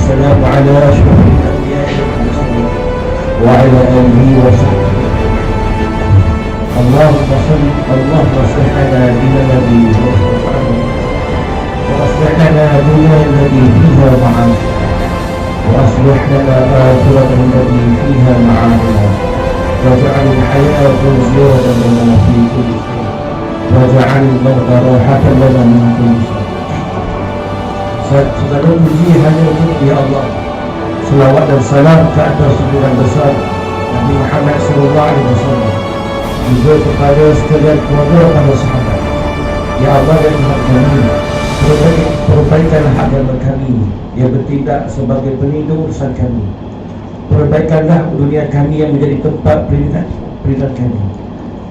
والسلام على أشرف الأنبياء والمرسلين وعلى آله وصحبه. اللهم اصلح لنا ديننا الذي هو عصمة، وأصلح لنا دنيا التي فيها معاش، وأصلح لنا آخرتنا التي فيها معادنا، واجعل الحياة زيادة لنا في كل خير، واجعل الموت راحة لنا من كل شر. Segala puji hanya untuk Ya Allah. Selawat dan salam ke atas junjungan besar Nabi Muhammad SAW, juga kepada sekalian keluarga para sahabat. Ya Allah dan Tuhan kami, perbaikanlah agama kami yang bertindak sebagai pelindung urusan kami. Perbaikanlah dunia kami yang menjadi tempat peringatan kami.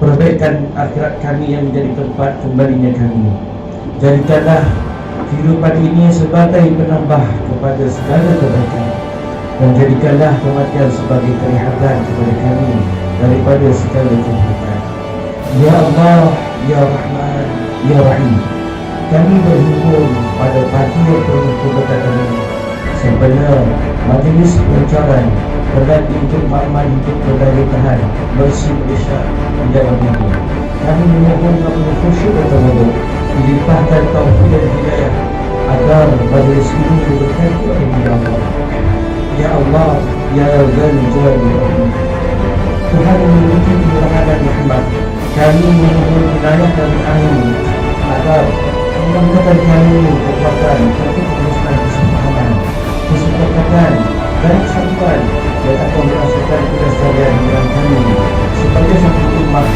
Perbaikan akhirat kami yang menjadi tempat kembalinya kami. Jadikanlah kehidupan ini sebagai penambah kepada segala kebaikan, dan jadikanlah kematian sebagai perihatan kepada kami daripada segala kejahatan. Ya Allah, Ya Rahman, Ya Rahim, kami berhimpun pada pagi yang penuh keberkatan ini sebenar majlis pelancaran berkat untuk Makmal Hidup Pembelajaran Bersih Malaysia Menjadi Banjir. Kami memohon kepada khusyuk dan tawaduk, dilimpahkan taufik dan hidayah agar majlis ini diberkati oleh Allah. Ya Allah, Ya Zal Jalali Tuhan yang memiliki kemurahan dan rahmat, kami memohon hidayah dari Amin agar menambahkan kami kekuatan untuk meneruskan kesepakatan dan kesatuan yang akan merasakan kelestarian dalam kami sebagai satu umat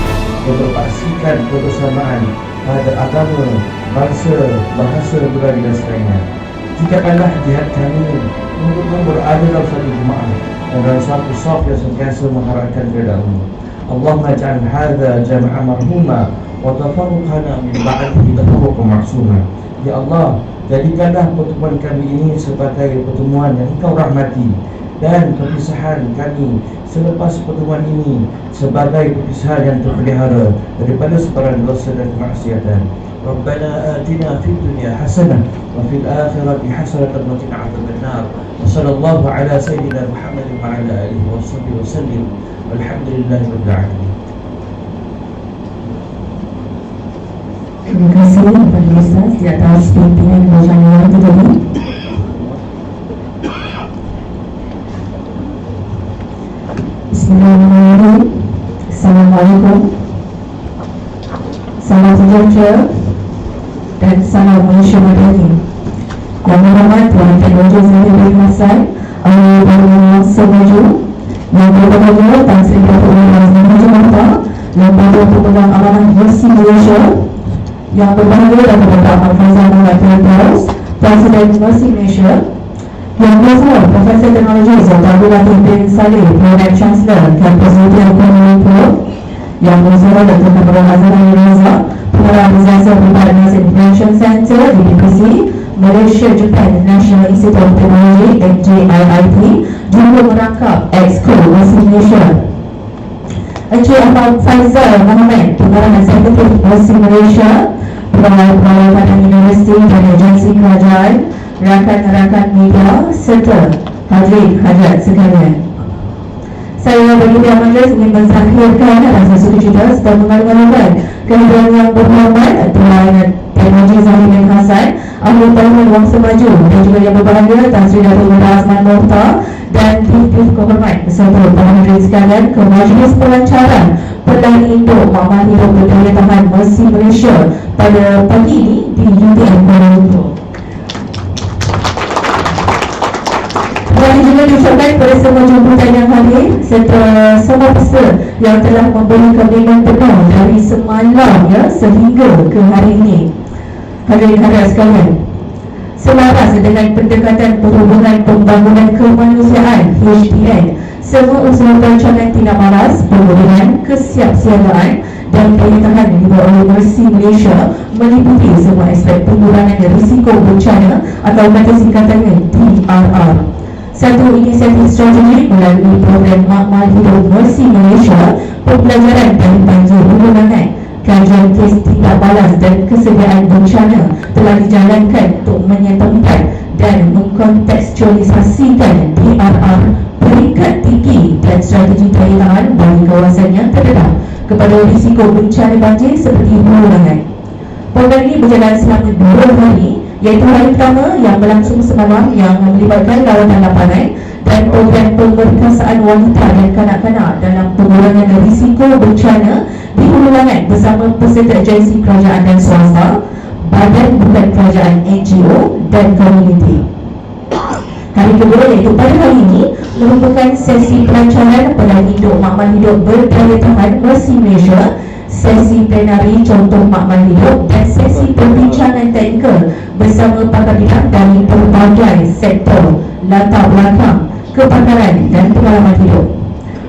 yang berpaksikan kebersamaan pada agama, bangsa, bahasa, budaya dan sebagainya. Jikakanlah jihad kami untuk berada dalam satu jemaah dan dalam satu saf yang sentiasa mengharapkan kepada-Mu. Allahumma ja'al hadza jam'a marhuma wa tafarruqana min ba'dihi tafarruqan ma'suma. Ya Allah, jadikanlah pertemuan kami ini sebagai pertemuan yang Engkau rahmati, dan perpisahan kami selepas pertemuan ini sebagai perpisahan yang terpelihara daripada sebarang dosa dan kemaksiatan. Rabbana atina fid dunya hasanah wa fil akhirati hasanatan wa qina adzabannar. Wa sallallahu ala sayyidina Muhammad wa ala alihi wa sallam. Walhamdulillahirabbil alamin. Terima kasih kepada Ustaz di atas pimpinan bencana itu tadi. Bismillahirrahmanirrahim. Assalamualaikum. Salam sejahtera dan salam Malaysia Merdeka. Yang berhormat Tuan Teknologi Zahir Hasan, Ahli Bangunan Semaju, yang berbahagia Tan Sri Datuk Malaysia-Japan, Lembaga Pemegang Amanah Bersih Malaysia, yang berbahagia dan beberapa Faizal Muhammad Presiden Bersih Malaysia, yang biasa Profesor Teknologi Serta Abdul bin Saleh, Program Chancellor Kampus Mutia Kuala, yang bersama Dr. Kamal Hidup, Pengarah Disaster Preparedness Information Center di BBC, Malaysia-Japan National Institute of Technology MJIIT, juga merangkap Exco Bersih Malaysia. Encik Ahmad Faizal Muhammad, Pengarah Eksekutif Bersih Malaysia, Pengarah pada Universiti dan Agensi Kajian, rakan-rakan media serta hadirin hadirat sekalian. Saya bagi pihak majlis ingin menzakhirkan rasa sukacita serta mengalu-alukan kehadiran yang berhormat Tuan Teknologi Zahir bin Hasan, Ahli Bangunan Wang Semaju, dan juga yang berbahagia Tan Sri Datuk Azman Mohtar dan Pimpinan Kehormat beserta para hadirin sekalian ke majlis pelancaran Perdana Induk Makmal Hidup Bertempat Bersih Malaysia pada pagi ini di UTM Kuala Lumpur. Dan juga diucapkan kepada semua jemputan yang hadir serta semua peserta yang telah memberi kebaikan penuh dari semalam sehingga ke hari ini. Hadirin hadirat sekalian, selaras dengan pendekatan perhubungan pembangunan kemanusiaan HDN, semua usaha perancangan tindak balas, perhubungan, kesiapsiagaan dan daya tahan yang dibuat oleh Bersih Malaysia meliputi semua aspek pengurangan risiko bencana atau kata singkatannya DRR. Satu inisiatif strategi melalui program Makmal Hidup Bersih Malaysia, Pembelajaran dari Banjir Hulu Langat, Kajian kes Tindak, Balas dan Kesediaan Bencana telah dijalankan untuk menyatakan dan mengkontekstualisasikan DRR peringkat tinggi dan strategi daya tahan bagi kawasan yang terdedah kepada risiko bencana banjir seperti Hulu Langat. Program ini berjalan selama 2 hari, iaitu hari pertama yang berlangsung semalam yang melibatkan lawatan lapangan dan program pemberkasaan wanita dan kanak-kanak dalam pengurangan risiko bencana di Hulu Langat bersama peserta agensi kerajaan dan swasta, badan bukan kerajaan NGO dan komuniti. Hari kedua iaitu pada hari ini merupakan sesi pelancaran peran hidup Makmal Hidup berdaya tahan versi Malaysia, sesi plenari contoh Makmal Hidup dan sesi perbincangan teknikal bersama pakar bidang dari pelbagai sektor, latar belakang, kepakaran dan pengalaman hidup.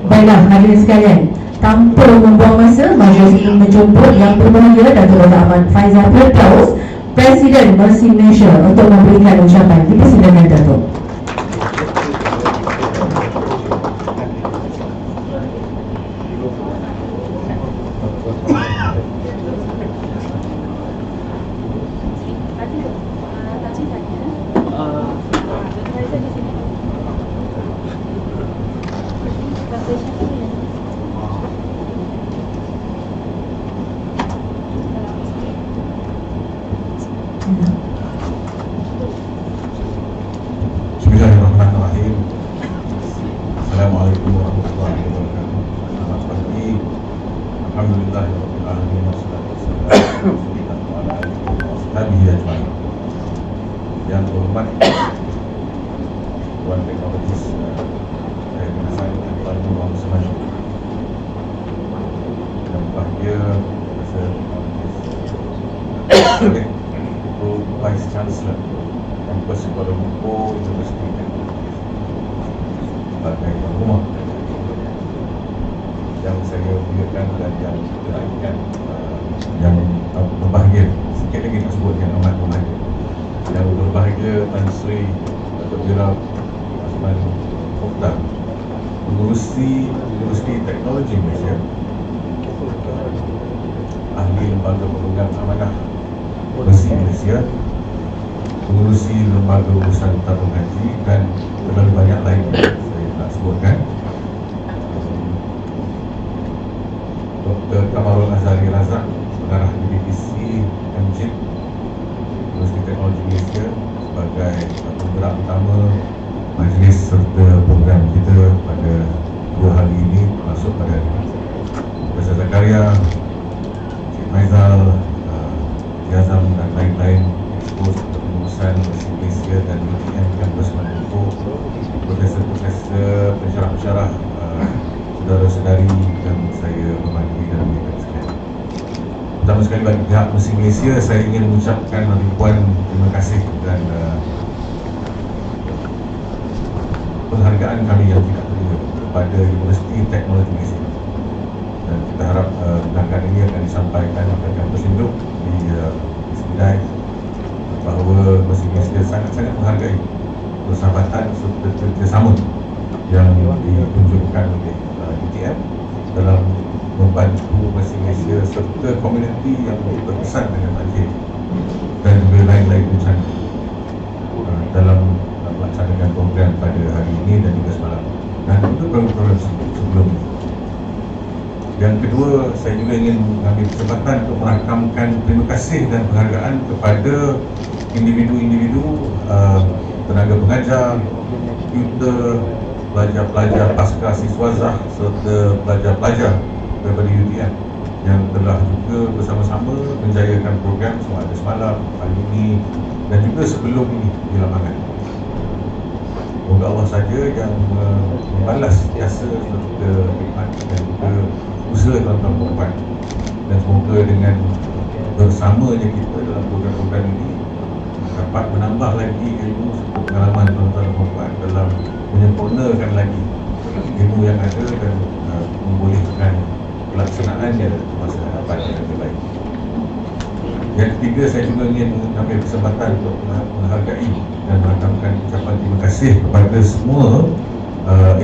Baiklah hadirin sekalian, tanpa membuang masa, majlis ini menjemput yang berbahagia Datuk Dr. Ahmad Faizal Firdaus, Presiden Mercy Malaysia, untuk memberikan ucapan. Dipersilakan Datuk. Bismillahirrahmanirrahim. Assalamualaikum warahmatullahi wabarakatuh. Selamat pagi. Alhamdulillahirabbil alamin wassalatu wassalamu ala alihi ajmain. Yang terhormat Tuan Teknologi, saya menasai Tuan Ruang Semaju. Yang bahagia Profesor Teknologi Vice Chancellor Kampus Kuala Lumpur Universiti Teknologi sebagai tuan rumah yang saya muliakan dan yang kita yang berbahagia, sikit lagi nak sebut yang amat berbahagia, yang berbahagia Tan Sri Datuk Jira Asman Mokhtar, pengurusi Universiti Teknologi Malaysia, ahli lembaga pemegang amanah Bersih Malaysia, pengurusi lembaga urusan tabung haji dan terlalu banyak lain saya nak sebutkan. Dr. Kamarul Azhari Razak, pengarah divisi MJIIT Universiti Teknologi Malaysia, sebagai penggerak utama majlis serta program kita pada 2 hari ini, masuk pada Profesor Zakaria, Cik Maizal, Azam dan lain-lain, ekspos pengurusan Malaysia dan UTM Kampus Kuala Lumpur, profesor-profesor, pensyarah-pensyarah, saudara-saudari yang saya hormati dan muliakan sekalian. Pertama sekali bagi pihak Mercy Malaysia, saya ingin mengucapkan ribuan terima kasih dan penghargaan kami yang tidak terhingga kepada Universiti Teknologi Malaysia. Dan kita harap penghargaan ini akan disampaikan oleh Kampus Induk di Kedua, bahawa Mercy Malaysia sangat-sangat menghargai persahabatan serta kerjasama yang ditunjukkan oleh UTM dalam membantu Mercy Malaysia serta komuniti yang berkesan dengan banjir dan juga lain-lain bencana dalam melaksanakan program pada hari ini dan juga semalam dan juga program-program sebelum. Yang kedua, saya juga ingin mengambil kesempatan untuk merakamkan terima kasih dan penghargaan kepada individu-individu, tenaga pengajar, tutor, pelajar-pelajar pasca siswazah serta pelajar-pelajar daripada UTM yang telah juga bersama-sama menjayakan program ada semalam, hari ini dan juga sebelum ini di lapangan. Moga Allah saja yang membalas jasa serta khidmat dan juga usaha tuan-tuan perempuan, dan semoga dengan bersamanya kita dalam program-program ini dapat menambah lagi ilmu serta pengalaman tuan-tuan perempuan dalam menyempurnakan lagi ilmu yang ada dan membolehkan pelaksanaannya masa hadapan yang lebih baik. Yang ketiga, saya juga ingin mengambil kesempatan untuk menghargai dan merakamkan ucapan terima kasih kepada semua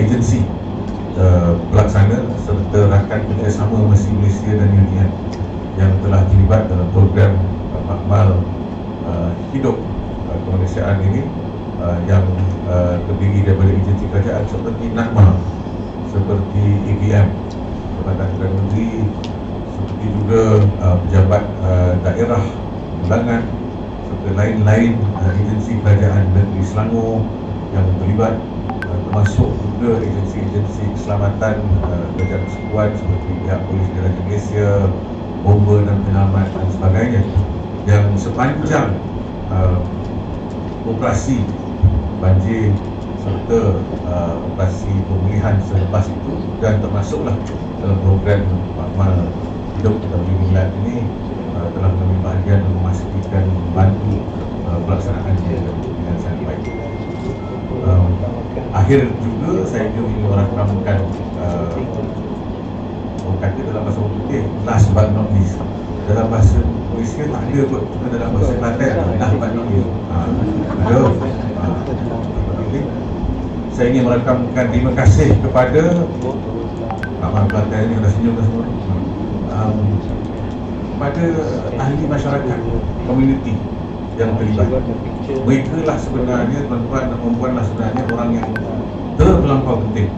agensi pelaksana serta rakan kerjasama Mercy Malaysia dan UTM yang telah terlibat dalam program Makmal Hidup kemanusiaan ini yang terdiri daripada agensi kerajaan seperti NAKMA, seperti ABM, Jabatan Perdana Menteri, seperti juga pejabat daerah, Langat, serta lain-lain agensi kerajaan negeri Selangor yang terlibat, termasuk juga agensi-agensi keselamatan kerajaan persekutuan seperti pihak Polis Diraja Malaysia, Bomba dan Penyelamat dan sebagainya, yang sepanjang operasi banjir serta operasi pemulihan selepas itu, dan termasuklah dalam program Makmal Hidup atau Living Life ini telah mengambil bahagian memastikan membantu pelaksanaannya dengan sangat baik. Akhir juga saya juga ingin merakamkan orang kata dalam bahasa orang putih, last but not least. Dalam bahasa Malaysia tak ada kot, kita dalam bahasa Kelantan last but not least ada. Saya ingin merakamkan terima kasih kepada Makmal Kelantan ini, dah senyum dah semua, kepada ahli masyarakat, komuniti yang terlibat. Mereka lah sebenarnya, tuan-tuan dan perempuan lah sebenarnya orang yang terlampau penting,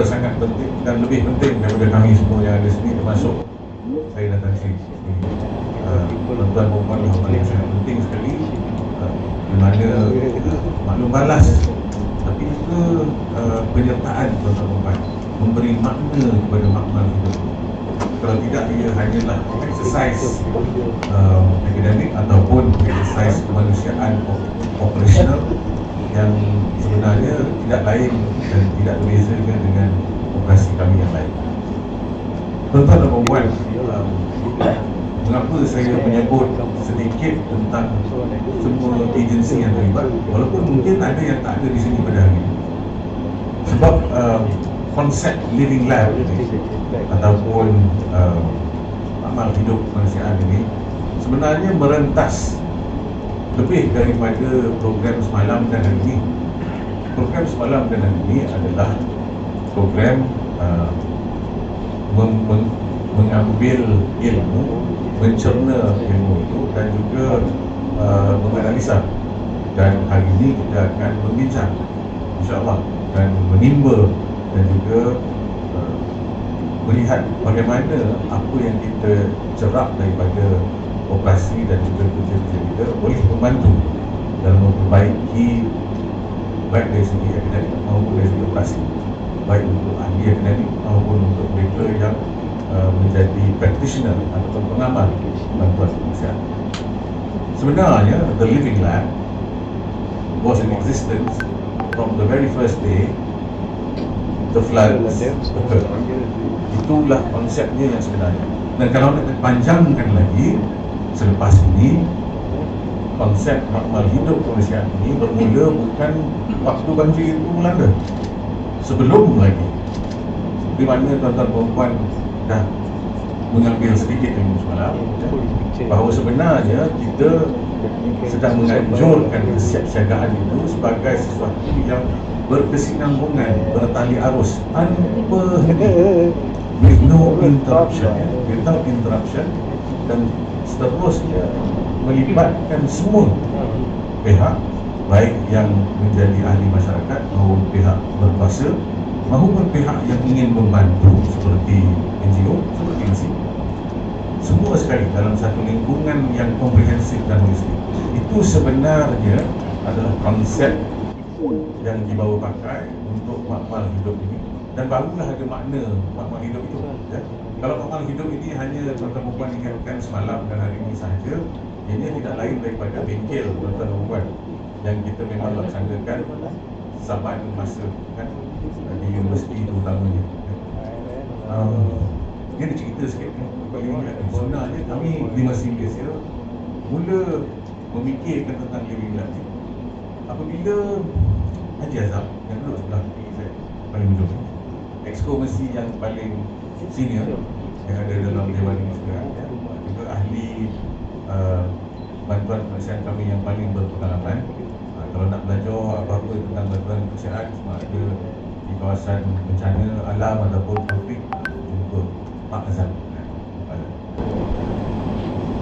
sangat penting, dan lebih penting daripada kami semua yang ada sini, termasuk saya datang sini. Tuan-tuan dan perempuan lah orang yang sangat penting sekali, di mana maklum balas, tapi juga penyertaan tuan-tuan dan perempuan memberi makna kepada makmal hidup. Kalau tidak, ia hanyalah exercise akademik ataupun exercise kemanusiaan operasional yang sebenarnya tidak lain dan tidak berbeza dengan operasi kami yang lain. Tuan-tuan dan perempuan, mengapa saya menyebut sedikit tentang semua agensi yang terlibat, walaupun mungkin ada yang tak ada di sini pada hari ini. Sebab konsep living lab ini ataupun amal hidup kemanusiaan ini sebenarnya merentas lebih daripada program semalam dan hari ini. Program semalam dan hari ini adalah program mengambil ilmu, mencerna ilmu itu dan juga menganalisa. Dan hari ini kita akan membincang, insyaAllah, dan menimba dan juga melihat bagaimana apa yang kita cerap daripada operasi dan juga kerja-kerja kita boleh membantu dalam memperbaiki baik dari segi akademik maupun dari segi operasi, baik untuk ahli akademik maupun untuk mereka yang menjadi practitioner atau pengamal bantuan kemanusiaan. Sebenarnya the living lab was in existence from the very first day the floods occurred. Itulah konsepnya yang sebenarnya. Dan kalau nak panjangkan lagi, selepas ini konsep makmal hidup kemanusiaan ini bermula bukan waktu banjir itu melanda, sebelum lagi, di mana tuan-tuan perempuan dah mengambil sedikit ilmu semalam bahawa sebenarnya kita sedang menganjurkan kesiapsiagaan itu sebagai sesuatu yang berkesinambungan, bertali arus tanpa henti, with no interruption, without interruption, dan seterusnya melibatkan semua pihak, baik yang menjadi ahli masyarakat maupun pihak berkuasa maupun pihak yang ingin membantu seperti NGO, seperti MJIIT, semua sekali dalam satu lingkungan yang komprehensif dan holistik. Itu sebenarnya adalah konsep yang dibawa pakai untuk makmal hidup ini, dan barulah ada makna makmal hidup itu, ya. Kalau makmal hidup ini hanya tuan-tuan perempuan ingatkan semalam dan hari ini sahaja, ini tidak lain daripada bengkel tuan-tuan perempuan yang kita memang laksanakan zaman masa kan di universiti terutamanya. Dia ada cerita sikit ni. Sebenarnya kami di Malaysia mula memikirkan tentang living lab ni apabila Haji Azhar yang duduk sebelah saya paling ujung, exco Messi yang paling senior yang ada dalam Dewan ini juga, ya, juga ahli bantuan kemanusiaan kami yang paling berpengalaman. Kalau nak belajar apa-apa tentang bantuan kemanusiaan, semua ada di kawasan bencana alam ataupun konflik, jumpa Pak Azhar.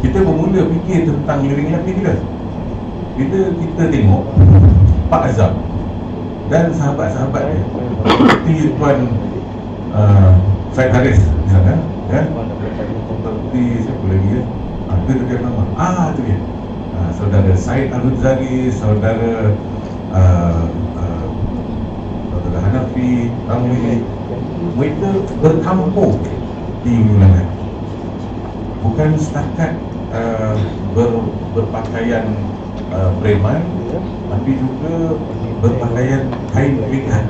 Kita bermula fikir tentang living lab ni bila kita tengok Pak Azam dan sahabat-sahabat dia, seperti Tuan Syed Haris misalkan, kan? Seperti siapa lagi ya? Ada dekat nama. Tu dia. Saudara Syed Al-Hudzari, saudara Hanafi, Ramli, mereka berkampung di Hulu Langat. Bukan setakat berpakaian preman, tapi juga berpakaian kain pelikat,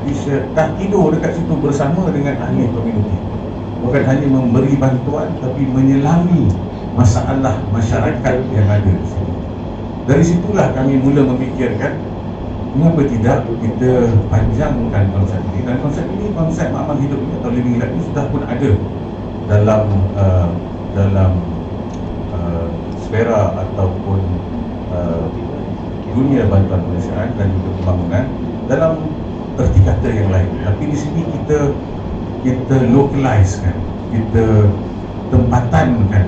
t-shirt, dah tidur dekat situ bersama dengan ahli komuniti. Bukan hanya memberi bantuan, tapi menyelami masalah masyarakat yang ada di sini. Dari situlah kami mula memikirkan, mengapa tidak kita panjangkan konsep ini. Dan konsep ini, konsep makmal hidup ini atau living life ini sudah pun ada dalam sfera ataupun dunia bantuan kemanusiaan dan juga pembangunan dalam erti kata yang lain. Tapi di sini kita localizekan, kita tempatankan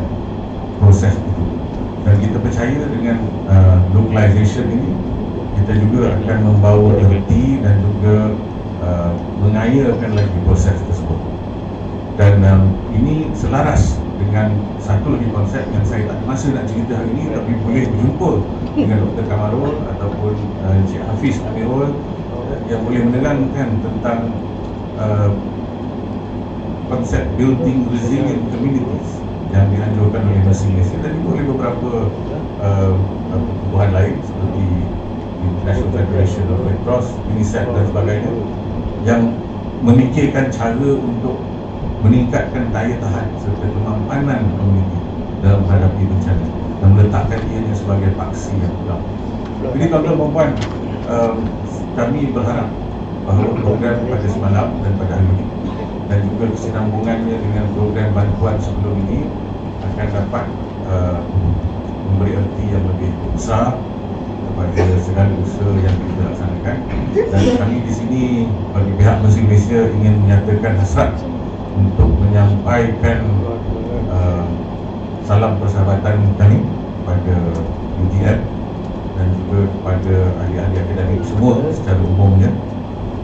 proses itu, dan kita percaya dengan localization ini kita juga akan membawa erti dan juga mengayakan lagi proses tersebut. Dan ini selaras dengan satu lagi konsep yang saya tak masa nak cerita hari ini, tapi boleh berjumpa dengan Dr. Kamarul ataupun Encik Hafiz Amirul yang boleh menerangkan tentang konsep building resilient communities yang dianjurkan oleh Malaysia dan juga oleh beberapa pertubuhan lain seperti International Federation of Red Cross, UNICEF dan sebagainya, yang memikirkan cara untuk meningkatkan daya tahan serta kemampanan komuniti dalam menghadapi bencana dan meletakkan ianya sebagai paksi yang utama. Jadi tuan-tuan dan puan, kami berharap bahawa program pada semalam dan pada hari ini dan juga kesinambungannya dengan program bantuan sebelum ini akan dapat memberi erti yang lebih besar kepada segala usaha yang kita laksanakan. Dan kami di sini bagi pihak Malaysia ingin menyatakan hasrat untuk menyampaikan salam persahabatan kami kepada UTM dan juga kepada ahli-ahli akademik semua secara umumnya,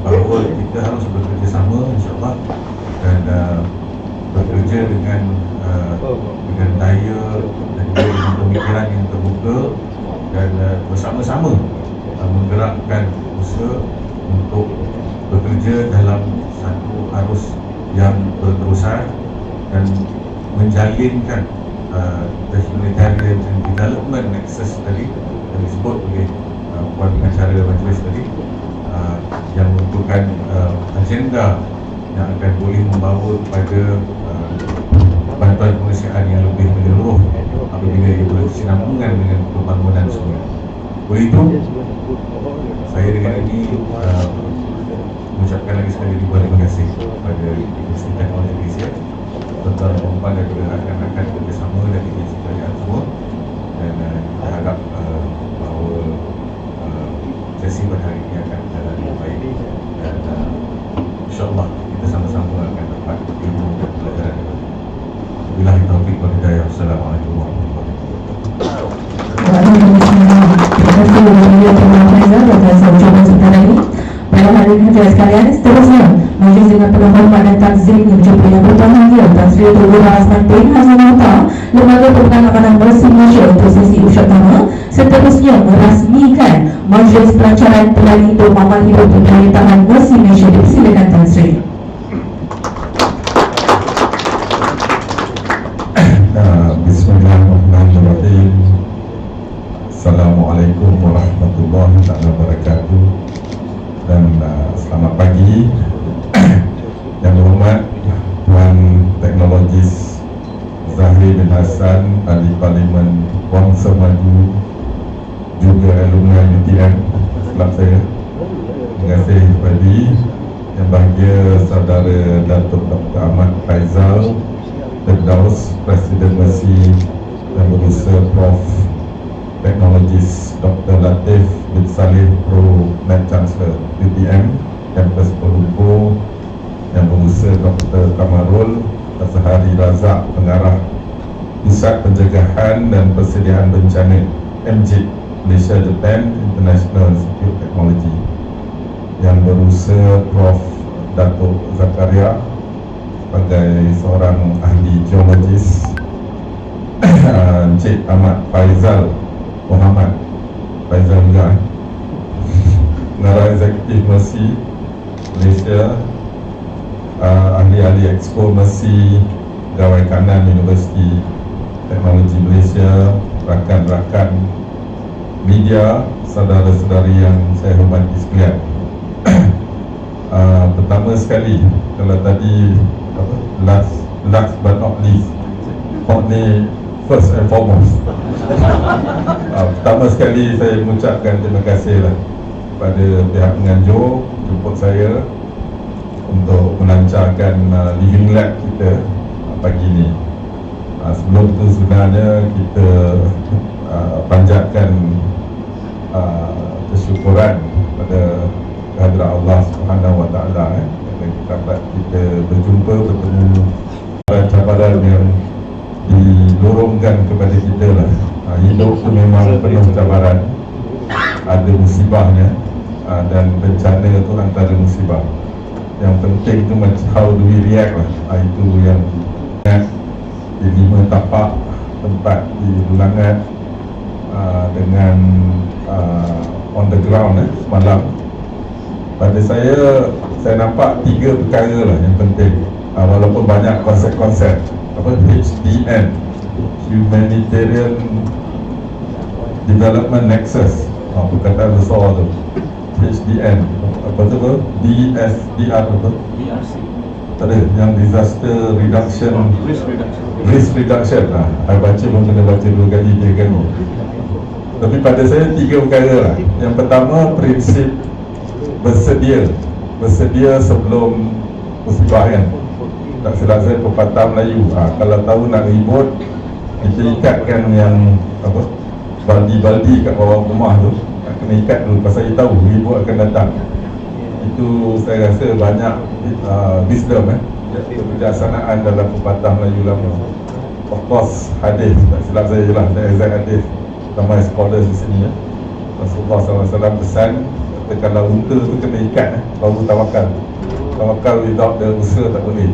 bahawa kita harus bekerjasama insyaAllah dan bekerja dengan daya dan juga dengan pemikiran yang terbuka dan bersama-sama menggerakkan usaha untuk bekerja dalam satu arus yang berterusan dan menjalinkan the humanitarian and development nexus tadi yang disebut oleh Puan Pengacara Majlis tadi, yang merupakan agenda yang akan boleh membawa kepada bantuan kemanusiaan yang lebih menyeluruh apabila ia berkesinambungan dengan pembangunan semula. Oleh itu, saya dengan ini mengucapkan lagi sekali terima kasih kepada Universiti Teknologi Malaysia, tuan-tuan dan puan dan juga rakan-rakan kerjasama dan sekalian semua, dan kita harap bahawa sesi pada hari ini akan berjalan dengan baik dan insyaAllah kita sama-sama akan dapat ilmu dan pelajaran. Wabillahi taufiq wal hidayah. Assalamualaikum warahmatullahi wabarakatuh. Terima kasih. Pada hari ini sekalian, seterusnya majlis dengan penuh hormat dan takzim menjumpai yang pertama dia Tan Sri Kedua Asman Puing Lembaga Penanganan Bersih Malaysia untuk sesi usyat pertama. Seterusnya merasmikan majlis pelancaran Pilihan Hidup Makmal Hidup Daya Tahan Bersih Malaysia. Dipersilakan Tan Sri. Bismillahirrahmanirrahim. Assalamualaikum warahmatullahi wabarakatuh. Dan selamat pagi. Yang berhormat Tuan Teknologis Zahri bin Hassan, Ahli Parlimen Wangsa Maju, juga alumni UTM. Selamat saya. Terima kasih kepada Yang Bahagia Saudara Datuk Dr. Ahmad Faizal Firdaus, Presiden Mersi dan Berusaha Prof. Teknologis Dr. Latif bin Salih Pro Net Chancellor UTM Kampus Perhubung, yang berusaha Dr. Kamarul Azhari Razak, Pengarah Pusat Pencegahan dan Persediaan Bencana MJIIT Malaysia-Japan International Institute of Teknologi yang berusaha Prof. Datuk Zakaria sebagai seorang ahli geologis, Encik Ahmad Faizal Muhammad Faizal juga, Pengarah Eksekutif Mercy Malaysia, ahli-ahli Exco Mercy, Pegawai Kanan Universiti Teknologi Malaysia, rakan-rakan media, saudara-saudari yang saya hormati sekalian. Pertama sekali, kalau tadi last but not least, ni first and foremost. Pertama sekali saya mengucapkan terima kasih kepada pihak penganjur jemput saya untuk melancarkan living lab kita pagi ni. Sebelum tu sebenarnya kita panjatkan kesyukuran pada kehadrat Allah Subhanahu Wa Taala kerana dapat kita berjumpa, bertemu cabaran yang dilorongkan kepada kita lah. Hidup tu memang penuh cabaran, ada musibahnya, dan bencana tu antara musibah. Yang penting tu macam how do we react lah. Itu yang di 5 tapak tempat di Langat, dengan on the ground semalam. Pada saya nampak 3 perkara lah yang penting, walaupun banyak konsep-konsep HDN, Humanitarian Development Nexus, perkataan besar tu, HDN, apa tu DSDR, apa? Tak ada, yang Disaster Reduction, Risk Reduction. Saya baca pun kena baca 2 kali 3 kali. Tapi pada saya 3 perkara lah. Yang pertama, prinsip bersedia sebelum musibah kan. Tak silap saya pepatah Melayu, kalau tahu nak ribut, kita ikatkan yang baldi-baldi kat bawah rumah tu, kena ikat dulu, pasal kita tahu ribut akan datang. Itu saya rasa banyak wisdom, kebijaksanaan dalam pepatah Melayu lama. Of course, hadis, tak silap saya je lah, saya exact hadis, ramai scholars di sini Rasulullah SAW pesan, kalau unta tu kena ikat, baru tawakal. Tawakal without the usaha tak boleh.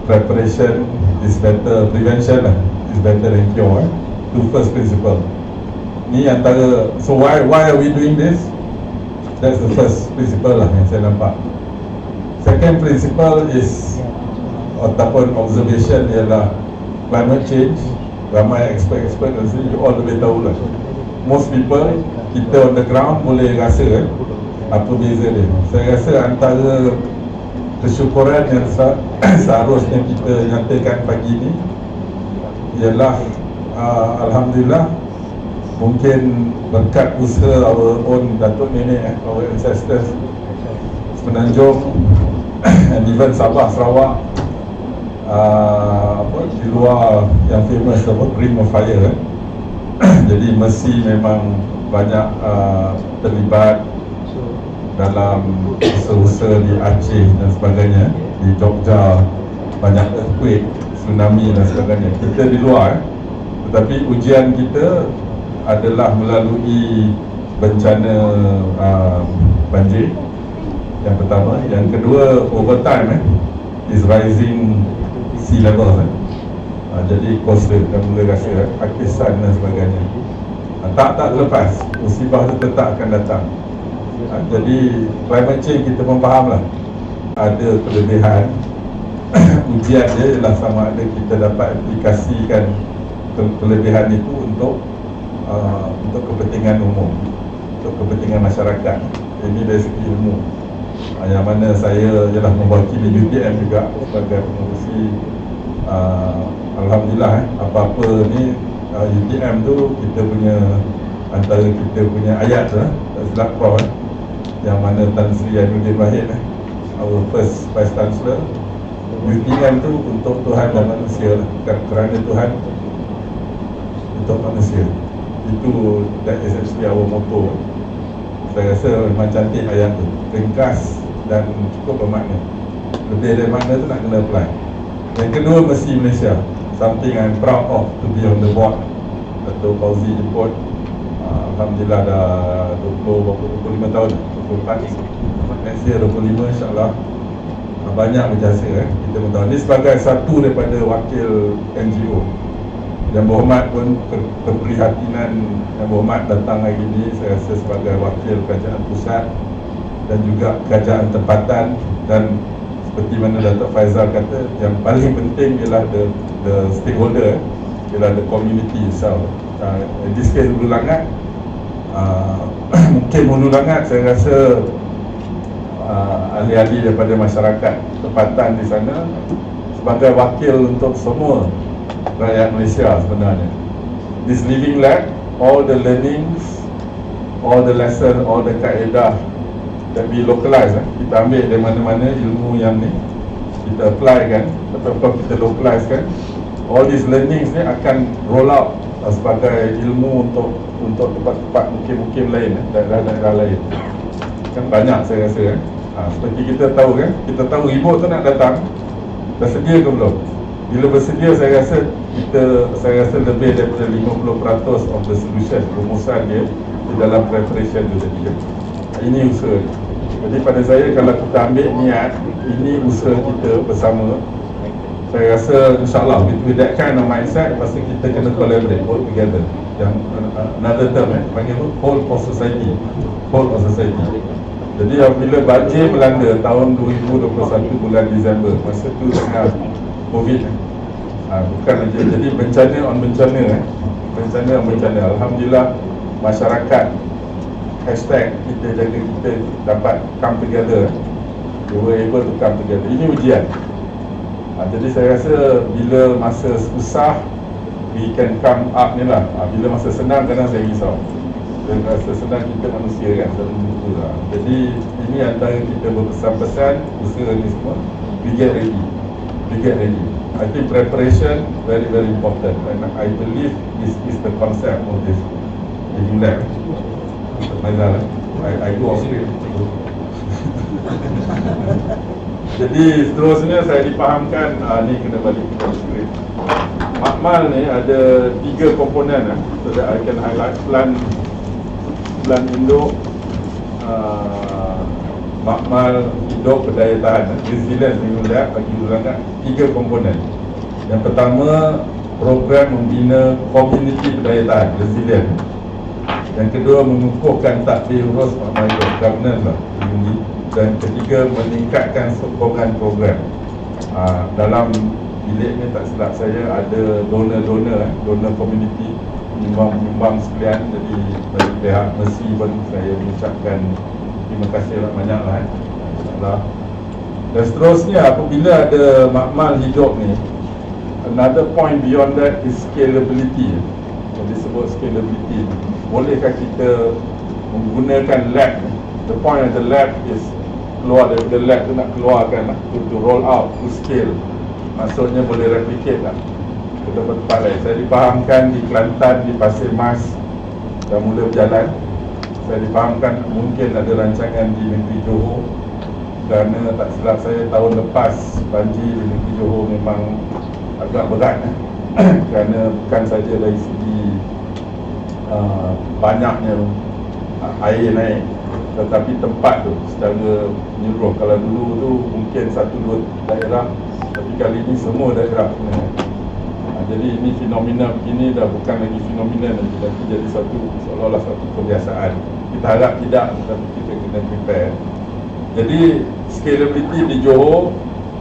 Preparation is better, prevention is better than cure. Itu first principle. Ni antara, so why are we doing this? That's the first principle lah yang saya nampak. Second principle is, ataupun observation, ialah climate change. Ramai expert dan sini, you all lebih tahu lah. Most people, kita on the ground boleh rasa apa beza dia. Saya rasa antara kesyukuran yang seharusnya kita nyatakan pagi ni ialah Alhamdulillah, mungkin berkat usaha our own datuk nenek, our ancestors Semenanjung and even Sabah, Sarawak, di luar yang famous Ring of Fire jadi Mercy memang banyak terlibat dalam usaha-usaha di Aceh dan sebagainya, di Jogja banyak earthquake, tsunami dan sebagainya. Kita di luar, tetapi ujian kita adalah melalui bencana banjir yang pertama. Yang kedua, over time is rising sea level. Jadi coastal dan mula rasa Pakistan dan sebagainya. Tak lepas, musibah itu tetap akan datang. Jadi climate change kita pun faham lah, ada kelebihan. Ujian dia ialah sama ada kita dapat aplikasikan kelebihan itu untuk kepentingan umum, untuk kepentingan masyarakat. Ini dari segi ilmu, yang mana saya ialah mewakili UTM juga sebagai pengurusi. Alhamdulillah, apa-apa ni UTM tu kita punya, antara kita punya ayat lah, tak silap Prof, yang mana Tan Sri Ainuddin Wahid, our first Vice Chancellor. UTM tu untuk Tuhan dan manusia lah, bukan kerana Tuhan, untuk manusia. Itu, that is actually our motto. Saya rasa memang cantik ayat tu, ringkas dan cukup bermakna. Lebih dari makna tu nak kena apply. Yang kedua, Mercy Malaysia, something I'm proud of to be on the board. Dato' Fauzi jemput, Alhamdulillah dah 25 tahun, 24 next year 25 insyaAllah. Banyak berjasa kita bertahun. Ini sebagai satu daripada wakil NGO. Yang berhormat pun keprihatinan Yang berhormat datang hari ini, saya rasa sebagai wakil kerajaan pusat dan juga kerajaan tempatan, dan seperti mana Datuk Faizal kata, yang paling penting ialah the stakeholder, ialah the community itself. In this case Hulu Langat, mungkin Hulu Langat saya rasa ahli-ahli daripada masyarakat tempatan di sana sebagai wakil untuk semua rakyat Malaysia sebenarnya. This living lab, all the learnings, all the lesson, all the kaedah that we localize, kita ambil dari mana-mana ilmu yang ni, kita apply kan, atau kita localize kan. All these learnings ni akan roll out sebagai ilmu untuk tempat-tempat mukim-mukim lain, daerah-daerah lain. Kan banyak saya rasa kan. Seperti kita tahu kan, kita tahu ribut tu nak datang, dah sedia ke belum? Bila bersedia, saya rasa lebih daripada 50% of the solution, rumusan dia di dalam preparation tu tadi kan. Ini usaha. Jadi pada saya, kalau kita ambil niat, ini usaha kita bersama. Saya rasa insyaAllah with that kind of mindset, pasti kita kena collaborate, work together. Yang another term panggil whole for society. Whole for society. Jadi apabila banjir melanda tahun 2021 bulan Disember, masa tu tengah COVID, bukan aja, jadi bencana on bencana, bencana on bencana. Alhamdulillah masyarakat hashtag kita jaga kita dapat come together. We were able to come together. Ini ujian. Jadi saya rasa bila masa susah we can come up ni lah. Bila masa senang kadang saya risau. Dan rasa senang kita manusia kan, lah. Jadi ini antara kita berpesan-pesan usaha ni semua, we get ready. We get ready. I think preparation very very important, and I believe this is the concept of this living lab. I go off script. Jadi seterusnya saya dipahamkan, ni kena balik ke script. Makmal ni ada 3 komponen so that I can highlight. Plan induk, makmal hidup, berdaya tahan, resilience melihat bagi Hulu Langat 3 komponen. Yang pertama, program membina komuniti berdaya tahan, resilient. Yang kedua, mengukuhkan takdir urus makmal hidup, governance lah. Dan ketiga, meningkatkan sokongan program. Dalam bilik ni tak silap saya ada donor komuniti, penyumbang sekalian. Jadi dari pihak Mercy pun saya mengucapkan terima kasih banyak lah InsyaAllah. Dan seterusnya apabila ada makmal hidup ni, another point beyond that is scalability. Jadi disebut scalability, bolehkah kita menggunakan lab? The point of the lab is keluar daripada lab tu nak keluarkan to roll out, to scale. Maksudnya boleh replicate lah ke tempat-tempat lain. Saya dipahamkan di Kelantan, di Pasir Mas dah mula berjalan. Saya dipahamkan mungkin ada rancangan di negeri Johor, kerana tak silap saya tahun lepas banjir di negeri Johor memang agak berat kerana bukan saja dari segi banyaknya air naik, tetapi tempat tu secara menyeluruh. Kalau dulu tu mungkin 1-2 daerah, tapi kali ini semua daerah sebenarnya. Jadi ini fenomena begini dah bukan lagi fenomena lagi, tapi jadi seolah-olah satu kebiasaan. Kita harap tidak, tapi kita kena prepare. Jadi scalability di Johor,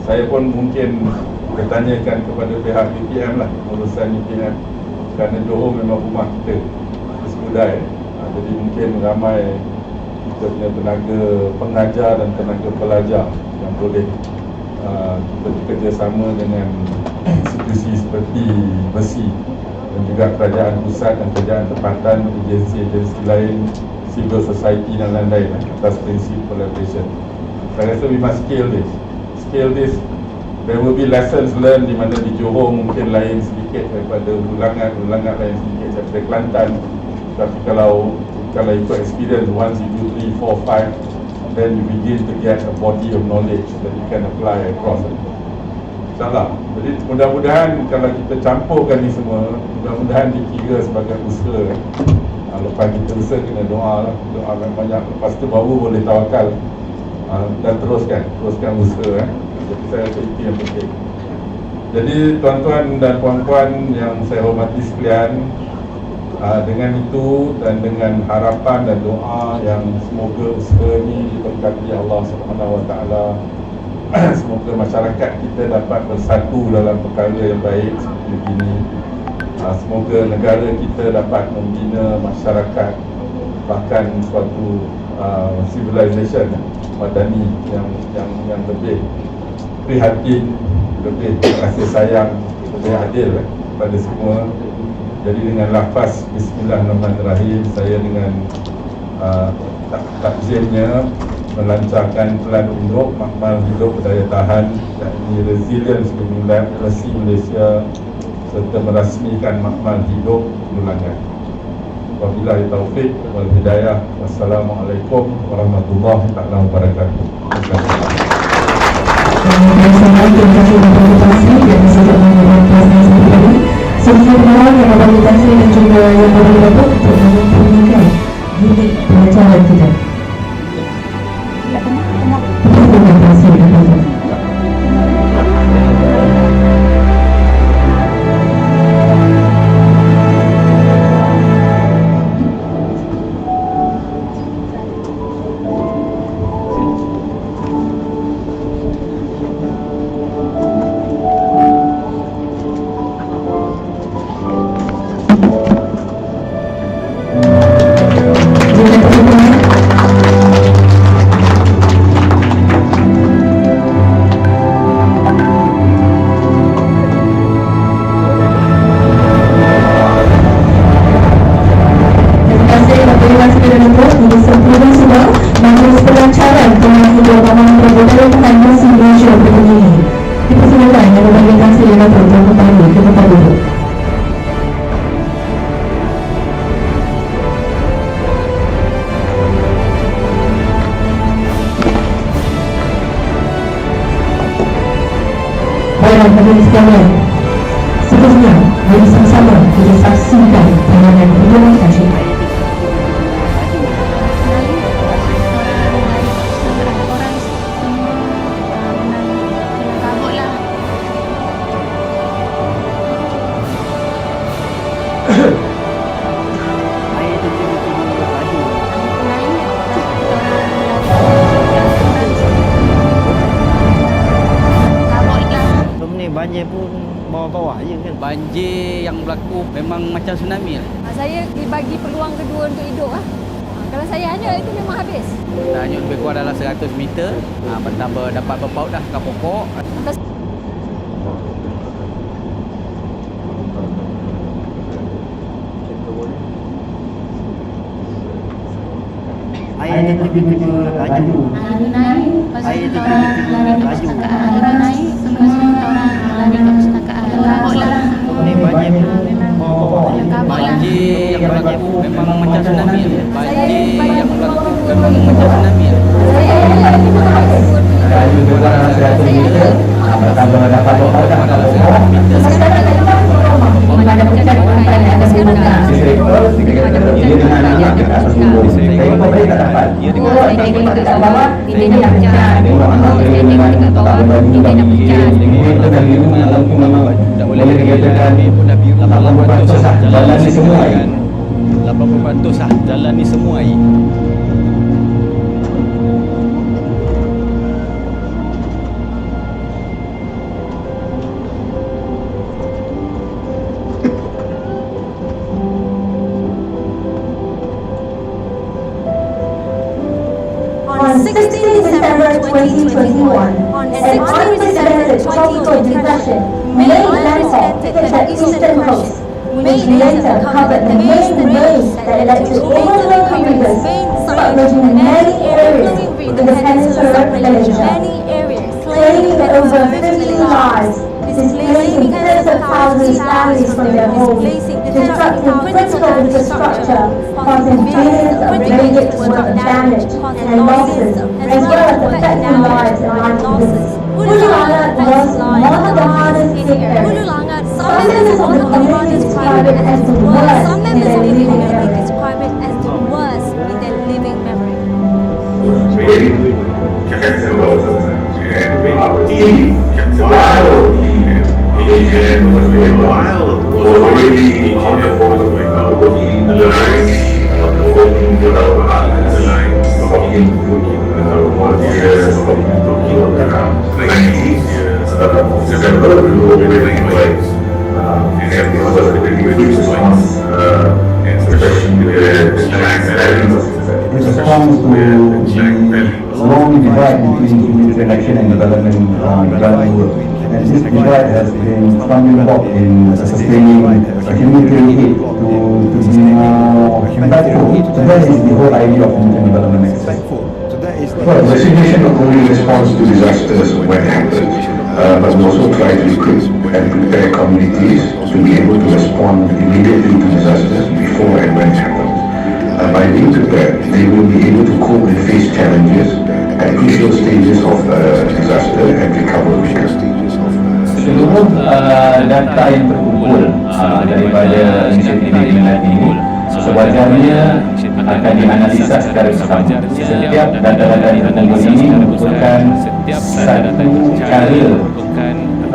saya pun mungkin bertanyakan kepada pihak UPM lah, urusan UPM, kerana Johor memang rumah kita Kesediaan. Jadi mungkin ramai kita punya tenaga pengajar dan tenaga pelajar yang boleh kita bekerjasama dengan institusi seperti Mercy dan juga kerajaan pusat dan kerajaan tempatan, agensi-agensi lain, civil society dan lain-lain atas prinsip collaboration. Saya rasa we must scale this. There will be lessons learned di mana di Johor mungkin lain sedikit daripada Hulu Langat lain sedikit daripada Kelantan. Tapi kalau ikut experience, once you do 3, 4, 5, then you begin to get a body of knowledge that you can apply across. InsyaAllah. Jadi mudah-mudahan kalau kita campurkan ni semua, mudah-mudahan dikira sebagai usaha Lepas kita usaha kena doa lah, doakan banyak. Lepas tu baru boleh tawakal dan teruskan usaha. Jadi saya rasa itu yang penting. Jadi tuan-tuan dan puan-puan yang saya hormati sekalian, dengan itu dan dengan harapan dan doa yang semoga usaha ini diberkati Allah Subhanahu Wa Taala, semoga masyarakat kita dapat bersatu dalam perkara yang baik seperti ini. Semoga negara kita dapat membina masyarakat, bahkan suatu civilization madani yang lebih prihatin, lebih kasih sayang, lebih adil kepada semua. Jadi dengan lafaz Bismillahirrahmanirrahim, saya dengan takziannya melancarkan plan untuk Makmal Hidup Berdaya Tahan, yakni Resilience Demokrasi Malaysia, serta merasmikan Makmal Hidup Hulu Langat. Wabillahi taufiq wal hidayah. Wassalamualaikum warahmatullahi wabarakatuh. Terima kasih dan saya mengucapkan seluruh orang yang berkomunikasi dan juga yang bergabung untuk mempunyai unit pelajaran kita. Terima kasih kepada hadirin sekalian, seterusnya mari sama-sama kita saksikan tayangan video kajian. Banjir pun bawah-bawah je kan. Banjir yang berlaku memang macam tsunami lah. Saya dibagi peluang kedua untuk hidup lah. Kalau saya hanya itu memang habis. Hanya lebih kurang dalam 100 meter. Betapa dapat berpaut dah ke pokok. Air itu tiba-tiba laju. Naik, Air itu tiba-tiba laju. naik, semua orang lari ke perpustakaan. Kabut lah. Ni banjir pun banjir yang berlaku memang macam tsunami lah. Banjir yang berlaku memang macam tsunami lah. Laju juga 100 meter, pertama dapat berpaut dah ke pokok. Tak boleh kegiatan ni pun dah biru 80% sah jalan ni semua kan. 80% sah jalan ni semua air. On 16 December 2021, an unprecedented tropical depression made landfall hit the eastern coast, which later covered the main range that led to overflowing rivers, submerging many areas in the peninsula of Malaysia, claiming over 50 lives, displacing tens of thousands of families from their homes, disrupting critical infrastructure, causing billions of ringgit worth of damage and losses, as well as affecting lives and livelihoods. Hulu Langat was one of the hardest hit areas. Some members of the community describe it as the worst in their living area. responds to the long divide between interaction and development around the world. And this divide has been fundamental in sustaining community aid to be more impactful. So that is the whole idea of human development exercise. Well, resignation not only responds to disasters when it happens, but we also try to equip and prepare communities to be able to respond immediately to disasters before and when it happens. By being prepared, they will be able to cope and face challenges at crucial stages of disaster and recover quicker. Seluruh data yang terkumpul daripada inisiatif Bangunan ini sewajarnya akan dianalisa secara bersama. Setiap data-data yang terkumpul ini merupakan satu cara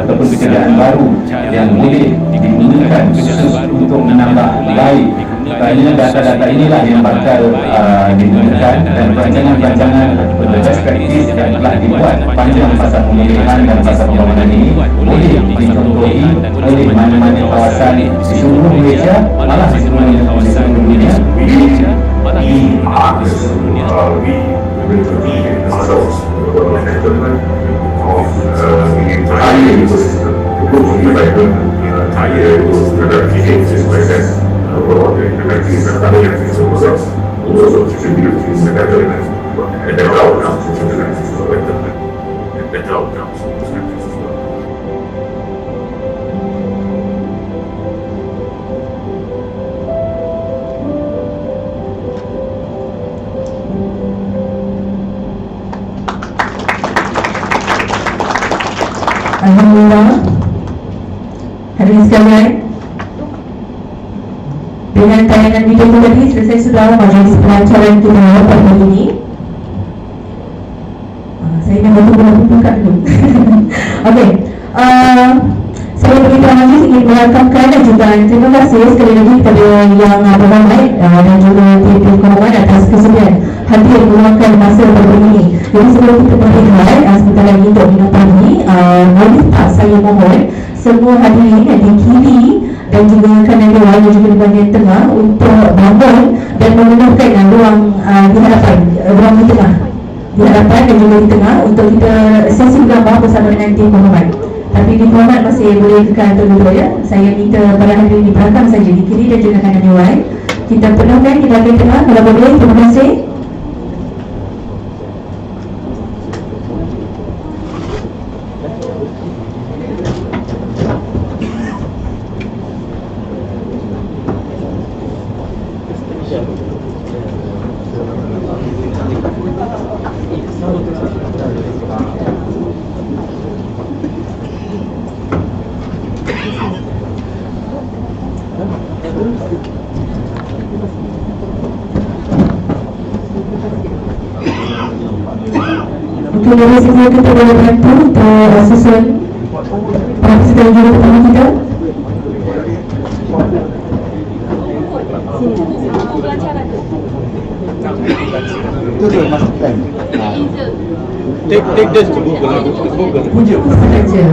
ataupun pekerjaan baru yang boleh digunakan khusus untuk menambah baik. Kerana data-data inilah yang bakal digunakan dan perancangan-perancangan best practice yang telah dibuat panjang fasa pemilihan dan fasa pembangunan ini boleh dicontohi oleh mana-mana kawasan di seluruh Malaysia, malah di seluruh dunia. Alhamdulillah, hadirin sekalian, dengan tayangan video itu tadi selesai sudah majlis pelancaran kita pada hari ini. Saya nak buka dulu. Okey, saya beritahu majlis ingin merakamkan dan juga terima kasih sekali lagi kepada yang berhormat dan juga tim kehormat atas kesediaan hadir meluangkan masa pada hari ini. Jadi sebelum kita berhentikan sebentar lagi untuk minum pagi, boleh tak saya mohon semua hadirin di kiri dan juga kanan dewan dan juga di bahagian tengah untuk bangun dan memenuhkan ruang di hadapan, ruang di tengah, di hadapan dan juga di tengah untuk kita sesi gambar bersama dengan tim penghormat. Tapi tim penghormat masih boleh kekal dulu ya. Saya minta para hadirin di belakang saja, di kiri dan juga kanan dewan kita penuhkan di bahagian tengah kalau boleh. Terima kasih. Mungkin dari sisi kita boleh bantu untuk susun presiden juru pertama kita. Take this to Google. Puja saja.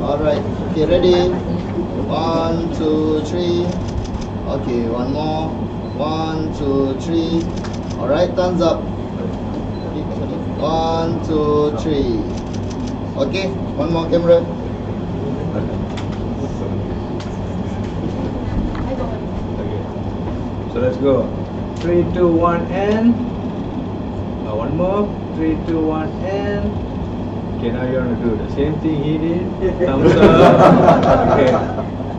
Alright, okay, ready? 1, 2, 3. Okay, one more. 1, 2, 3. Alright, thumbs up. 1, 2, 3. Okay, one more camera. So let's go. 3, 2, 1, and one more. 3, 2, 1, and okay, now you're gonna do the same thing he did. Thumbs up. Okay.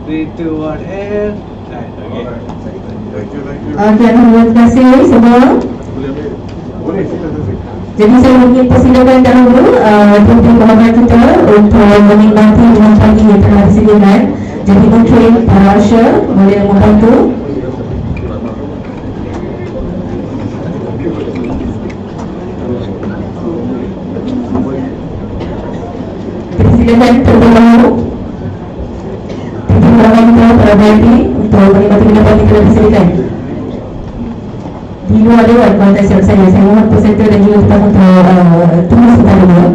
3, 2, 1, and right. Okay. Okey, terima kasih semua. Jadi saya ingin persilakan dahulu tim penghormat kita untuk menikmati dengan pagi yang telah disediakan. Jadi mungkin para usher boleh membantu. Silakan terlebih dahulu titik pertama kita para VIP untuk menikmati penginapan yang telah disediakan di luar dewan. Kalau tak silap saya mohon presenter dan juga staff untuk tunggu sebentar dulu.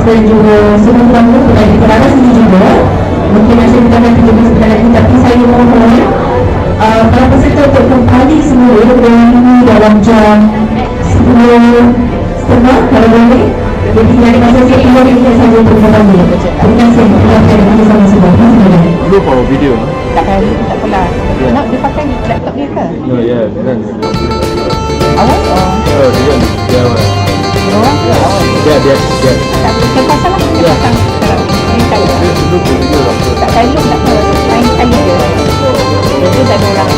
dan juga semua tamu berada di arah sini juga. Mungkin masih kita akan tunjukkan sebentar lagi, tapi saya mohon para peserta untuk kembali semula dalam jam 10.30 kalau boleh. Jadi dari masa saya keluar ini saja untuk kembali. Terima kasih kerana kerana sama-sama. Dulu for video. Tak pernah. Nak dia pakai laptop dia ke? No, ya, kan. Awal? Oh, dia awal. Orang ke awal? Dia. Tak pasal lah. Dia pasang sekarang. Main kali. Dulu for video lah. Tak kali tak ke. Main kali je. Itu tak ada orang.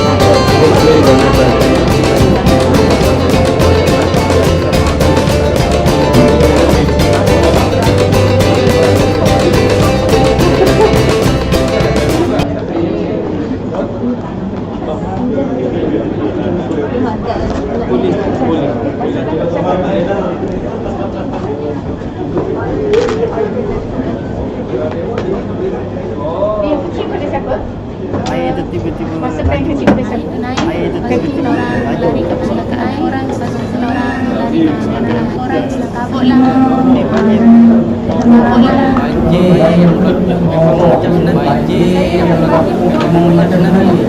Masa kan kecil pada siapa? Naik kecil orang lari ke kecelakaan, orang pasal orang lari ke kecelakaan, orang kabut lah. Banjir yang macam tsunami. Banjir yang macam tsunami.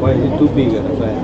Why is it too big at the time?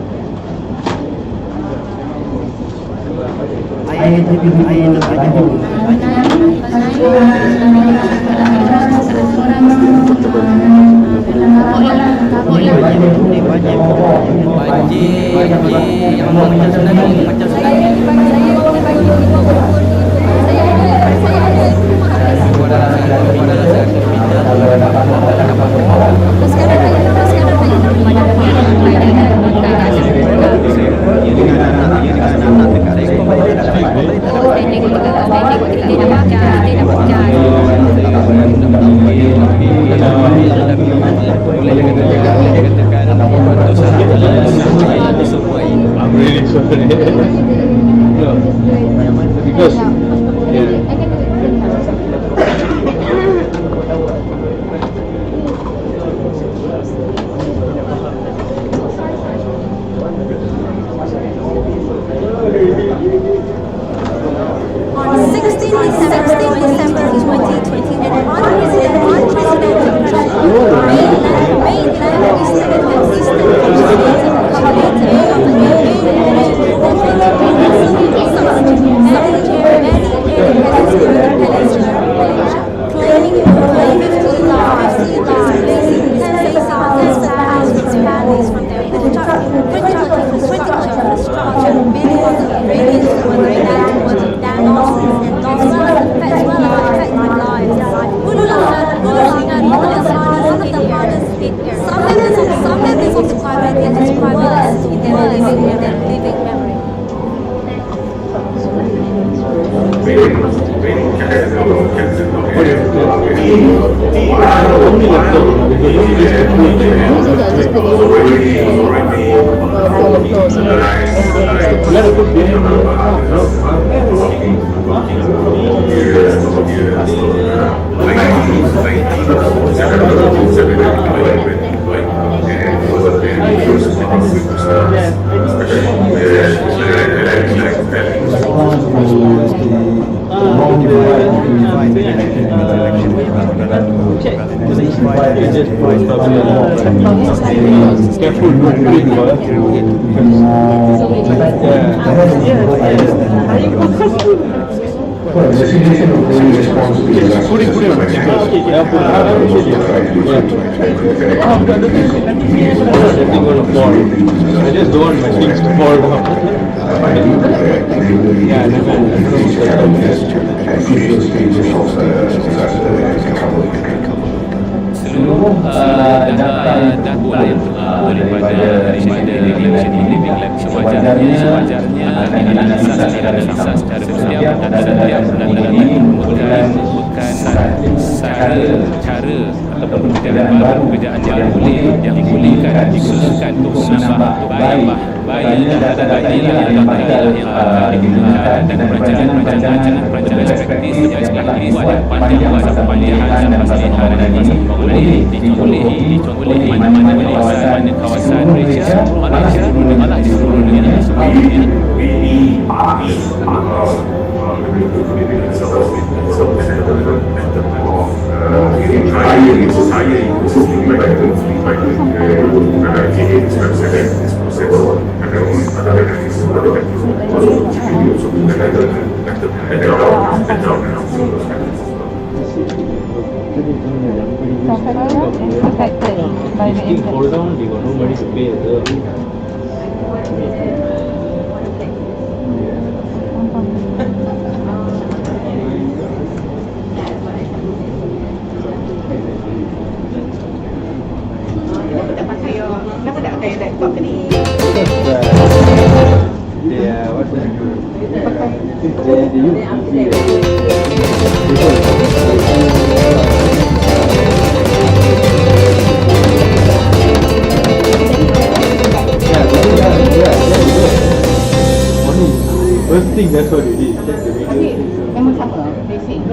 I'm really sorry. Well, the situation of the response to disaster is also try to prepare communities to be able to respond I just don't want my things to fall down. and crucial stages of disaster recovery. Seluruh data yang terkumpul daripada Living Lab sewajarnya akan dianalisa secara berdiam dan data ini merupakan cara ataupun pekerjaan baru yang bolehkan digunakan untuk menambah baik data yang digunakan dan perancangan best practice yang sekaligus panjang masa pemilihan dan persalihan ini dicontohi mana-mana kawasan Malaysia malah di seluruh dunia sebagainya. Things fall down, they got nobody to pay the first thing, that's what it is. Check the video. Memang sama, basic.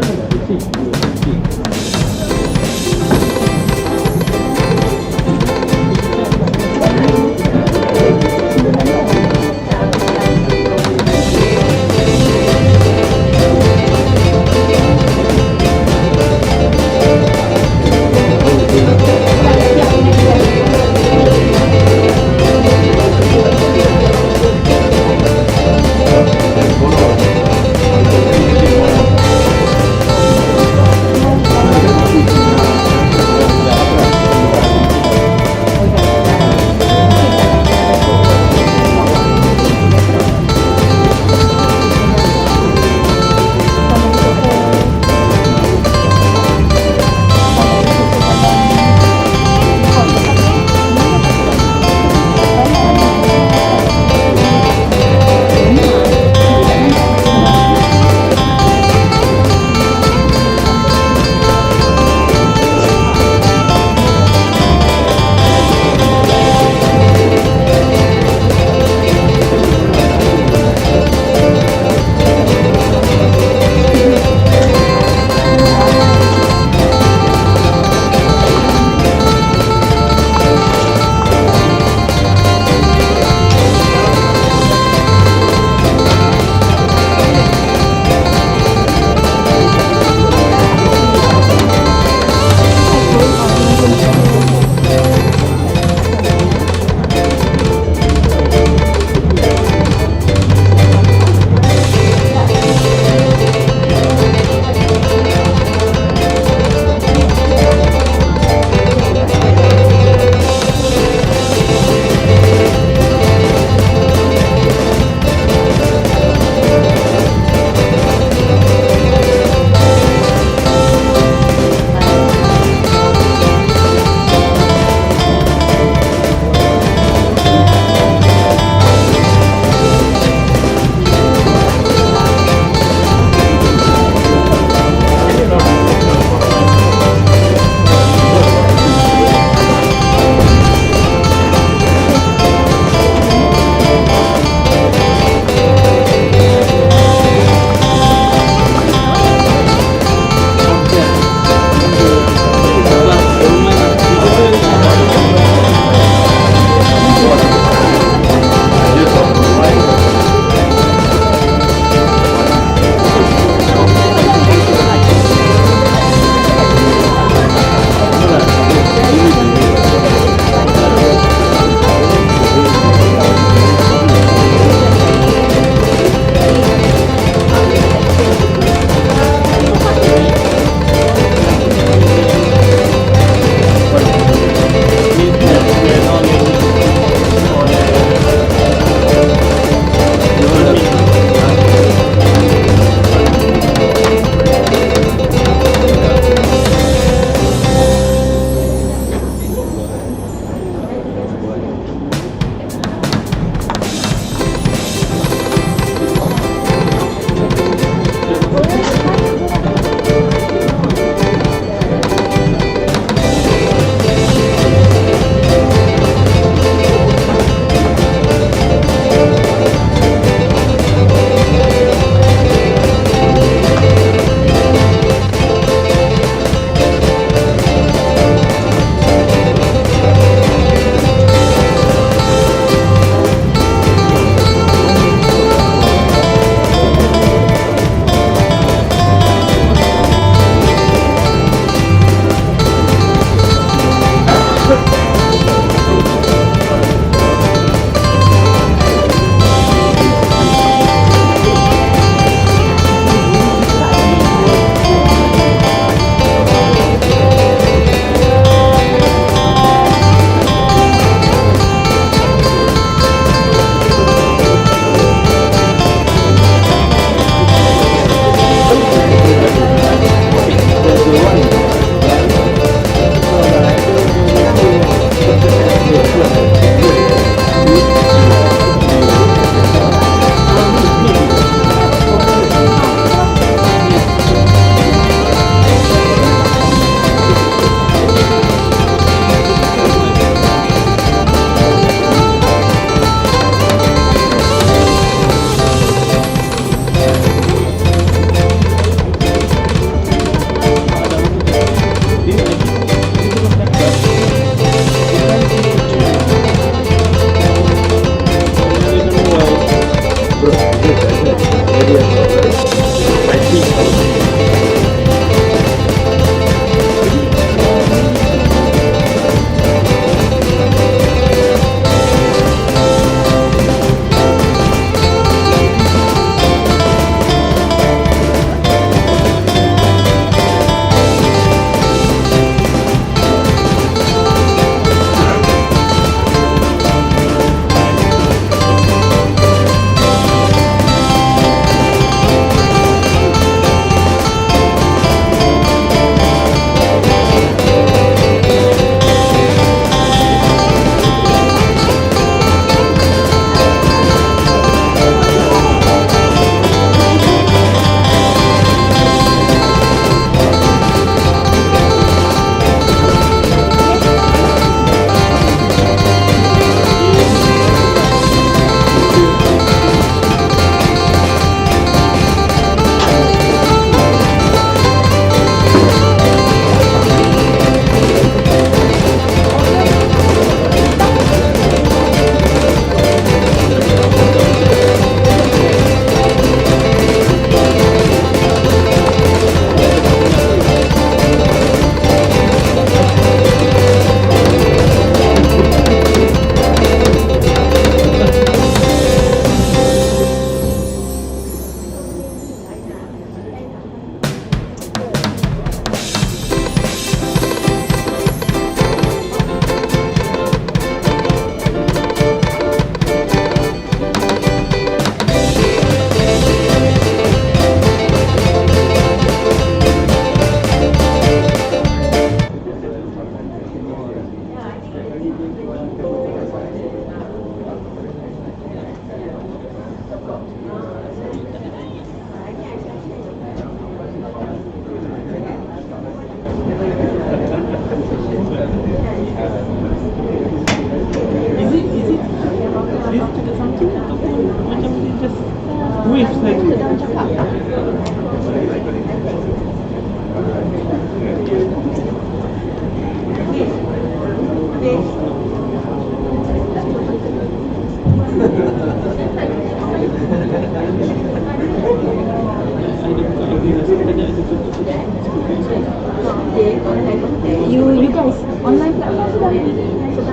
guys, online platform sudah.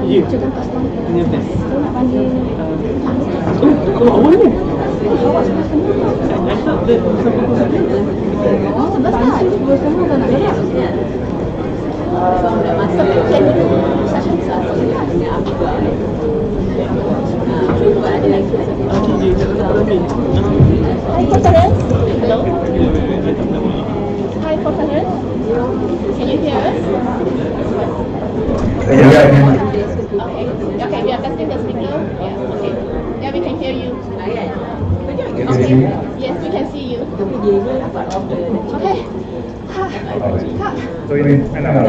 You. Cakap kat sekolah. Ini best. Saya nak panggil. Awal ni. Awak sudah kenal tak? I thought that sampai pukul 11. Oh, 11 tak? Sebelum semua tak nak gerak. Tapi jadi session satu kan? Hi, conference. Hello. Hi, conference. Can you hear us? Yeah. Okay. Okay, we are testing the speaker. Yeah. Okay. Yeah, we can hear you. Okay. Yes, we can see you. Okay. Kak. So ini mana?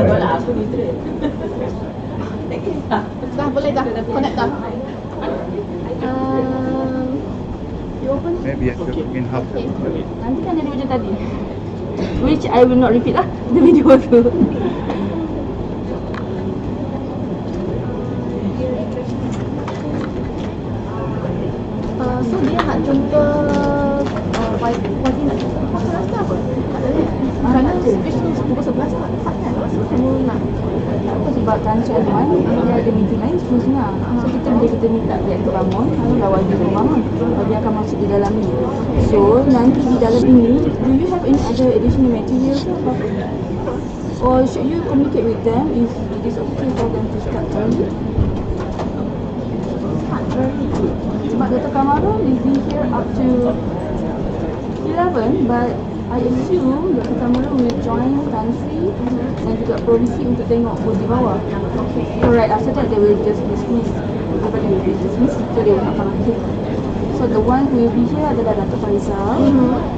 Dah boleh dah. Connect dah. You open? Maybe I should in half. Okay. Nanti kan jadi macam tadi. Which I will not repeat lah. The video tu. So dia nak jumpa YB nak jumpa conference ke apa? Kerana speech tu pukul 11 tak kan? Semua nak. Apa sebab kantor Adwan dia ada meeting lain 10.30. So kita minta dia tu bangun, lalu dah wajib bangun. Dia akan masuk di dalam ni. So nanti di dalam ini, do you have any other additional materials ke apa? Or should you communicate with them if it is okay for them to start early? Start early. Sebab Dr. Kamarul will be here up to 11, but I assume Dr. Kamarul will join country dan juga provisi untuk tengok booth di bawah. Okay. So right after that they will just dismiss. Everybody will be dismissed, so they will not come here. So the one who will be here adalah Datuk Faisal,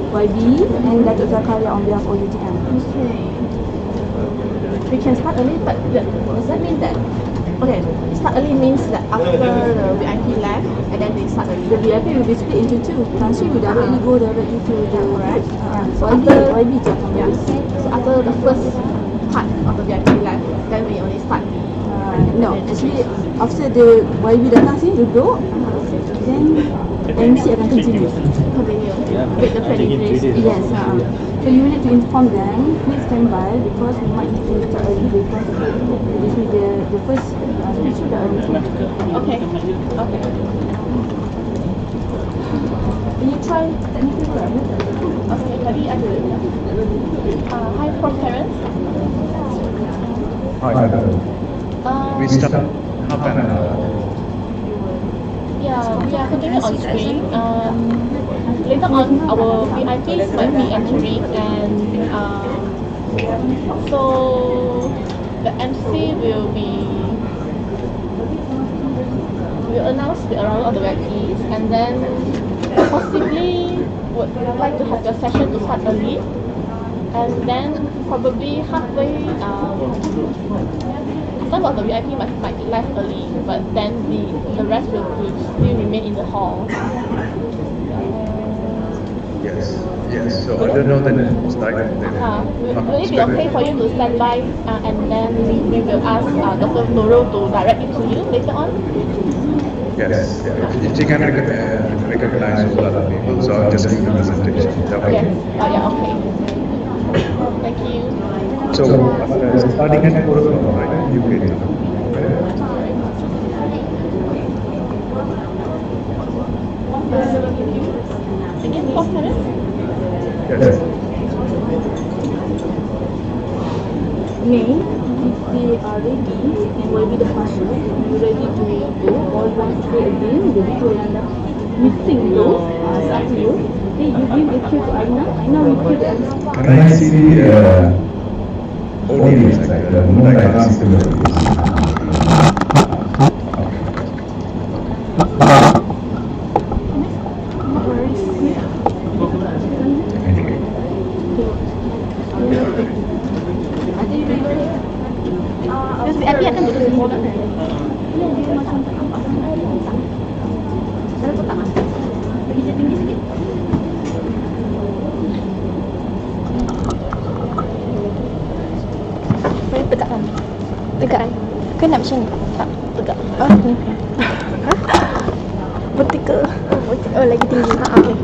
YB and Datuk Zakaria on behalf of UTM. Okay. We can start early, but does that mean that start early means that after the VIP left and then they start early? The VIP will be split into two. Country will directly go directly to the right. So So YB je akan yeah. So after the first part of the VIP left, then we only start the no, actually after the YB datang sini duduk, then MC akan continue. continue with the presentation. Yes. So you need to inform them, please stand by because we might need to start early because this is the first speech sudah early. Okay. Okay. Can you try technical work? Okay, tadi ada. Hi, from parents. We start half an hour. Yeah, we are continuing on screen. Later on, our VIPs might be entering, and so the MC will announce the arrival of the VIPs, and then possibly would like to have your session to start early, and then probably halfway. Some of the VIP might left early, but then the rest will still remain in the hall. Yes. So I don't know the start. Will it be okay for you to stand by and then we will ask Dr. Nurul to direct it to you later on? Yes. If you can recognize all other people, so I'll just give the presentation. Yes. Yeah. Okay. Thank you. So starting at 4 o'clock, right? You can. Again, conference? Yes. May, if they are ready and will be the passion, you ready to go or want to go again, the video yang dah meeting tu, up to you. Then you give the cue to Aina, Aina will give the answer. Can I see the audience, like the moon I asked them? Terus VIP akan duduk di sini. Dia macam tak nampak sangat. Saya tu tak masuk. Bagi dia tinggi sikit. Boleh tegakkan. Tegakkan. Kan nak macam ni? Tak, tegak. Vertical. Oh, lagi tinggi. Okay.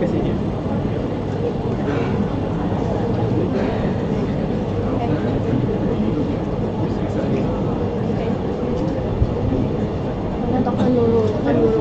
sikit. Letakkan dulu, letakkan dulu.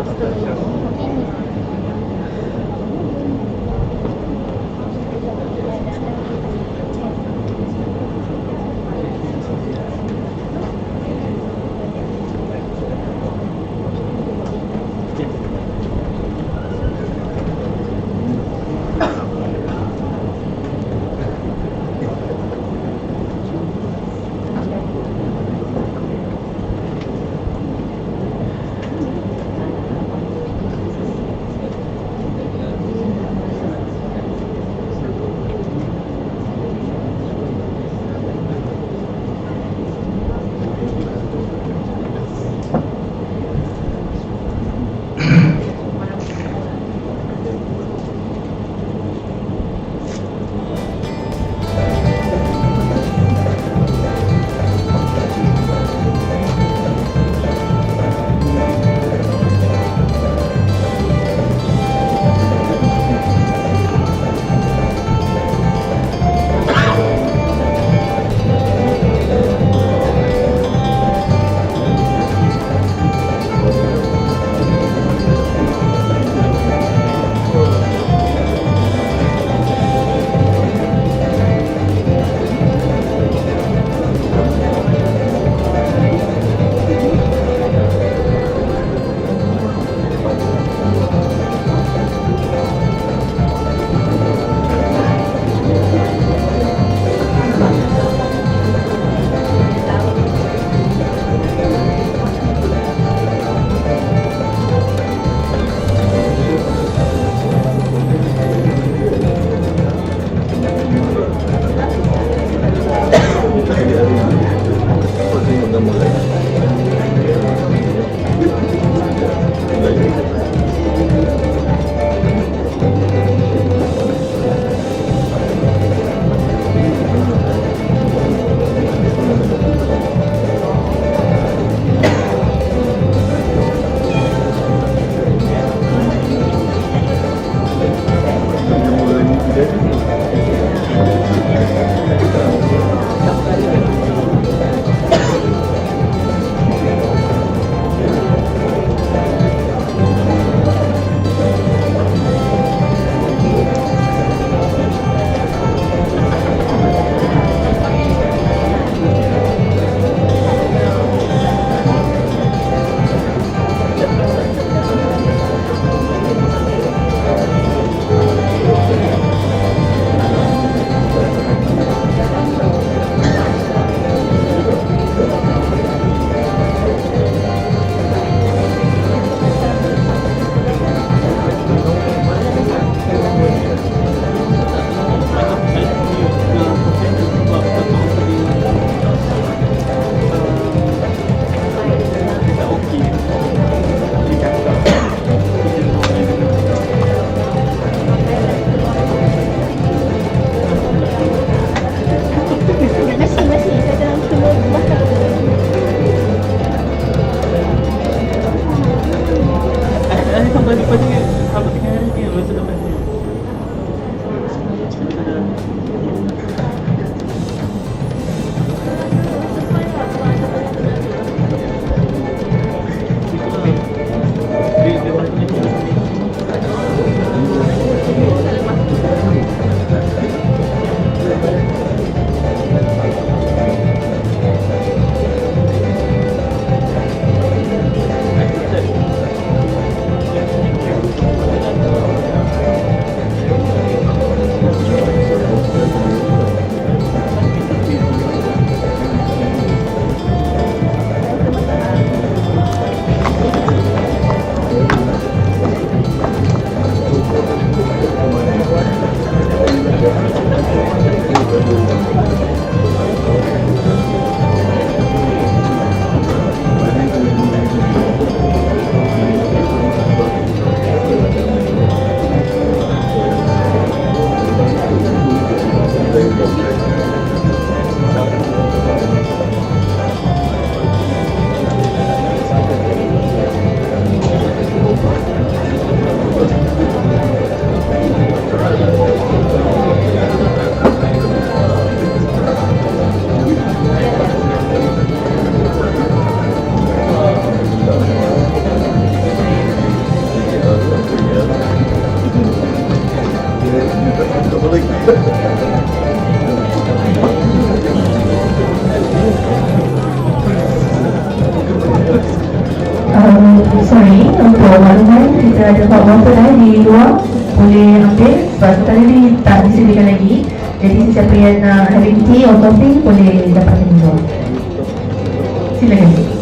Sorry, untuk makluman kita ada hot water di luar, boleh ambil sebab tadi ni tak disediakan lagi. Jadi siapa yang nak having tea or coffee boleh dapatkan di luar. Silakan.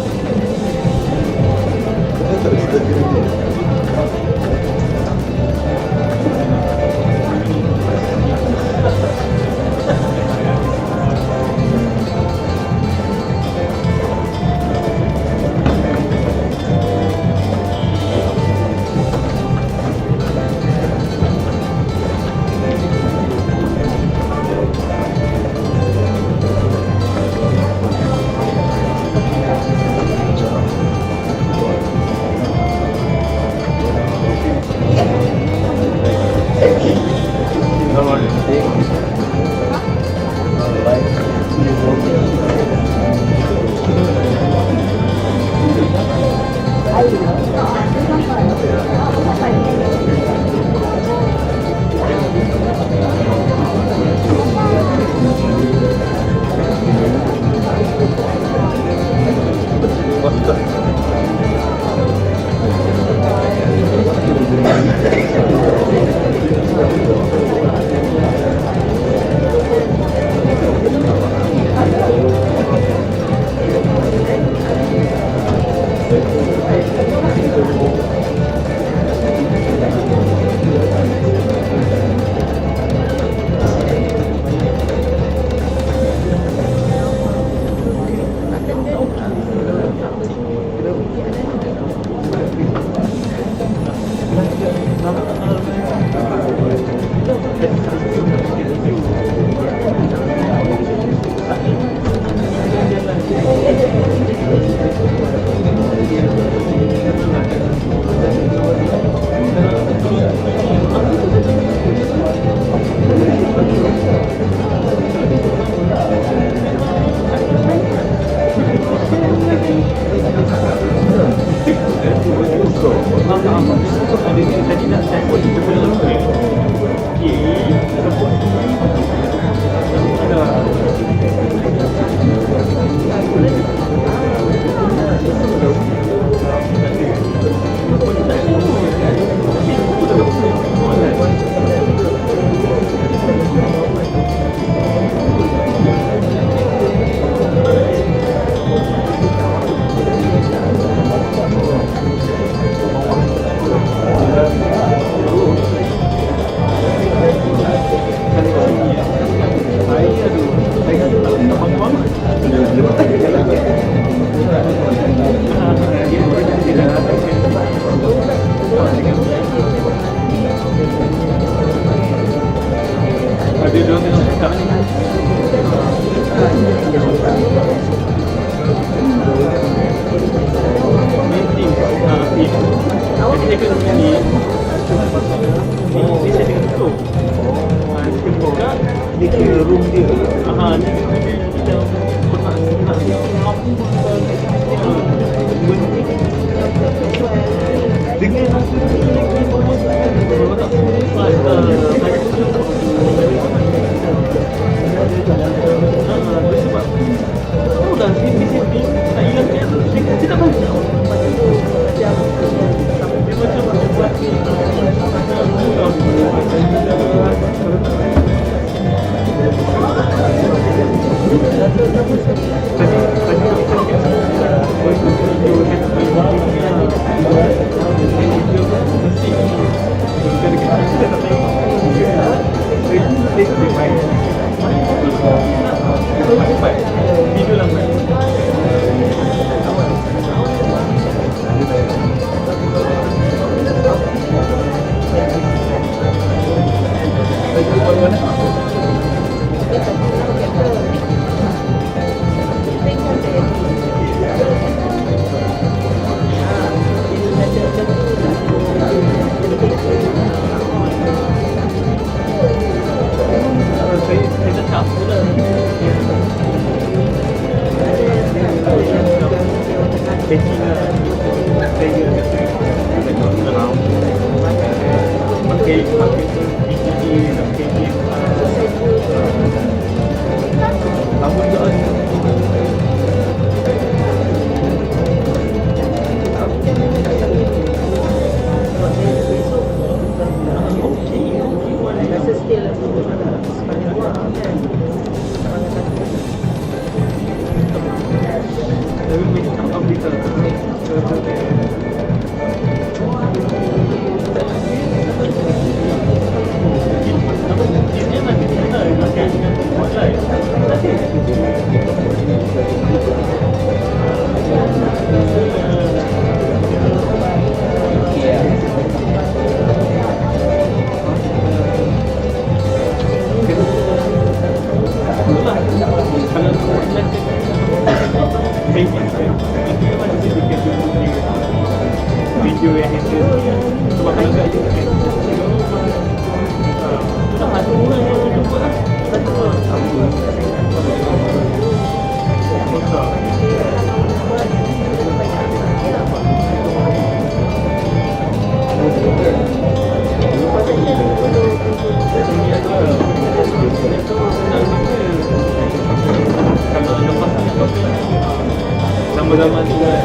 gambar-gambar tu kan.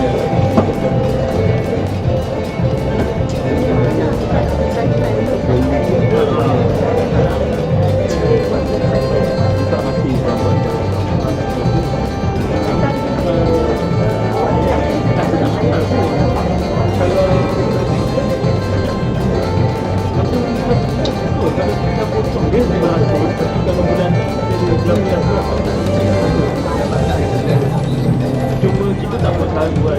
Cuma kita tak buat selalu buat.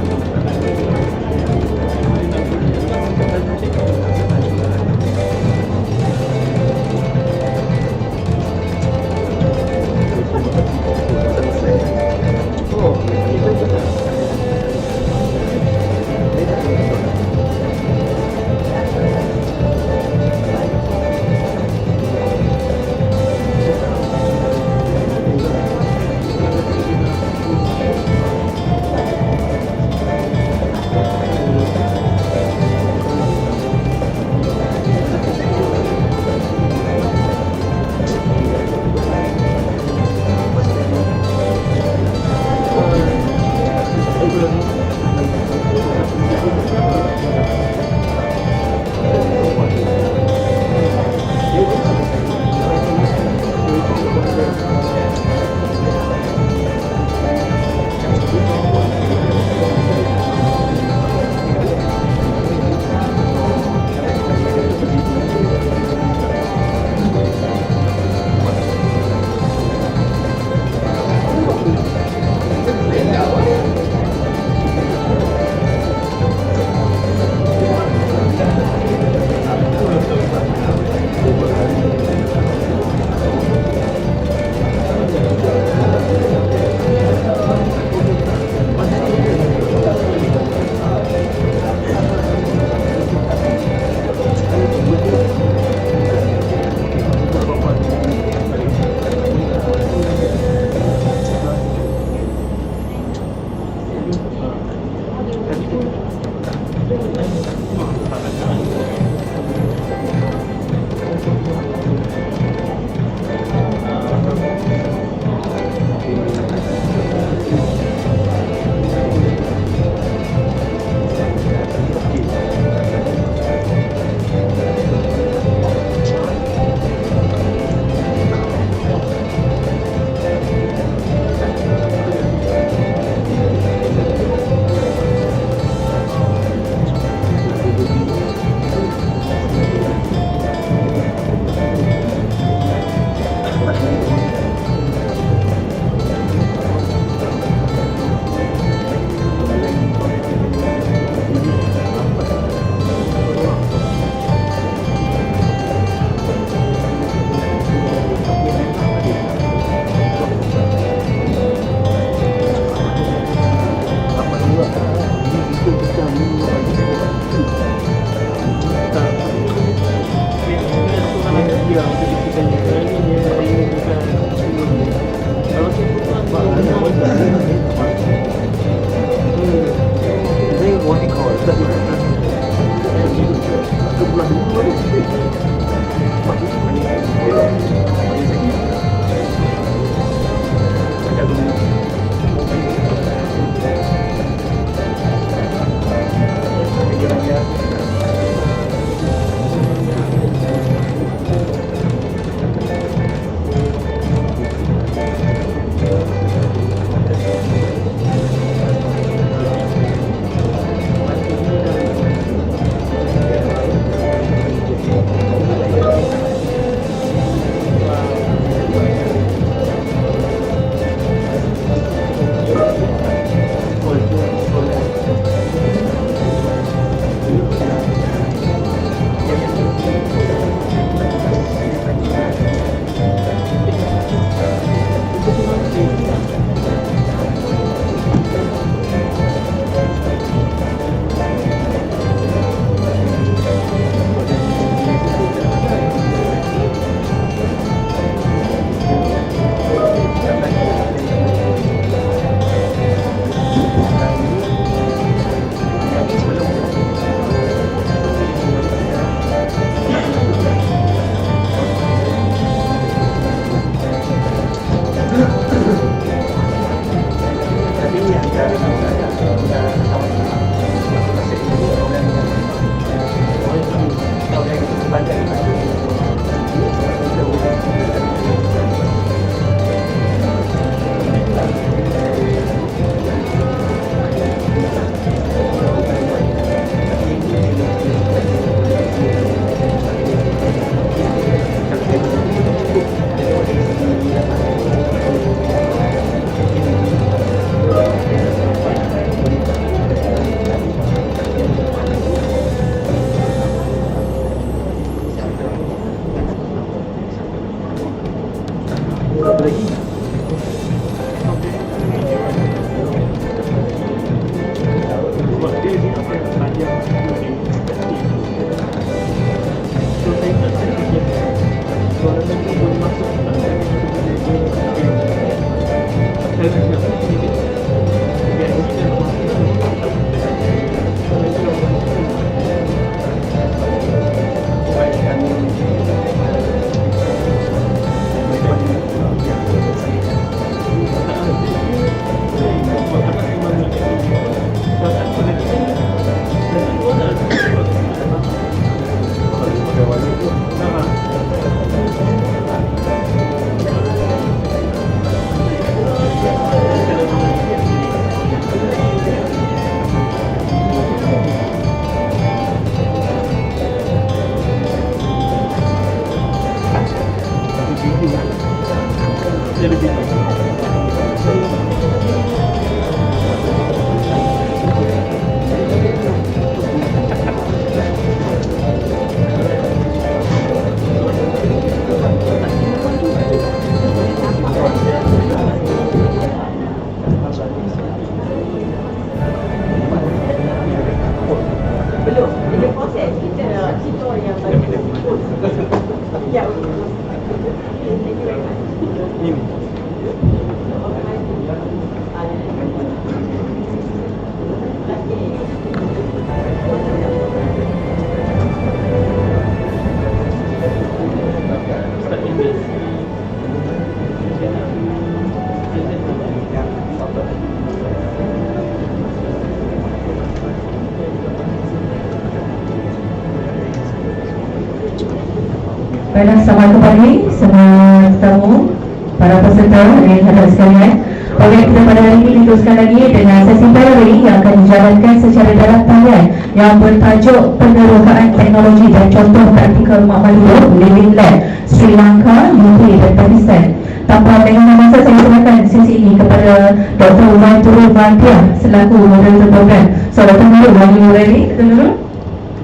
Baiklah, selamat kembali semua tetamu, para peserta yang hadap sekalian. Program kita pada hari ini diteruskan lagi dengan sesi plenary yang akan dijalankan secara dalam talian yang bertajuk Penerokaan Teknologi dan Contoh Praktikal Makmal Hidup Living Lab Sri Lanka, UK dan Pakistan. Tanpa mengenai masa, saya serahkan sesi ini kepada Dr. Umar Turul Vantia selaku moderator program. So Dr. Umar, are you ready?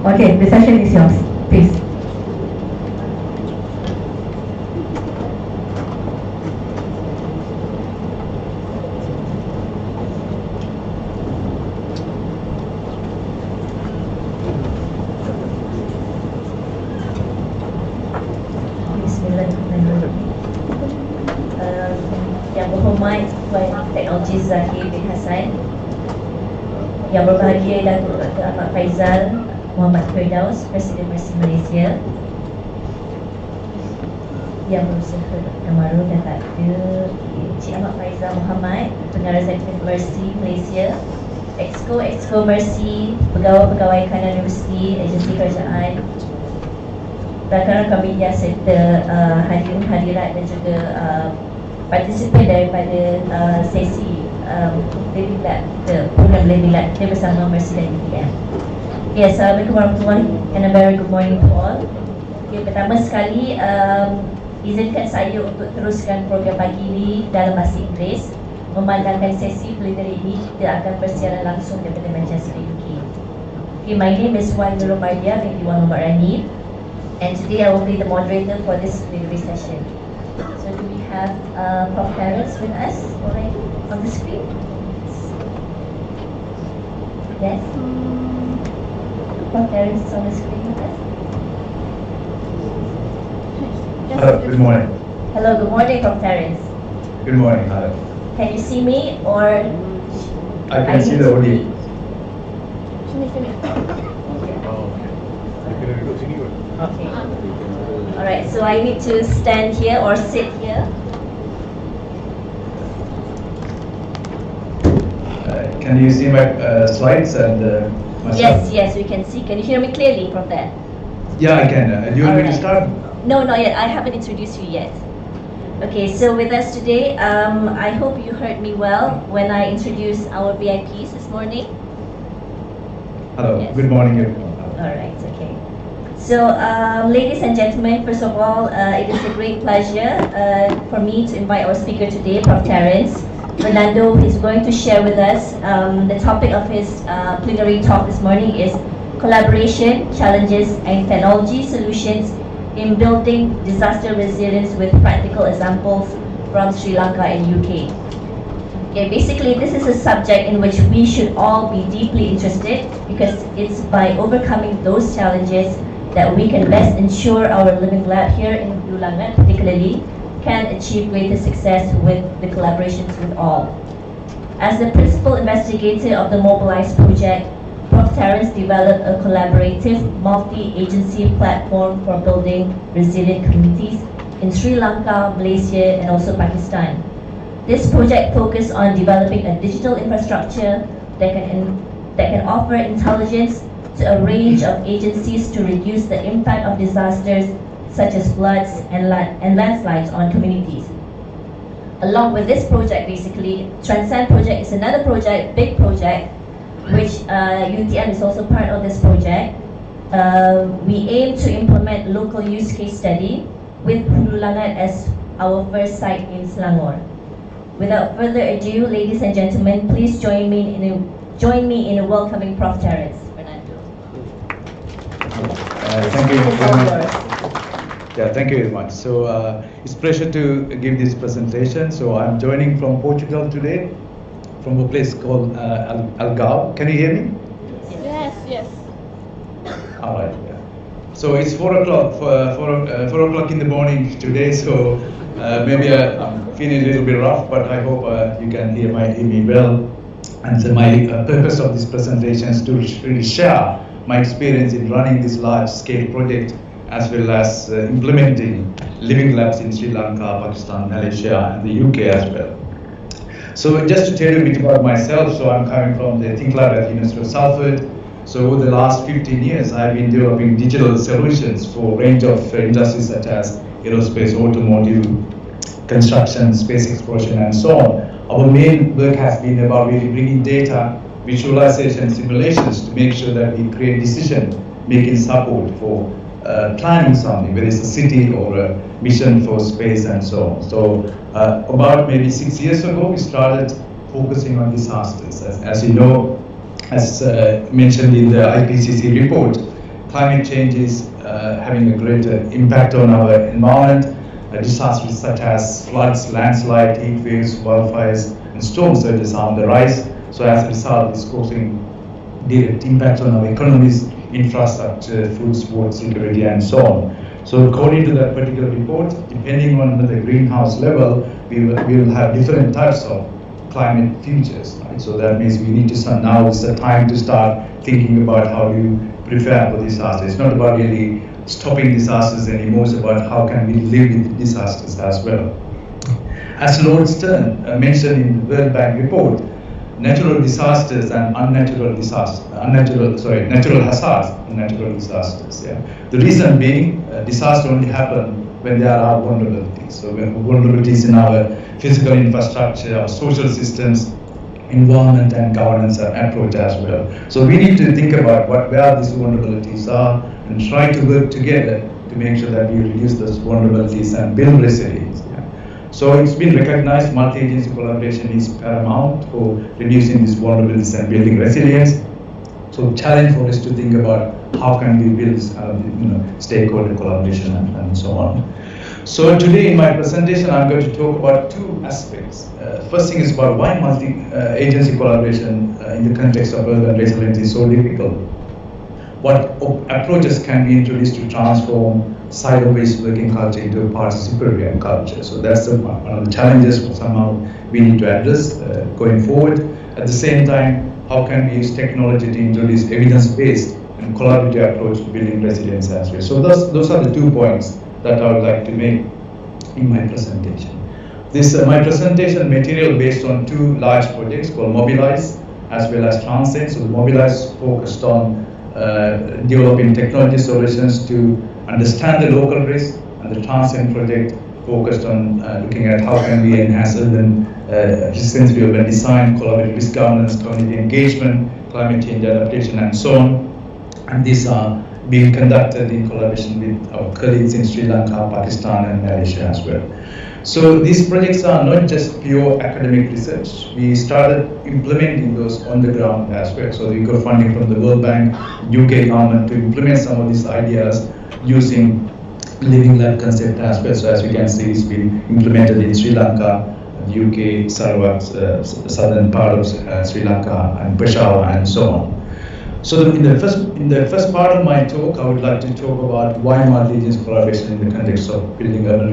Okay, the session is yours. Please. Yang berhormat Tuan Teknologi Zahir bin Hassan, yang berbahagia Datuk Dr. Ahmad Faizal Muhammad Firdaus, Presiden Mercy Malaysia, yang berusaha Kamaru dan ada Encik Ahmad Faizal Muhammad, Pengarah Saintifik Mercy Malaysia, Exco Mercy, pegawai-pegawai kanan Universiti, agensi kerajaan, rakan-rakan media serta hadirin-hadirat dan juga partisipan daripada sesi Living Lab kita, program Living Lab kita bersama Mercy dan UTM. Okay, Assalamualaikum warahmatullahi and a very good morning to all. Okay, pertama sekali izinkan saya untuk teruskan program pagi ini dalam bahasa Inggeris. Memandangkan sesi plenary ini kita akan bersiaran langsung daripada Manchester, UK. Okay, my name is Wan Nurul Mardia binti Wan Muhammad Rani, and today I will be the moderator for this plenary session. So do we have Prof. Terence with us already on the screen? Yes? Prof. Terence is on the screen with us? Hello, good morning. Hello, good morning, Prof. Terence. Good morning, hello. Can you see me or? I can see the audio. Sini. Okay. Alright, so I need to stand here or sit here. Can you see my slides and myself? Yes, we can see. Can you hear me clearly from there? Yeah, I can. Do you want me to start? No, not yet. I haven't introduced you yet. Okay, so with us today, I hope you heard me well when I introduced our VIPs this morning. Hello, Yes. good morning everyone. Alright, okay. So, ladies and gentlemen, first of all, it is a great pleasure for me to invite our speaker today, Prof. Terence. Fernando is going to share with us the topic of his plenary talk this morning is collaboration, challenges, and technology solutions in building disaster resilience with practical examples from Sri Lanka and UK. Okay, basically this is a subject in which we should all be deeply interested because it's by overcoming those challenges that we can best ensure our living lab here in Hulu Langat particularly can achieve greater success with the collaborations with all. As the principal investigator of the Mobilize project, Prof. Terence developed a collaborative multi-agency platform for building resilient communities in Sri Lanka, Malaysia, and also Pakistan. This project focused on developing a digital infrastructure that can offer intelligence to a range of agencies to reduce the impact of disasters such as floods and landslides on communities. Along with this project, basically, Transcend project is another project, big project, which UTM is also part of this project. We aim to implement local use case study with Hulu Langat as our first site in Selangor. Without further ado, ladies and gentlemen, please join me in welcoming Prof. Terence. Thank you very much. Yeah, thank you very much. So it's a pleasure to give this presentation. So I'm joining from Portugal today, from a place called Algarve. Can you hear me? Yes, yes. All right. Yeah. So it's 4 o'clock, 4 o'clock in the morning today. So maybe I'm feeling a little bit rough, but I hope you can hear me well. And so my purpose of this presentation is to really share my experience in running this large-scale project, as well as implementing living labs in Sri Lanka, Pakistan, Malaysia, and the UK as well. So just to tell you a bit about myself, so I'm coming from the Think Lab at the University of Salford. So over the last 15 years, I've been developing digital solutions for a range of industries such as aerospace, automotive, construction, space exploration, and so on. Our main work has been about really bringing data, visualization, simulations to make sure that we create decision-making support for planning something, whether it's a city or a mission for space and so on. So about maybe 6 years ago, we started focusing on disasters. As you know, as mentioned in the IPCC report, climate change is having a greater impact on our environment. Disasters such as floods, landslides, heat waves, wildfires, and storm surges are on the rise. So as a result, it's causing direct impact on our economies, infrastructure, food, sport, security, and so on. So according to that particular report, depending on the greenhouse level, we will have different types of climate futures. Right? So that means we need to now is the time to start thinking about how to prepare for disasters. It's not about really stopping disasters anymore, it's about how can we live with disasters as well. As Lord Stern mentioned in the World Bank report, natural disasters and natural hazards and natural disasters. Yeah. The reason being, disaster only happen when there are vulnerabilities. So we have vulnerabilities in our physical infrastructure, our social systems, environment and governance approach as well. So we need to think about where these vulnerabilities are and try to work together to make sure that we reduce those vulnerabilities and build resilience. Yeah. So it's been recognized multi-agency collaboration is paramount for reducing these vulnerabilities and building resilience. So challenge for us to think about how can we build this kind of stakeholder collaboration and so on. So today in my presentation, I'm going to talk about two aspects. First thing is about why multi-agency collaboration in the context of urban resilience is so difficult. What approaches can be introduced to transform silo-based working culture into a participatory culture? So that's one of the challenges somehow we need to address going forward. At the same time, how can we use technology to introduce evidence-based and collaborative approach to building resilience as well? So those are the 2 points that I would like to make in my presentation. My presentation material based on 2 large projects called Mobilize as well as Transcend. So the Mobilize focused on developing technology solutions to understand the local risk, and the Transcend project focused on looking at how can we enhance urban resilience, urban design, collaborative risk governance, community engagement, climate change adaptation, and so on. And these are being conducted in collaboration with our colleagues in Sri Lanka, Pakistan, and Malaysia as well. So these projects are not just pure academic research. We started implementing those on the ground as well. So we got funding from the World Bank, UK government to implement some of these ideas using living lab concept as well. So as you can see, it's been implemented in Sri Lanka, the UK, Sarawak, southern part of Sri Lanka, and Peshawar, and so on. So in the first part of my talk, I would like to talk about why multi-agency collaboration in the context of building urban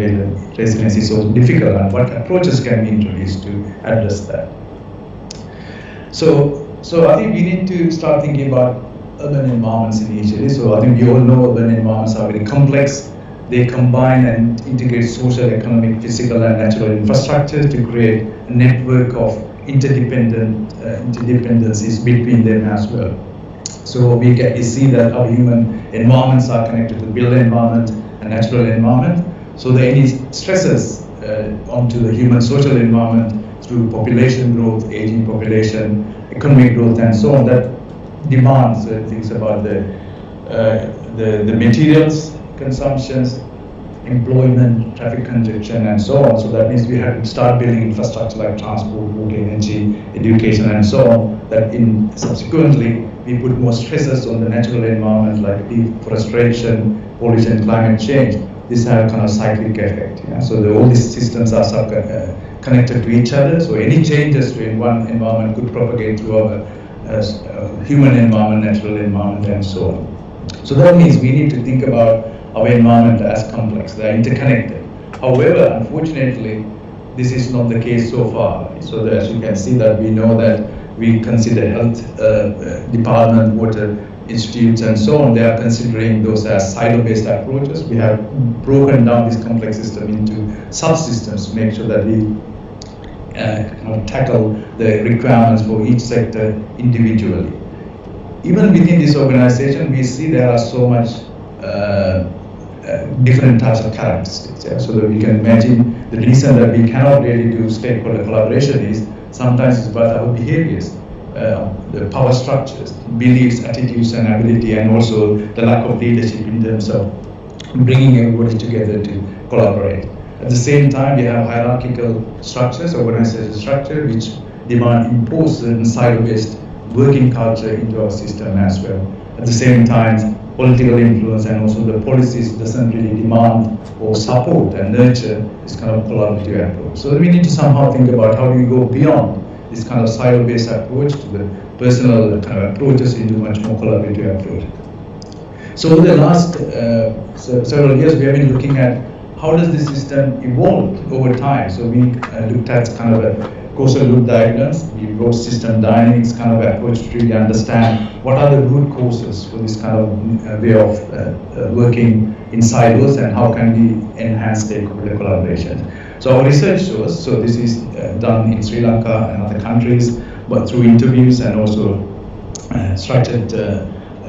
resilience is so difficult and what approaches can be introduced to address that. So I think we need to start thinking about urban environments initially. So I think we all know urban environments are very complex. They combine and integrate social, economic, physical and natural infrastructure to create a network of interdependencies between them as well. So we see that our human environments are connected to the built environment and natural environment. So there are any stresses onto the human social environment through population growth, aging population, economic growth and so on, that demands things about the materials consumptions, employment, traffic congestion and so on. So that means we have to start building infrastructure like transport, water, energy, education and so on, that subsequently we put more stresses on the natural environment like deforestation, pollution, climate change. This has a kind of cyclic effect. Yeah? So all these systems are connected to each other. So any changes to one environment could propagate through our human environment, natural environment and so on. So that means we need to think about our environment as complex. They are interconnected. However, unfortunately, this is not the case so far. So that, as you can see, that we know that we consider health department, water institutes and so on, they are considering those as silo-based approaches. We have broken down this complex system into subsystems to make sure that we tackle the requirements for each sector individually. Even within this organization, we see there are so much different types of characteristics. Yeah? So that we can imagine the reason that we cannot really do stakeholder collaboration is sometimes it's about our behaviors, the power structures, beliefs, attitudes and ability, and also the lack of leadership in terms of bringing everybody together to collaborate. At the same time, we have hierarchical structures, organizational structure, which impose certain silo-based working culture into our system as well. At the same time, political influence and also the policies doesn't really demand or support and nurture this kind of collaborative approach. So we need to somehow think about how do we go beyond this kind of silo-based approach to the personal kind of approaches into much more collaborative approach. So over the last several years, we have been looking at how does this system evolve over time. So we looked at kind of a causal loop diagrams. We wrote system dynamics kind of approach to really understand what are the root causes for this kind of way of working in silos and how can we enhance stakeholder collaboration. So our research shows, so this is done in Sri Lanka and other countries, but through interviews and also structured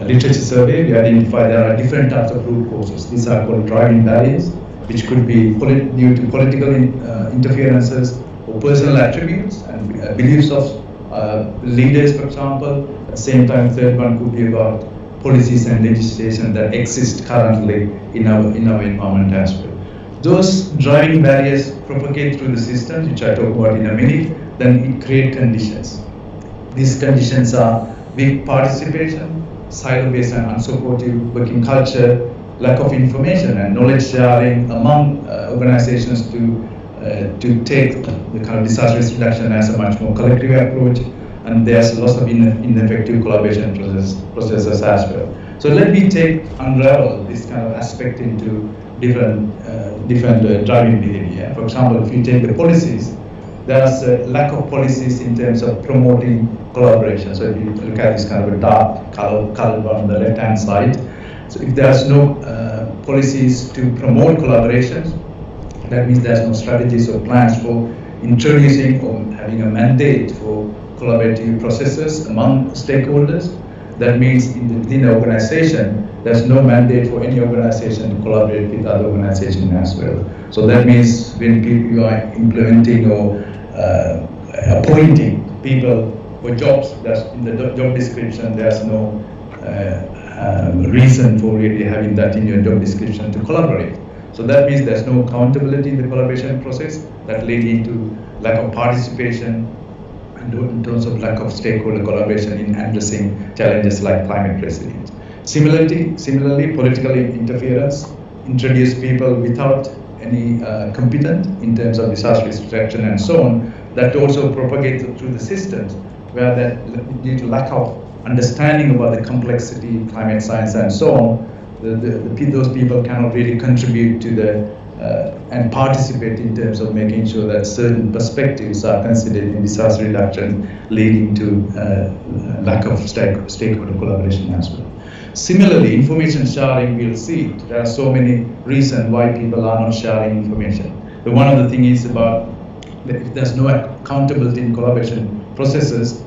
literature survey, we identify there are different types of root causes. These are called driving barriers, which could be due to political interferences or personal attributes and beliefs of leaders, for example. At the same time, third one could be about policies and legislation that exist currently in our environment as well. Those driving barriers propagate through the system, which I talk about in a minute, then it creates conditions. These conditions are weak participation, silo-based and unsupportive working culture, lack of information and knowledge sharing among organizations to take the kind of disaster risk reduction as a much more collective approach, and there's lots of ineffective collaboration processes as well. So let me unravel this kind of aspect into different driving behavior. For example, if you take the policies, there's a lack of policies in terms of promoting collaboration. So if you look at this kind of a dark colored one on the left-hand side, so if there's no policies to promote collaboration, that means there's no strategies or plans for introducing or having a mandate for collaborative processes among stakeholders. That means within the organization, there's no mandate for any organization to collaborate with other organizations as well. So that means when you are implementing or appointing people for jobs, that's in the job description, there's no reason for really having that in your job description to collaborate. So that means there's no accountability in the collaboration process that leads into lack of participation and in terms of lack of stakeholder collaboration in addressing challenges like climate resilience. Similarly, political interference introduce people without any competent in terms of disaster risk reduction and so on, that also propagate through the systems, where that due to lack of understanding about the complexity, climate science and so on, those people cannot really contribute to the and participate in terms of making sure that certain perspectives are considered in disaster reduction, leading to lack of stakeholder collaboration as well. Similarly, information sharing, we'll see there are so many reasons why people are not sharing information. The one of the things is about if there's no accountability in collaboration processes,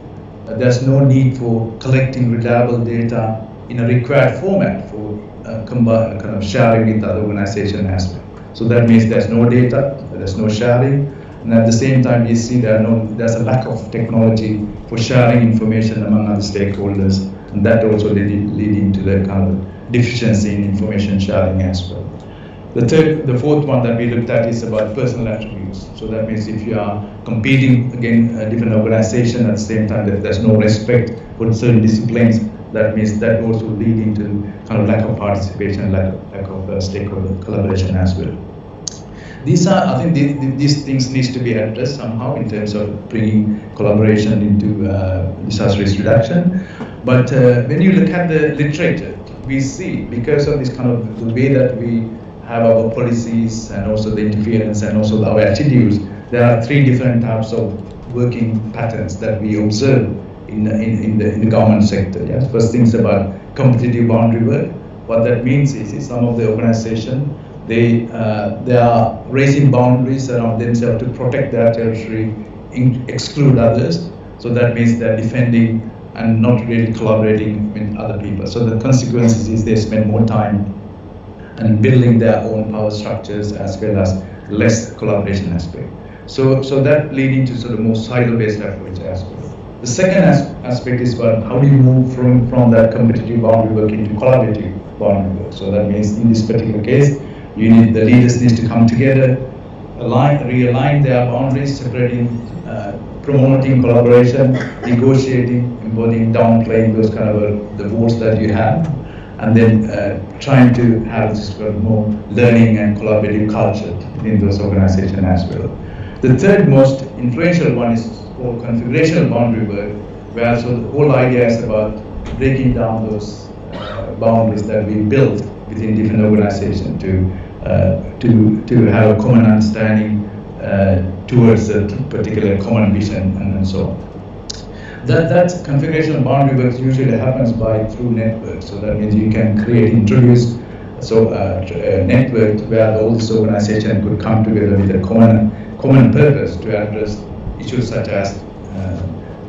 there's no need for collecting reliable data in a required format for kind of sharing with other organizations as well. So that means there's no data, there's no sharing, and at the same time we see there's a lack of technology for sharing information among other stakeholders, and that also leading to the kind of deficiency in information sharing as well. The fourth one that we looked at is about personal attributes. So that means if you are competing against a different organization at the same time that there's no respect for certain disciplines, that means that also leading to kind of lack of participation, lack of stakeholder collaboration as well. I think these things needs to be addressed somehow in terms of bringing collaboration into disaster risk reduction. But when you look at the literature, we see because of this kind of the way that we have our policies and also the interference and also our attitudes, there are three different types of working patterns that we observe in the government sector. Yes? First thing is about competitive boundary work. What that means is some of the organizations, they are raising boundaries around themselves to protect their territory, exclude others. So that means they're defending and not really collaborating with other people. So the consequences is they spend more time and building their own power structures as well as less collaboration aspect. So that leading to sort of more silo-based approach as well. The second aspect is about how do you move from that competitive boundary work into collaborative boundary work. So that means in this particular case, the leaders need to come together, realign their boundaries, separating, promoting collaboration, negotiating, embodying, downplaying those kind of the votes that you have, and then trying to have this sort of more learning and collaborative culture in those organizations as well. The third most influential one is called configurational boundary work, where so the whole idea is about breaking down those boundaries that we built within different organizations to have a common understanding towards a particular common vision and so on. That configurational boundary work usually happens through networks. So that means you can introduce a network where all this organization could come together with a common purpose to address issues such as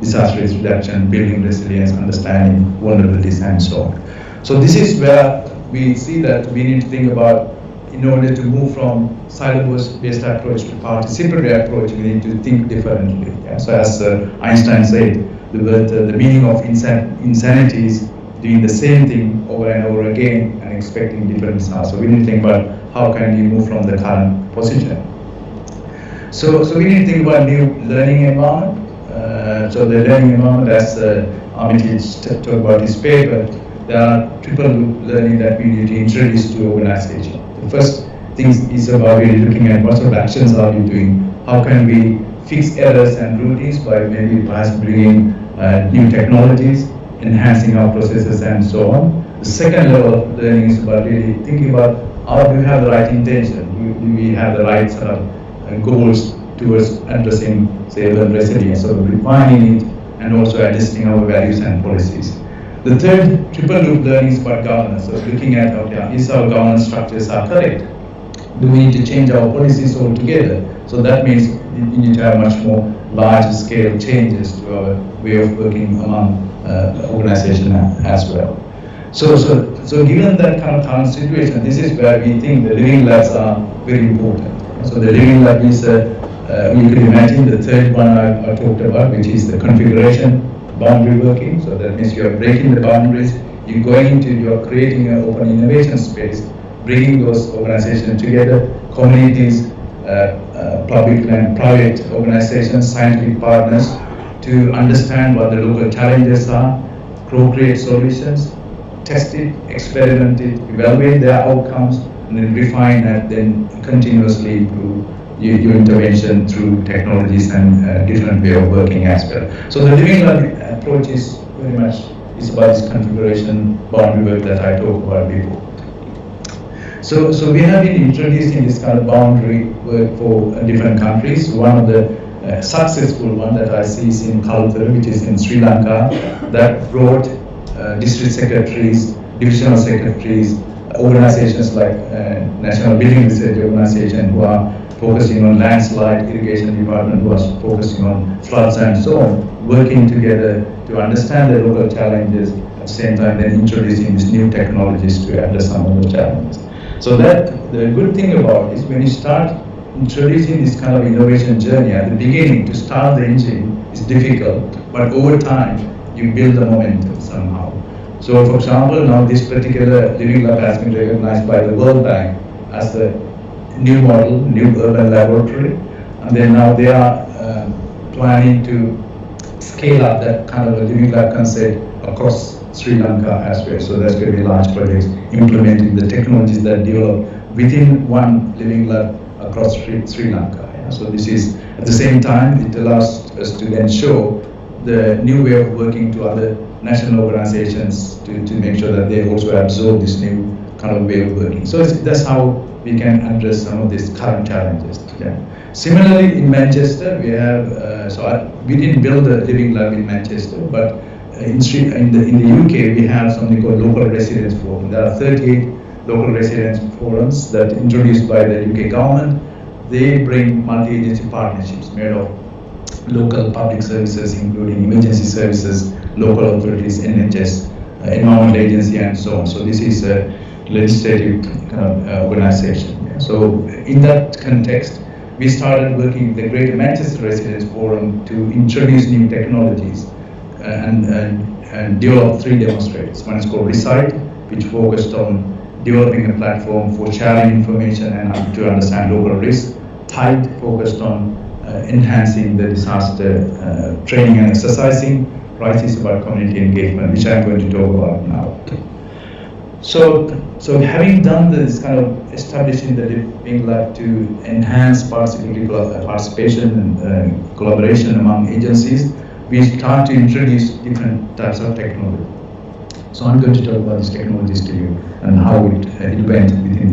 disaster risk reduction, building resilience, understanding vulnerabilities, and so on. So this is where we see that we need to think about, in order to move from silo-based approach to participatory approach, we need to think differently. Yeah? So as Einstein said, the meaning of insanity is doing the same thing over and over again and expecting different results. So we need to think about how can we move from the current position. So we need to think about new learning environment. So the learning environment, as Amit talked about his paper, there are triple loop learning that we need to introduce to organization. The first thing is about really looking at what sort of actions are we doing, how can we fix errors and routines by maybe perhaps bringing new technologies, enhancing our processes and so on. The second level of learning is about really thinking about do we have the right intention, do we have the right sort of goals towards addressing, say, urban resilience, so refining it and also adjusting our values and policies. The third triple loop learning is about governance, so looking at, okay, is our governance structures are correct? Do we need to change our policies altogether? So that means we need to have much more large scale changes to our way of working among organizations as well. So given that kind of current situation, this is where we think the living labs are very important. So the living lab is, you can imagine the third one I talked about, which is the configuration boundary working. So that means you are breaking the boundaries, you are creating an open innovation space, bringing those organizations together, communities, public and private organizations, scientific partners, to understand what the local challenges are, co-create solutions, test it, experiment it, evaluate their outcomes, and then refine and then continuously improve your intervention through technologies and different way of working as well. So the living lab approach is very much about this configuration boundary work that I talked about before. So we have been introducing this kind of boundary work for different countries. One of the successful one that I see is in Kalutara, which is in Sri Lanka, that brought district secretaries, divisional secretaries, organizations like National Building Research Organization who are focusing on landslide, irrigation department who are focusing on floods and so on, working together to understand the local challenges, at the same time then introducing these new technologies to address some of the challenges. So that the good thing about is when you start introducing this kind of innovation journey at the beginning, to start the engine is difficult, but over time you build the momentum somehow. So for example, now this particular living lab has been recognized by the World Bank as the new model, new urban laboratory, and then now they are planning to scale up that kind of a living lab concept across Sri Lanka as well. So that's going to be large projects implementing the technologies that develop within one living lab across Sri Lanka. Yeah. So this is, at the same time, it allows us to then show the new way of working to other national organizations to make sure that they also absorb this new kind of way of working. So that's how we can address some of these current challenges. Yeah. Similarly, in Manchester, we have, we didn't build a living lab in Manchester, but in the UK, we have something called Local Residence Forum. There are 38 local residence forums that introduced by the UK government. They bring multi-agency partnerships made of local public services, including emergency services, local authorities, NHS, environmental agency, and so on. So this is a legislative organization. Yeah. So in that context, we started working with the Greater Manchester Residence Forum to introduce new technologies and develop 3 demonstrators. One is called Recite, which focused on developing a platform for sharing information and to understand local risk. Tide focused on enhancing the disaster training and exercising. Rice is about community engagement, which I'm going to talk about now. So having done this kind of establishing the living lab to enhance participation and collaboration among agencies, we start to introduce different types of technology. So I'm going to talk about these technologies to you and how it went within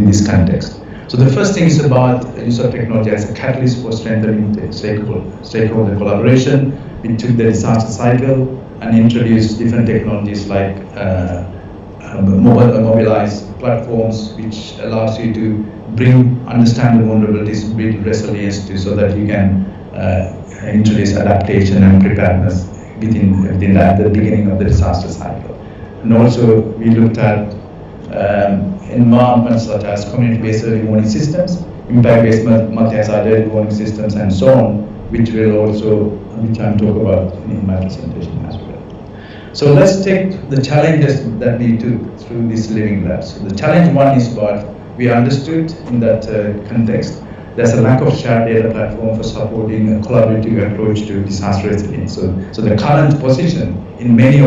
this context. So the first thing is about use of technology as a catalyst for strengthening the stakeholder collaboration. We took the disaster cycle and introduced different technologies like mobilized platforms, which allows you to understand the vulnerabilities, build resilience so that you can introduce adaptation and preparedness within the beginning of the disaster cycle. And also we looked at environments such as community-based early warning systems, impact-based multi-hazard early warning systems, and so on, which I'll talk about in my presentation as well. So let's take the challenges that we took through this living lab. So the challenge one is what we understood in that context. There's a lack of shared data platform for supporting a collaborative approach to disaster resilience. So the current position in many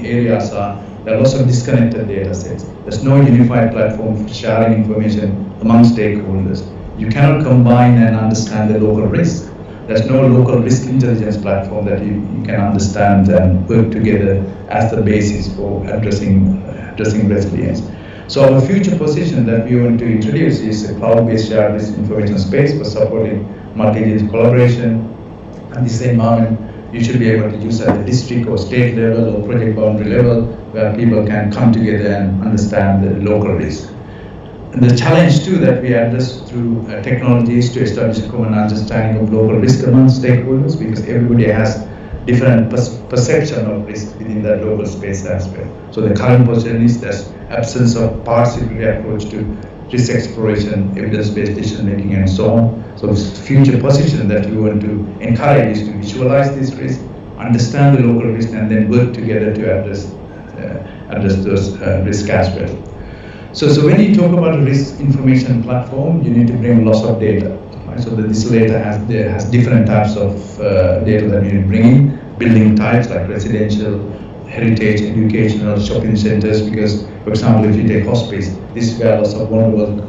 areas there are lots of disconnected data sets. There's no unified platform for sharing information among stakeholders. You cannot combine and understand the local risk. There's no local risk intelligence platform that you can understand and work together as the basis for addressing resilience. So our future position that we want to introduce is a cloud-based shared risk information space for supporting multi-agency collaboration. At the same moment, you should be able to use at the district or state level or project boundary level, where people can come together and understand the local risk. And the challenge too that we address through technologies to establish a common understanding of local risk among stakeholders, because everybody has different perception of risk within that local space as well. So the current position is that absence of participatory approach to risk exploration, evidence-based decision making, and so on. So future position that we want to encourage is to visualize this risk, understand the local risk, and then work together to address those risks as well. So when you talk about a risk information platform, you need to bring lots of data. Right? So that this data has different types of data that you need to bring in, building types like residential, heritage, educational, shopping centers, because, for example, if you take hospice, this is where lots of vulnerable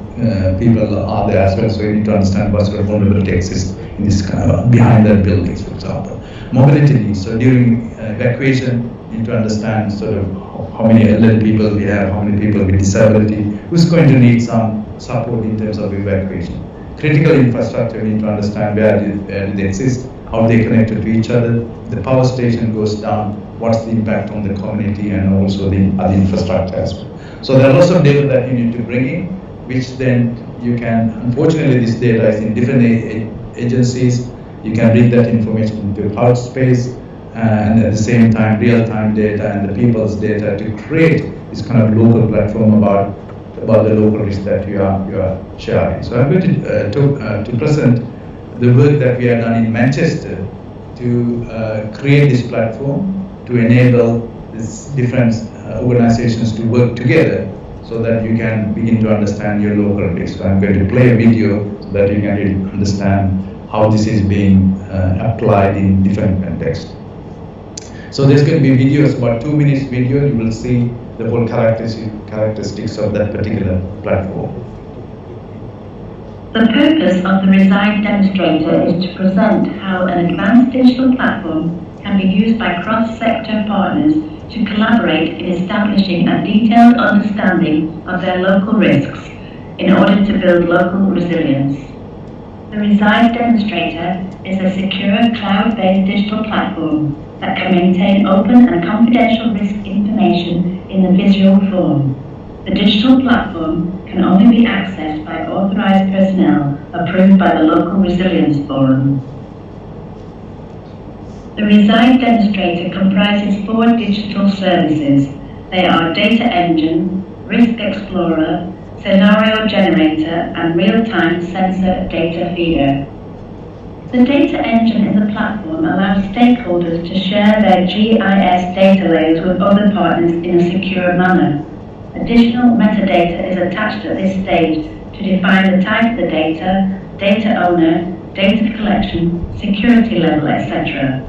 people are there as well, so you need to understand what sort of vulnerability exists in this kind of behind that buildings, for example. Mobility needs, so during evacuation, need to understand sort of how many elderly people we have, how many people with disability, who's going to need some support in terms of evacuation. Critical infrastructure, we need to understand where do they exist, how they connected to each other. If the power station goes down, what's the impact on the community and also the other infrastructure as well. So there are lots of data that you need to bring in, which then you can, unfortunately this data is in different agencies, you can read that information into cloud space, and at the same time real-time data and the people's data to create this kind of local platform about the local risk that you are sharing. So I'm going to present the work that we have done in Manchester to create this platform to enable these different organizations to work together so that you can begin to understand your local risk. So I'm going to play a video so that you can really understand how this is being applied in different contexts. So there's going to be videos, about 2 minutes video, you will see the whole characteristics of that particular platform. The purpose of the Reside demonstrator is to present how an advanced digital platform can be used by cross-sector partners to collaborate in establishing a detailed understanding of their local risks in order to build local resilience. The Reside demonstrator is a secure cloud-based digital platform that can maintain open and confidential risk information in a visual form. The digital platform can only be accessed by authorized personnel approved by the local resilience forum. The Reside demonstrator comprises 4 digital services. They are Data Engine, Risk Explorer, Scenario Generator, and Real-Time Sensor Data Feeder. The data engine in the platform allows stakeholders to share their GIS data layers with other partners in a secure manner. Additional metadata is attached at this stage to define the type of the data, data owner, data collection, security level, etc.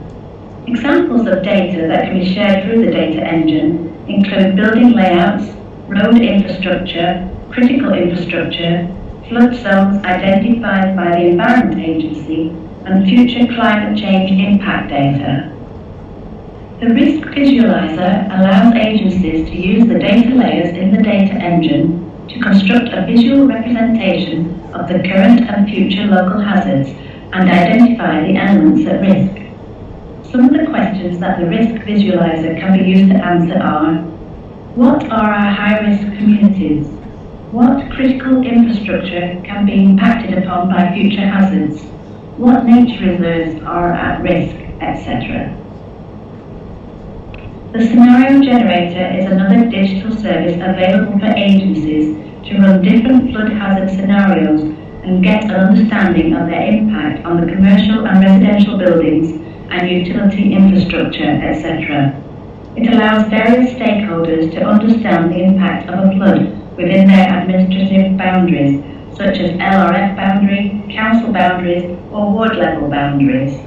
Examples of data that can be shared through the data engine include building layouts, road infrastructure, critical infrastructure, flood zones identified by the Environment Agency, and future climate change impact data. The Risk Visualizer allows agencies to use the data layers in the data engine to construct a visual representation of the current and future local hazards and identify the elements at risk. Some of the questions that the Risk Visualizer can be used to answer are: what are our high-risk communities? What critical infrastructure can be impacted upon by future hazards? What nature reserves are at risk, etc. The Scenario Generator is another digital service available for agencies to run different flood hazard scenarios and get an understanding of their impact on the commercial and residential buildings and utility infrastructure, etc. It allows various stakeholders to understand the impact of a flood within their administrative boundaries, such as LRF boundary, council boundaries, or ward level boundaries.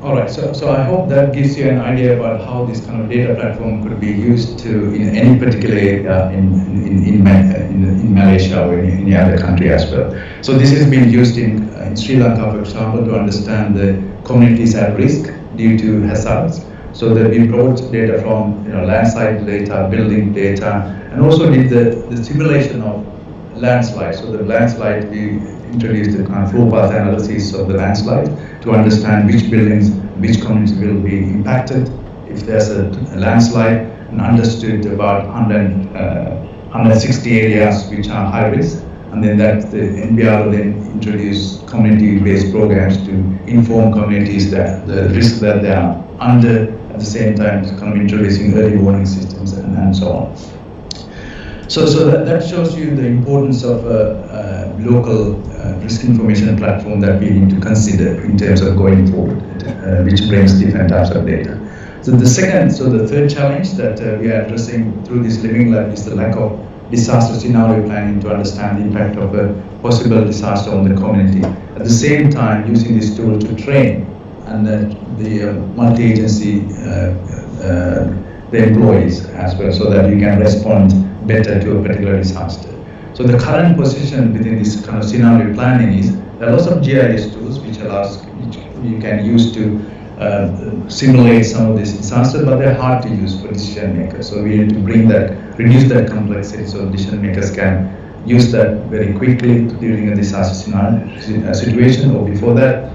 Alright, so I hope that gives you an idea about how this kind of data platform could be used to in any particular area in Malaysia or in any other country as well. So this has been used in Sri Lanka, for example, to understand the communities at risk due to hazards. So that we brought data from landslide data, building data, and also did the simulation of landslide. So the landslide, we introduced the kind of flow path analysis of the landslide to understand which buildings, which communities will be impacted if there's a landslide, and understood about 160 areas which are high risk. And then that the NBR then introduced community-based programs to inform communities that the risk that they are under, at the same time kind of introducing early warning systems and so on. So that shows you the importance of a local risk information platform that we need to consider in terms of going forward, which brings different types of data. So the third challenge that we are addressing through this Living Lab is the lack of disaster scenario planning to understand the impact of a possible disaster on the community. At the same time, using this tool to train and the multi-agency the employees as well, so that you can respond better to a particular disaster. So the current position within this kind of scenario planning is there are lots of GIS tools which you can use to simulate some of these disasters, but they're hard to use for decision makers. So we need to reduce that complexity so decision makers can use that very quickly during a disaster situation or before that.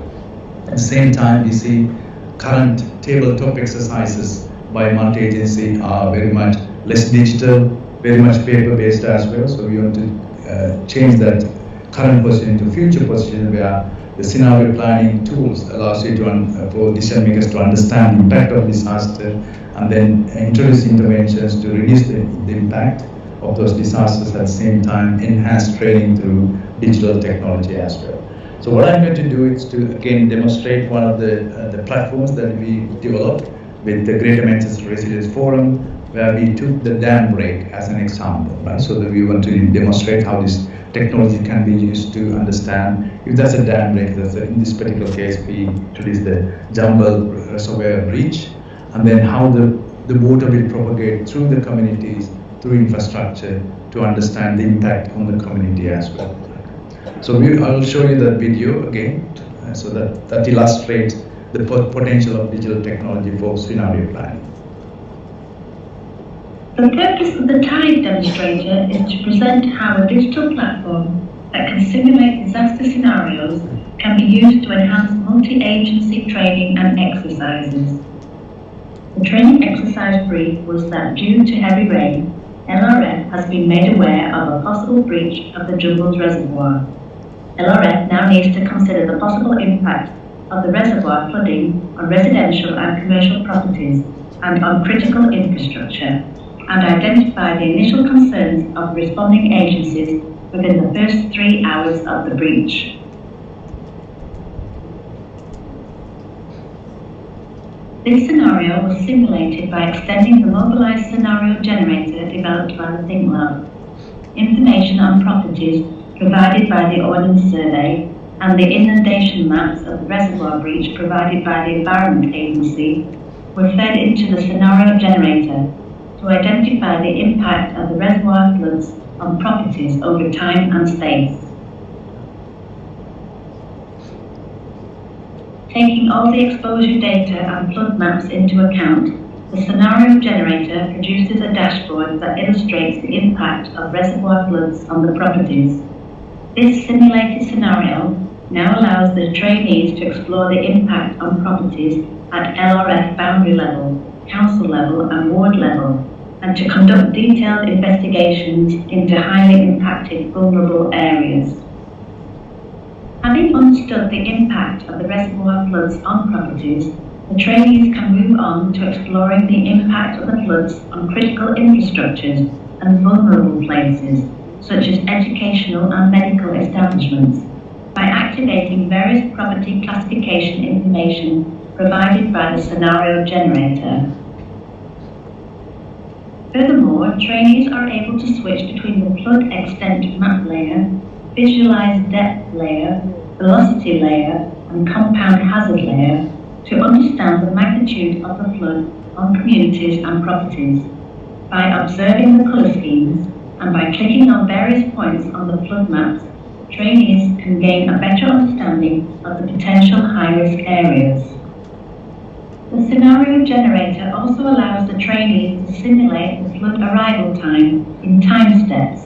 At the same time, we see current tabletop exercises by multi-agency are very much less digital, very much paper-based as well. So we want to change that current position to future position where the scenario planning tools allows you to for decision makers to understand the impact of disaster and then introduce interventions to reduce the impact of those disasters, at the same time enhance training through digital technology as well. So what I'm going to do is to again demonstrate one of the platforms that we developed with the Greater Manchester Resilience Forum, where we took the dam break as an example, right? So that we want to demonstrate how this technology can be used to understand if there's a dam break. In this particular case, we introduced the Jumble Reservoir Breach, and then how the water will propagate through the communities, through infrastructure, to understand the impact on the community as well. So I will show you that video again, so that illustrates the potential of digital technology for scenario planning. The purpose of the TIDE demonstrator is to present how a digital platform that can simulate disaster scenarios can be used to enhance multi-agency training and exercises. The training exercise brief was that due to heavy rain, LRF has been made aware of a possible breach of the Jumbles Reservoir. LRF now needs to consider the possible impact of the reservoir flooding on residential and commercial properties and on critical infrastructure, and identify the initial concerns of responding agencies within the first 3 hours of the breach. This scenario was simulated by extending the mobilized scenario generator developed by the Think Lab. Information on properties provided by the Ordnance Survey and the inundation maps of the reservoir breach provided by the Environment Agency were fed into the scenario generator to identify the impact of the reservoir floods on properties over time and space. Taking all the exposure data and flood maps into account, the scenario generator produces a dashboard that illustrates the impact of reservoir floods on the properties. This simulated scenario now allows the trainees to explore the impact on properties at LRF boundary level, council level and ward level, and to conduct detailed investigations into highly impacted vulnerable areas. Having understood the impact of the reservoir floods on properties, the trainees can move on to exploring the impact of the floods on critical infrastructures and vulnerable places, such as educational and medical establishments, by activating various property classification information provided by the scenario generator. Furthermore, trainees are able to switch between the flood extent map layer, visualized depth layer, velocity layer, and compound hazard layer to understand the magnitude of the flood on communities and properties. By observing the colour schemes and by clicking on various points on the flood maps, trainees can gain a better understanding of the potential high-risk areas. The scenario generator also allows the trainees to simulate the flood arrival time in time steps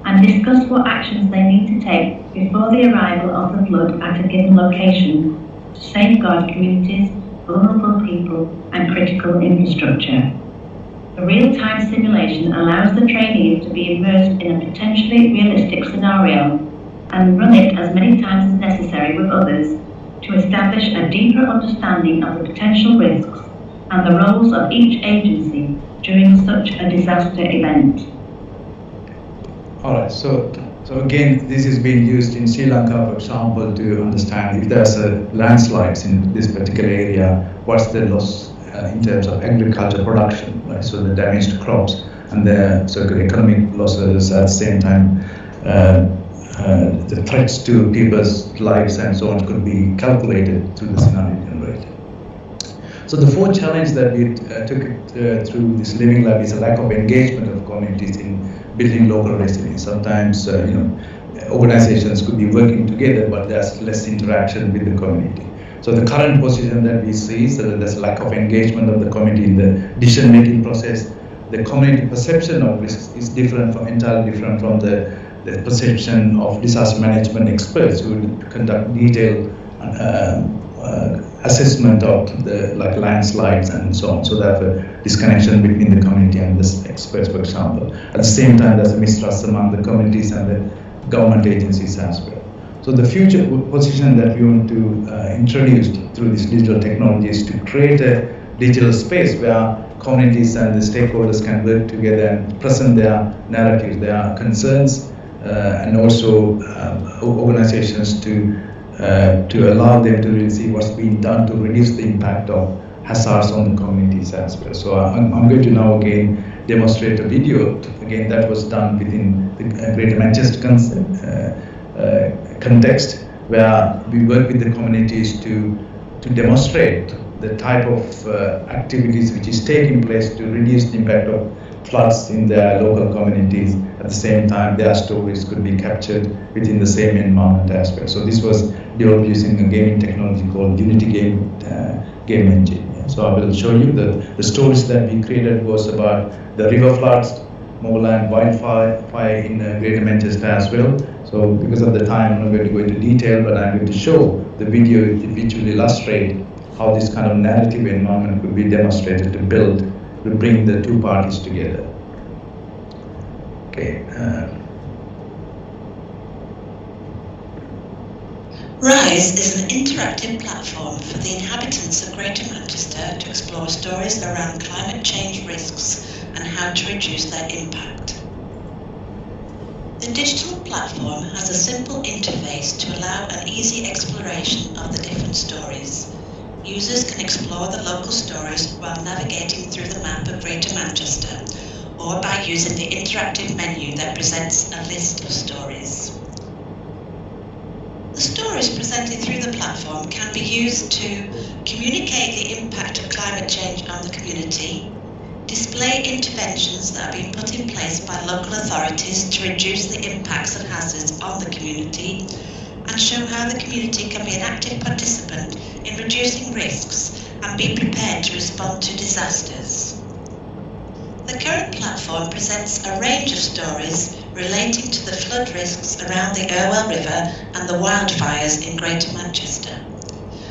and discuss what actions they need to take before the arrival of the flood at a given location to safeguard communities, vulnerable people, and critical infrastructure. The real-time simulation allows the trainees to be immersed in a potentially realistic scenario and run it as many times as necessary with others to establish a deeper understanding of the potential risks and the roles of each agency during such a disaster event. Alright, so again, this is being used in Sri Lanka, for example, to understand if there's a landslides in this particular area, what's the loss in terms of agriculture production, right? So the damaged crops and the socio-economic losses at the same time. The threats to people's lives and so on could be calculated through the scenario generator. So the four challenges that we took through this Living Lab is a lack of engagement of communities in building local resilience. Sometimes, organizations could be working together, but there's less interaction with the community. So the current position that we see is that there's lack of engagement of the community in the decision-making process. The community perception of risks is entirely different from the perception of disaster management experts who would conduct detailed assessment of the landslides and so on. So there's a disconnection between the community and the experts, for example. At the same time, there's a mistrust among the communities and the government agencies as well. So the future position that we want to introduce through this digital technology is to create a digital space where communities and the stakeholders can work together and present their narratives, their concerns, and also organizations to allow them to really see what's being done to reduce the impact of hazards on the communities as well. So I'm going to now again demonstrate a video again that was done within the Greater Manchester context, where we work with the communities to demonstrate the type of activities which is taking place to reduce the impact of floods in their local communities. At the same time, their stories could be captured within the same environment as well. So this was developed using a gaming technology called Unity game engine. So I will show you the stories that we created was about the river floods, moorland wildfire in Greater Manchester as well. So because of the time, I'm not going to go into detail, but I'm going to show the video which will illustrate how this kind of narrative environment could be demonstrated to bring the two parties together. Okay. RISE is an interactive platform for the inhabitants of Greater Manchester to explore stories around climate change risks and how to reduce their impact. The digital platform has a simple interface to allow an easy exploration of the different stories. Users can explore the local stories while navigating through the map of Greater Manchester, or by using the interactive menu that presents a list of stories. The stories presented through the platform can be used to communicate the impact of climate change on the community, display interventions that are being put in place by local authorities to reduce the impacts of hazards on the community, and show how the community can be an active participant in reducing risks and be prepared to respond to disasters. The current platform presents a range of stories relating to the flood risks around the Irwell River and the wildfires in Greater Manchester.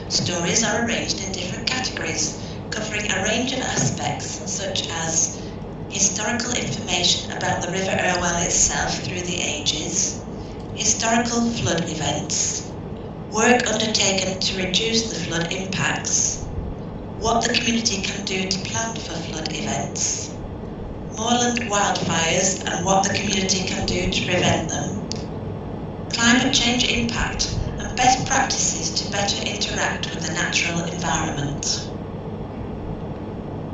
Stories are arranged in different categories, covering a range of aspects such as historical information about the River Irwell itself through the ages, historical flood events, work undertaken to reduce the flood impacts, what the community can do to plan for flood events, moorland wildfires and what the community can do to prevent them, climate change impact and best practices to better interact with the natural environment.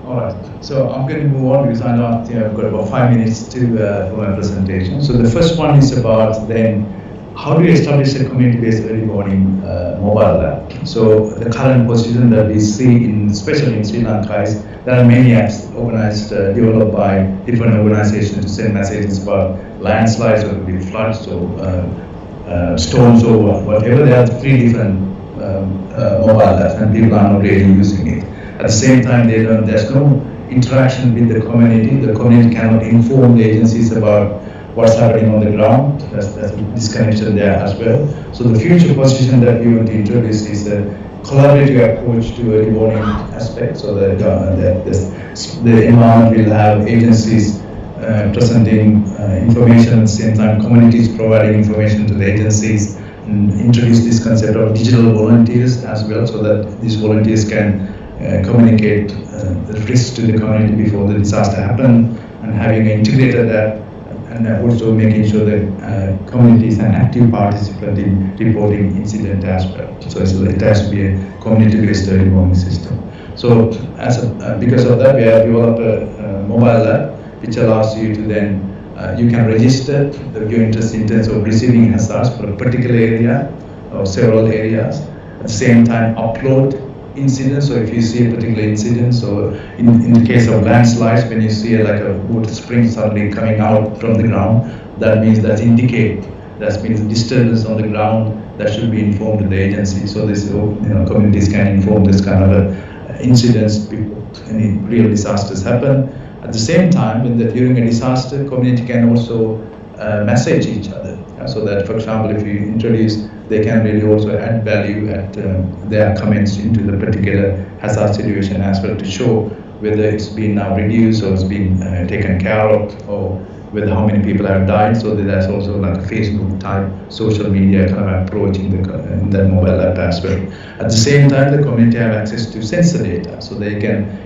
Alright, so I'm going to move on because I know I've got about 5 minutes for my presentation. So the first one is about then how do you establish a community-based early warning mobile lab? So the current position that we see, especially in Sri Lanka, is there are many apps organized, developed by different organizations to send messages about landslides or floods or storms or whatever. There are 3 different mobile apps and people are not really using it. At the same time, there's no interaction with the community. The community cannot inform the agencies about what's happening on the ground. There's a disconnection there as well. So the future position that we want to introduce is a collaborative approach to early warning aspect. So that the environment will have agencies presenting information, at the same time communities providing information to the agencies, and introduce this concept of digital volunteers as well, so that these volunteers can communicate the risks to the community before the disaster happens, and having integrated that, and also making sure that community is an active participant in reporting incident as well. So it has to be a community-based early warning system. So because of that, we have developed a mobile app which allows you to then you can register your interest in terms of receiving hazards for a particular area or several areas. At the same time, upload incidents. So if you see a particular incident, so in the case of landslides, when you see like a water spring suddenly coming out from the ground, that means that indicate there's been disturbance on the ground, that should be informed to the agency. So this, communities can inform this kind of incidents before any real disasters happen. At the same time, during a disaster, community can also message each other. So that, for example, if you introduce, they can really also add value at their comments into the particular hazard situation as well, to show whether it's been now reduced or it's been taken care of, or whether how many people have died. So there's also like a Facebook type social media kind of approach in the mobile app as well. At the same time, the community have access to sensor data, so they can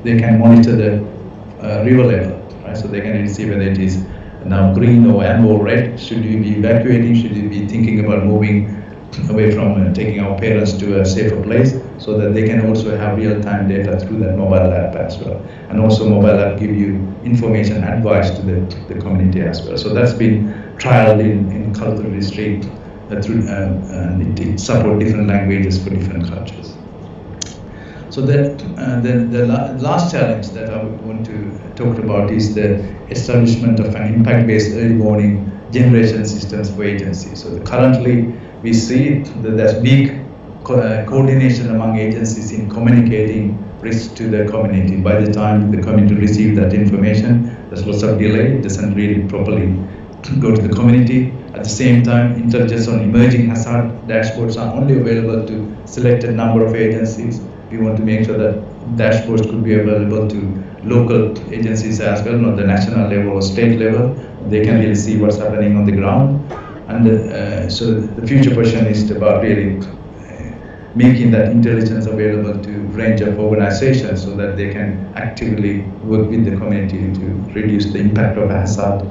they can monitor the river level, right? So they can really see whether it is now green or amber or red. Should you be evacuating? Should you be thinking about moving away from taking our parents to a safer place? So that they can also have real-time data through that mobile app as well. And also mobile app give you information advice to the community as well. So that's been trialed in cultural district and it support different languages for different cultures. So the last challenge that I want to talk about is the establishment of an impact-based early warning generation systems for agencies. So currently we see that there's big coordination among agencies in communicating risk to the community. By the time the community receives that information, there's lots of delay, it doesn't really properly go to the community. At the same time, intelligence on emerging hazard dashboards are only available to selected number of agencies. We want to make sure that dashboards could be available to local agencies as well, not the national level or state level. They can really see what's happening on the ground. And so the future question is about really making that intelligence available to a range of organizations so that they can actively work with the community to reduce the impact of hazard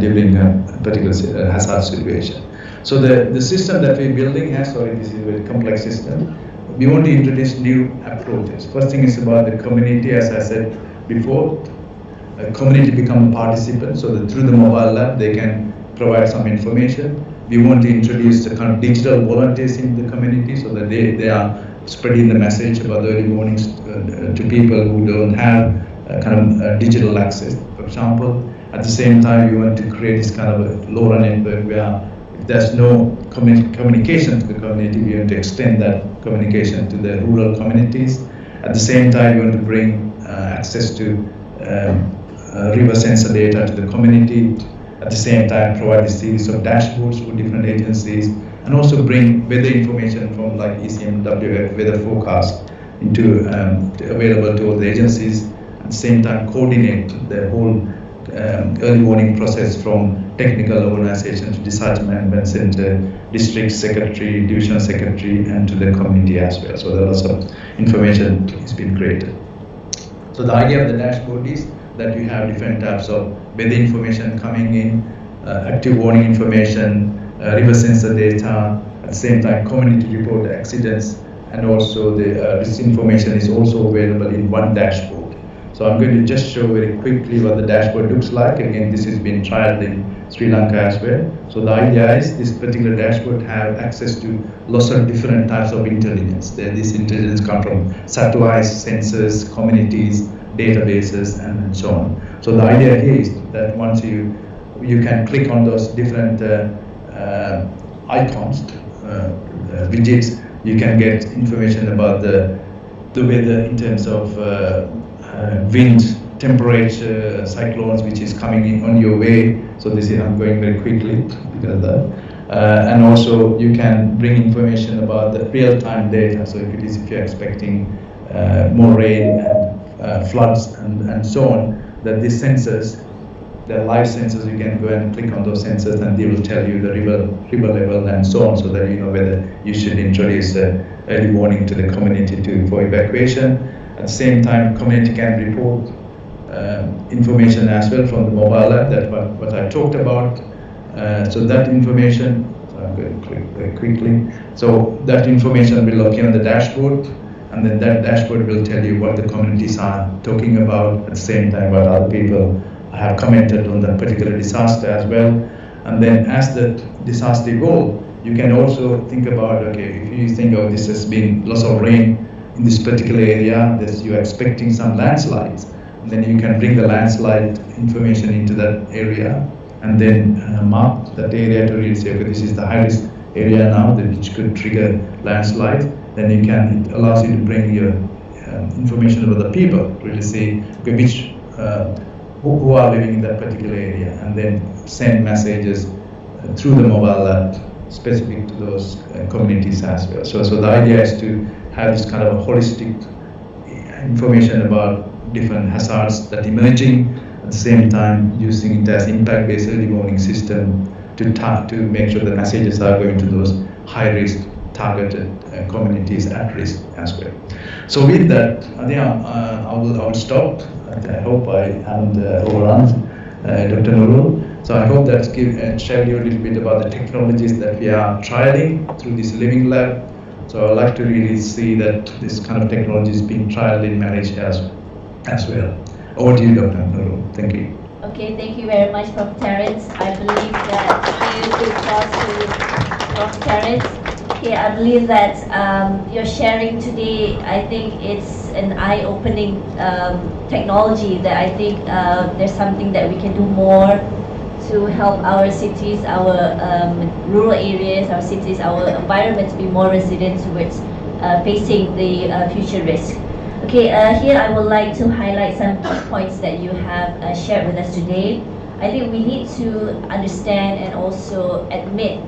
during a particular hazard situation. So the system that we're building this is a very complex system. We want to introduce new approaches. First thing is about the community, as I said before, a community become a participant, so that through the mobile app they can provide some information. We want to introduce the kind of digital volunteers in the community so that they are spreading the message about the early warnings to people who don't have digital access, for example. At the same time, we want to create this kind of a LoRa network where if there's no communication to the community, we want to extend that communication to the rural communities. At the same time, we want to bring access to river sensor data to the community. At the same time, provide a series of dashboards for different agencies, and also bring weather information from like ECMWF weather forecast into available to all the agencies. At the same time, coordinate the whole early warning process from technical organization to disaster management center, district secretary, divisional secretary, and to the community as well. So there are lots of information has been created. So the idea of the dashboard is that you have different types of weather information coming in, active warning information, river sensor data, at the same time community report accidents, and also this information is also available in one dashboard. So I'm going to just show very quickly what the dashboard looks like. Again, this has been trialed in Sri Lanka as well. So the idea is this particular dashboard have access to lots of different types of intelligence. This intelligence comes from satellites, sensors, communities, databases, and so on. So the idea here is that once you can click on those different icons, widgets, you can get information about the weather in terms of wind, temperature, cyclones which is coming in on your way. So this is, I'm going very quickly because of that. And also you can bring information about the real-time data. So if you're expecting more rain and floods and so on, that these sensors, the live sensors, you can go and click on those sensors and they will tell you the river level and so on, so that you know whether you should introduce early warning to the community for evacuation. At the same time, community can report information as well from the mobile app, that what I talked about. So that information, I'm going to click very quickly. So that information will appear on the dashboard, and then that dashboard will tell you what the communities are talking about, at the same time what other people have commented on that particular disaster as well. And then as the disaster evolves, you can also think about, okay, if you think, oh, this has been lots of rain in this particular area, you're expecting some landslides, and then you can bring the landslide information into that area, and then mark that area to really say, okay, this is the high risk area now, which could trigger landslides. Then it allows you to bring your information about the people, really say, okay, which who are living in that particular area, and then send messages through the mobile app specific to those communities as well. So the idea is to have this kind of a holistic information about different hazards that emerging, at the same time using it as impact-based early warning system to make sure the messages are going to those high-risk targeted communities at risk as well. So with that, I think I will stop. I hope I haven't overrun Dr. Nurul. So I hope that's share you a little bit about the technologies that we are trialing through this living lab. So I'd like to really see that this kind of technology is being trialed in Malaysia as well. Over to you, Dr. Nurul. Thank you. Okay, thank you very much, Prof. Terence. I believe that you could talk to Prof. Terence. Okay, I believe that your sharing today, I think it's an eye-opening technology that I think there's something that we can do more to help our cities, our rural areas, our cities, our environment to be more resilient towards facing the future risk. Okay, here I would like to highlight some key points that you have shared with us today. I think we need to understand and also admit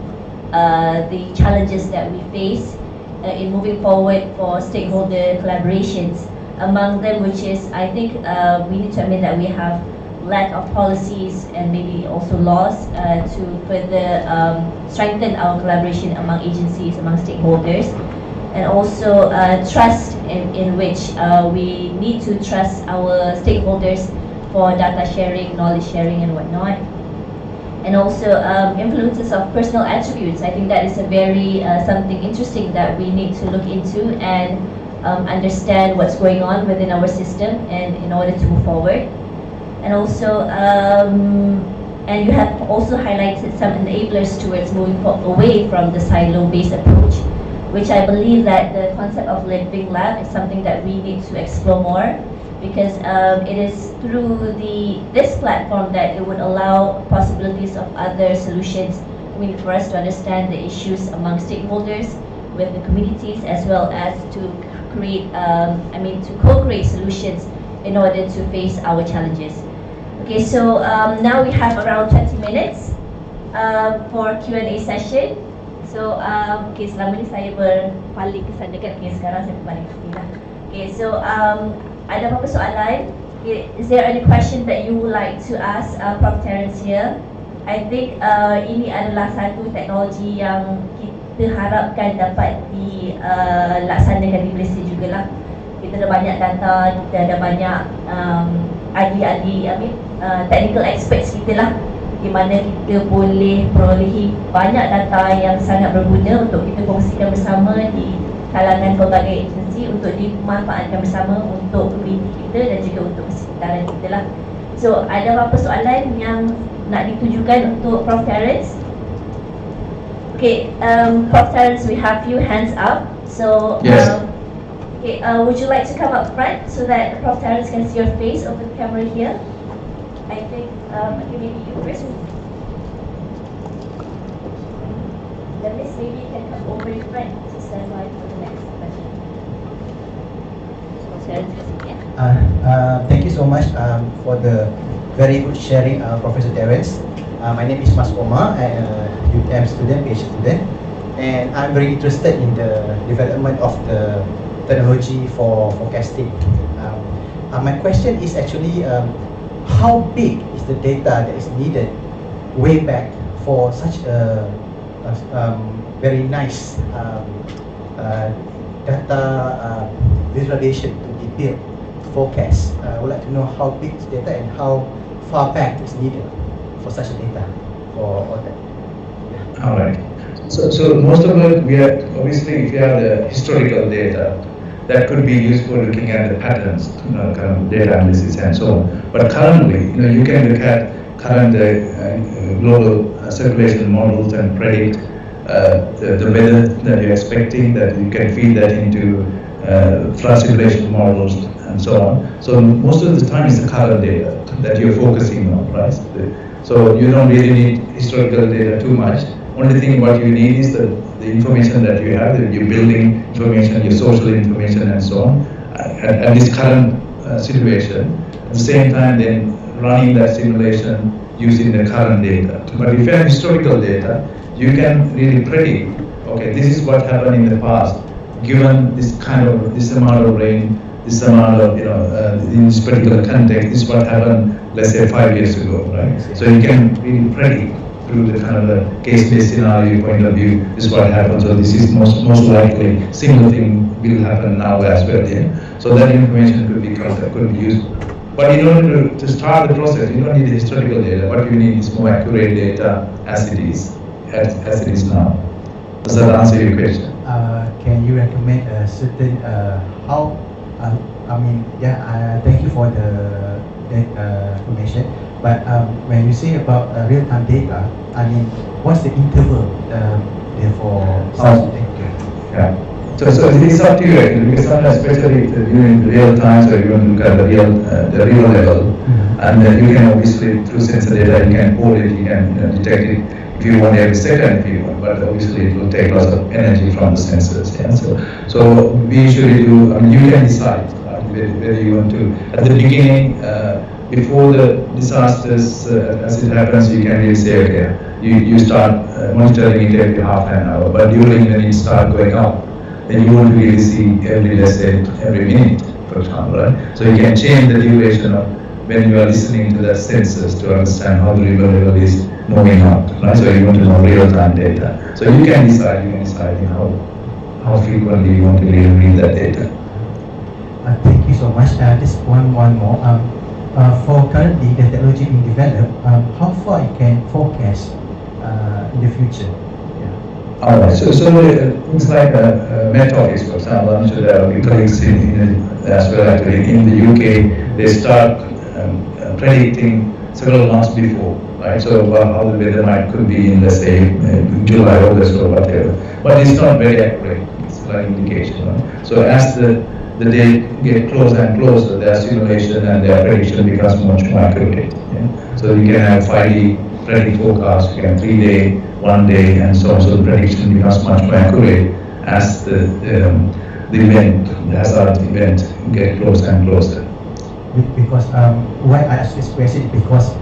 the challenges that we face in moving forward for stakeholder collaborations. Among them, which is, I think we need to admit that we have lack of policies and maybe also laws to further strengthen our collaboration among agencies, among stakeholders, and also trust in which we need to trust our stakeholders for data sharing, knowledge sharing and whatnot. And also influences of personal attributes. I think that is a very something interesting that we need to look into and understand what's going on within our system and in order to move forward. And also, and you have also highlighted some enablers towards moving away from the silo-based approach, which I believe that the concept of living lab is something that we need to explore more, because it is through this platform that it would allow possibilities of other solutions. I mean, for us to understand the issues among stakeholders, with the communities, as well as to create, to co-create solutions in order to face our challenges. Okay, so now we have around 20 minutes for Q&A session. So, okay, selama ni saya berpaling ke sana kan, okay, sekarang saya berbalik ke sini lah. Okay, so ada apa-apa soalan? Okay, is there any question that you would like to ask Prof. Terence here? I think ini adalah satu teknologi yang kita harapkan dapat dilaksanakan di Malaysia jugalah. Kita ada banyak data, kita ada banyak ahli-ahli, technical experts kita lah, di mana kita boleh perolehi banyak data yang sangat berguna untuk kita kongsikan bersama di kalangan pelbagai agensi untuk dimanfaatkan bersama untuk komuniti kita dan juga untuk persekitaran kita lah. So, ada apa soalan yang nak ditujukan untuk Prof. Terence? Okay, Prof. Terence, we have few hands up. So, yes. Okay, would you like to come up front so that Prof. Terence can see your face over the camera here? I think, okay, maybe you first. Then Miss, maybe you can come over in front to stand by for the next question. Prof. Terence, yeah. Thank you so much for the very good sharing, Professor Terence. My name is Mas Omar, I'm a UTM student, PhD student, and I'm very interested in the development of the technology for forecasting. My question is actually, how big is the data that is needed way back for such a very nice data visualization to be built, forecast? I would like to know how big is data and how far back is needed for such a data for all that. Yeah. All right. So most of it, we are obviously, if you have the historical data, that could be useful looking at the patterns, kind of data analysis and so on. But currently, you can look at current global circulation models and predict the weather that you're expecting, that you can feed that into flood circulation models and so on. So most of the time it's the current data that you're focusing on, right? So you don't really need historical data too much. Only thing what you need is the information that you have, your building information, your social information and so on, at this current situation. At the same time then running that simulation using the current data. But if you have historical data, you can really predict, okay, this is what happened in the past, given this amount of rain, this amount of, in this particular context, this is what happened, let's say 5 years ago, right? So you can really predict through the kind of a case-based scenario point of view, this is what happens, so this is most likely, similar thing will happen now as well, yeah? So that information could be used. But in order to start the process, you don't need the historical data. What you need is more accurate data as it is now. Does that answer your question? Can you recommend a certain how? Thank you for the information. But when you say about real-time data, what's the interval for such data? Yeah. So it's up to you actually, because sometimes, especially in real time, so you want to look at the real level, and then you can obviously through sensor data you can code it, you can detect it if you want every second if you want, but obviously it will take lots of energy from the sensors. Yeah? So we usually do. You can decide whether you want to at the beginning. Before the disasters, as it happens, you can really say, okay, you start monitoring it every half an hour, but during when it start going up, then you won't really see every minute, for example, right? So you can change the duration of when you are listening to the sensors to understand how the river level is moving up, right? So you want to know real-time data. So you can decide how frequently you want to really read that data. Thank you so much. Just one more. For currently the technology being developed, how far you can forecast in the future? Alright, so things like Met Office, for example, I'm sure there will be colleagues as well actually in the UK, they start predicting several months before, right? So how the weather could be in, let's say, July, August or whatever. But it's not very accurate, it's like indication, right? So as the date get closer and closer, their simulation and their prediction becomes much more accurate. Yeah? So you can have 5-day predict forecast, you can 3-day, 1 day, and so on. So the prediction becomes much more accurate as the event, the hazard event, get closer and closer. Because why I ask this question is because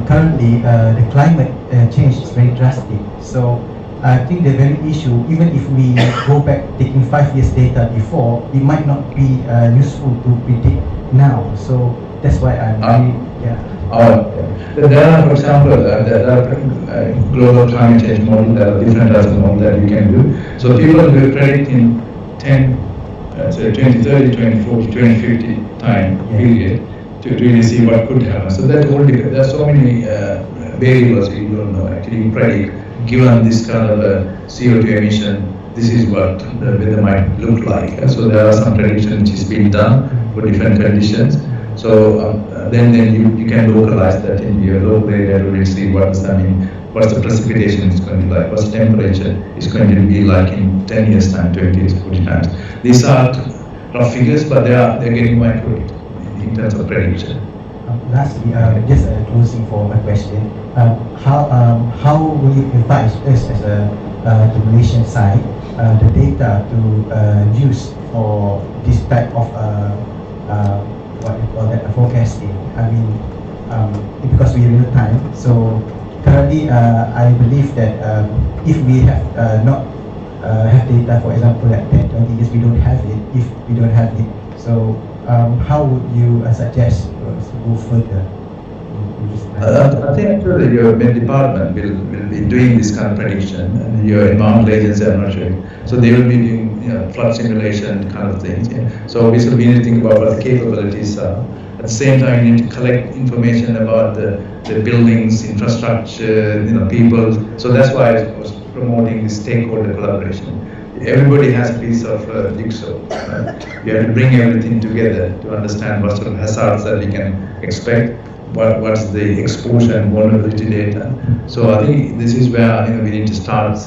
currently the climate change is very drastic. So I think the very issue, even if we go back taking 5 years data before, it might not be useful to predict now. So that's why I'm there are, for example, there are global climate change models, there are different types of models that you can do. So people will predict in 2030, 2040, 2050 time period to really see what could happen. So that's all different. There are so many variables you don't know actually predict. Given this kind of CO2 emission, this is what the weather might look like. So there are some prediction which is being done for different conditions. So then you can localize that in your local area to really see what's the precipitation is going to be like, what's the temperature is going to be like in 10 years time, 20 years, 40 times. These are rough figures, but they're getting more accurate in terms of prediction. Lastly, just closing for my question, how will you advise us as the Malaysian side the data to use for this type of what we call that forecasting? Because we real time. So currently, I believe that if we have not have data, for example, like 10, 20 years, we don't have it. If we don't have it, so how would you suggest to go further? I think actually your main department will be doing this kind of prediction, and your environmental agency, I'm not sure. So they will be doing flood simulation kind of things. Yeah. So obviously we need to think about what the capabilities are. At the same time, you need to collect information about the buildings, infrastructure, people. So that's why I was promoting this stakeholder collaboration. Everybody has a piece of jigsaw. Right? You have to bring everything together to understand what sort of hazards that we can expect. What's the exposure and vulnerability data? So I think this is where we need to start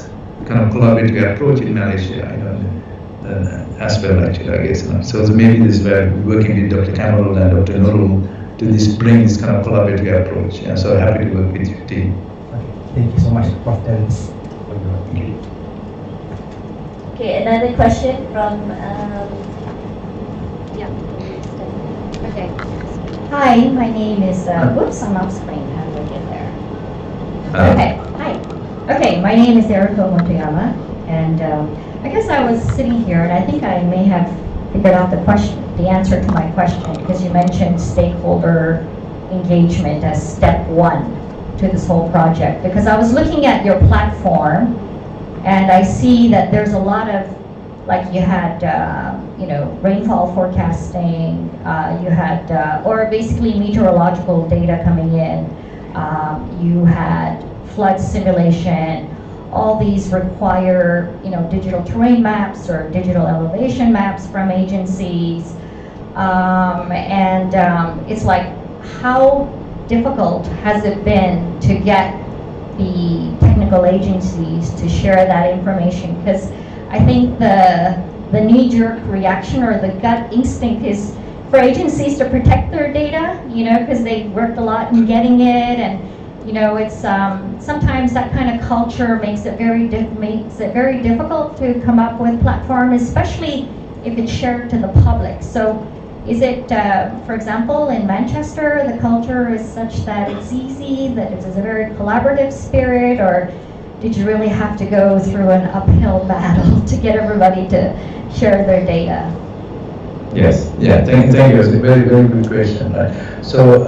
kind of collaborative approach in Malaysia, as well actually, I guess. So maybe this is where we're working with Dr. Kamal and Dr. Nurul to bring this kind of collaborative approach. Yeah, so happy to work with your team. Thank you so much, Prof. Terence. Okay, another question from. Yeah. Okay. Hi, my name is. Whoops, I'm off screen. How do I get there? Okay. Hi. Okay, my name is Eriko Motoyama, and I guess I was sitting here, and I think I may have figured out the answer to my question, because you mentioned stakeholder engagement as step one to this whole project. Because I was looking at your platform, and I see that there's a lot of, like you had, rainfall forecasting, you had, or basically meteorological data coming in, you had flood simulation. All these require, digital terrain maps or digital elevation maps from agencies. It's like, how difficult has it been to get the technical agencies to share that information? Because I think the knee-jerk reaction or the gut instinct is for agencies to protect their data, because they worked a lot in getting it, and it's sometimes that kind of culture makes it very difficult to come up with platform, especially if it's shared to the public. So is it, for example, in Manchester, the culture is such that it's easy, that it's a very collaborative spirit, or did you really have to go through an uphill battle to get everybody to share their data? Yes, yeah, thank you. It's a very, very good question. Right? So,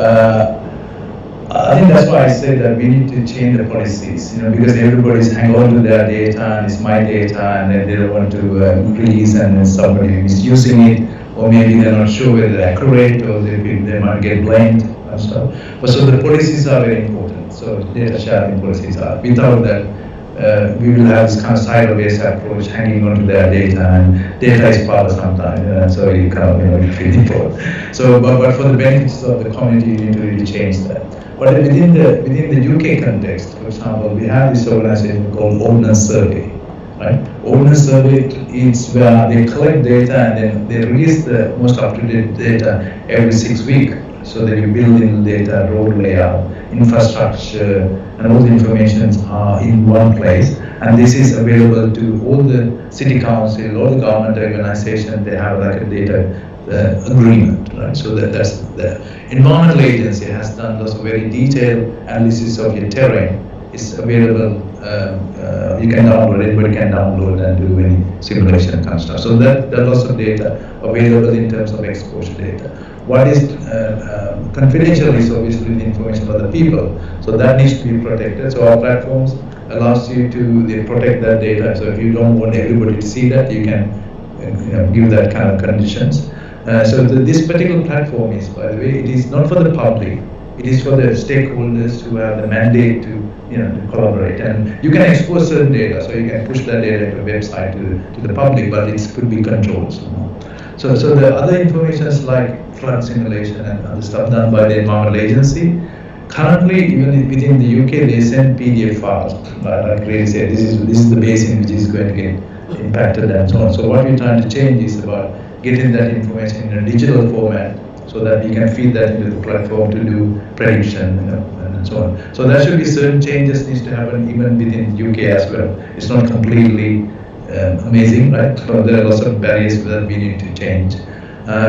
I think that's why I said that we need to change the policies, because everybody's hanging on to their data, and it's my data, and then they don't want to release, and then somebody is using it, or maybe they're not sure whether they're accurate, or they might get blamed and stuff. But so the policies are very important. So data sharing policies are. Without that, we will have this kind of sideways approach, hanging on to their data, and data is power sometimes, so you can't feel it. So, but for the benefits of the community, you need to really change that. But within the UK context, for example, we have this organization called Ordnance Survey, right? Ordnance Survey is where they collect data and then they release the most up-to-date data every 6 weeks. So that you build in data, road layout, infrastructure, and all the information are in one place. And this is available to all the city council, all the government organizations. They have like a data agreement, right? So that's the environmental agency has done lots of very detailed analysis of your terrain. It's available. You can download it, anybody can download and do any simulation kind of stuff. So there are lots of data available in terms of exposure data. What is confidential is obviously the information about the people. So that needs to be protected. So our platforms allows you to protect that data. So if you don't want everybody to see that, you can give that kind of conditions. This particular platform is, by the way, it is not for the public. It is for the stakeholders who have the mandate to collaborate. And you can expose certain data, so you can push that data to a website to the public, but it could be controlled. So the other information is like flood simulation and other stuff done by the environmental agency. Currently, even within the UK, they send PDF files. Like Ray said, this is the basin which is going to get impacted and so on. So what we're trying to change is about getting that information in a digital format, so that we can feed that into the platform to do prediction and so on. So there should be certain changes needs to happen even within the UK as well. It's not completely amazing, right? So there are lots of barriers that we need to change.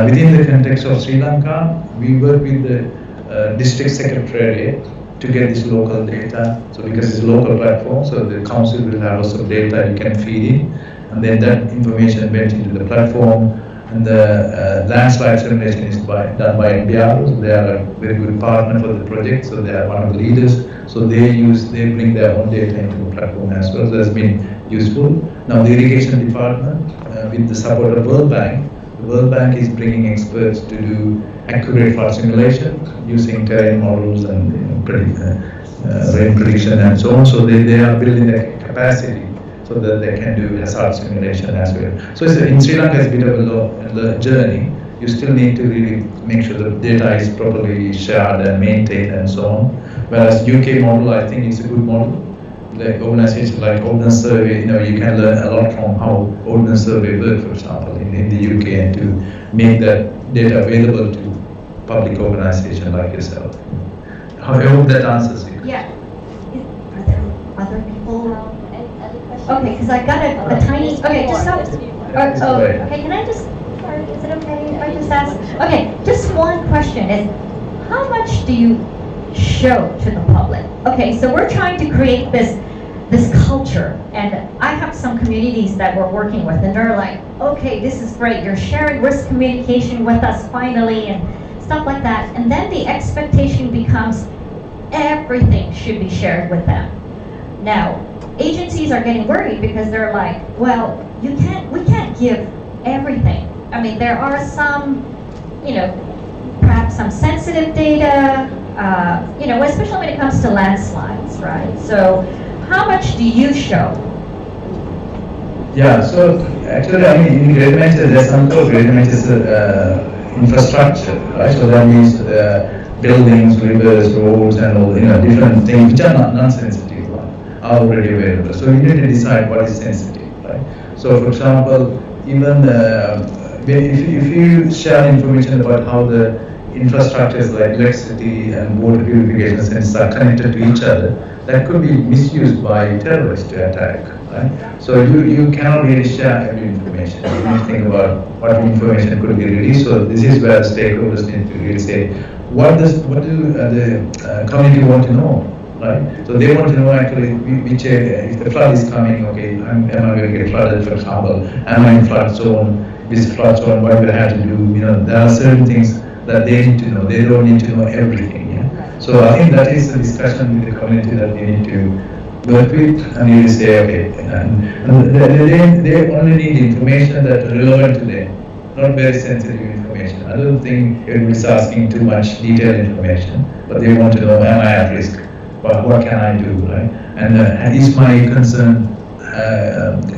Within the context of Sri Lanka, we work with the district secretariat to get this local data. So because it's a local platform, so the council will have lots of data you can feed in, and then that information went into the platform. And the landslide simulation is done by NBR. So they are a very good partner for the project. So they are one of the leaders. So they bring their own data into the platform as well. So that's been useful. Now the irrigation department, with the support of World Bank, the World Bank is bringing experts to do accurate flood simulation using terrain models and rain prediction and so on. So they are building their capacity so that they can do hazard simulation as well. So in Sri Lanka, it's a bit of a journey. You still need to really make sure the data is properly shared and maintained and so on. Whereas UK model, I think, is a good model. Like organizations like Ordnance Survey, you can learn a lot from how Ordnance Survey works, for example, in the UK, and to make that data available to public organization like yourself. I hope that answers you. Yeah. Are there other people? Okay, because I got a tiny. Okay, just stop. Okay, can I just? Sorry, is it okay if I just ask? Okay, just one question is, how much do you show to the public? Okay, so we're trying to create this culture, and I have some communities that we're working with, and they're like, okay, this is great, you're sharing risk communication with us finally, and stuff like that, and then the expectation becomes everything should be shared with them. Now, agencies are getting worried because they're like, well, we can't give everything. I mean, there are some, perhaps some sensitive data, especially when it comes to landslides, right? So, how much do you show? Yeah, so actually, I mean, in Greater Manchester, there's something called Greater Manchester infrastructure, right? So that means buildings, rivers, roads, and all, different things which are not non-sensitive are already available. So you need to decide what is sensitive, right? So, for example, even if you share information about how the infrastructures like electricity and water purification centers are connected to each other, that could be misused by terrorists to attack, right? So you cannot really share every information. You need to think about what information could be released. So this is where stakeholders need to really say, what do the community want to know, right? So they want to know actually which if the flood is coming, okay, am I going to get flooded, for example? Am I in flood zone? This flood zone, what do I have to do? There are certain things that they need to know. They don't need to know everything. So I think that is the discussion with the community that we need to work with, and you say, okay, and they only need information that is relevant to them, not very sensitive information. I don't think everybody's asking too much detailed information, but they want to know, am I at risk? What can I do, right? And is my concern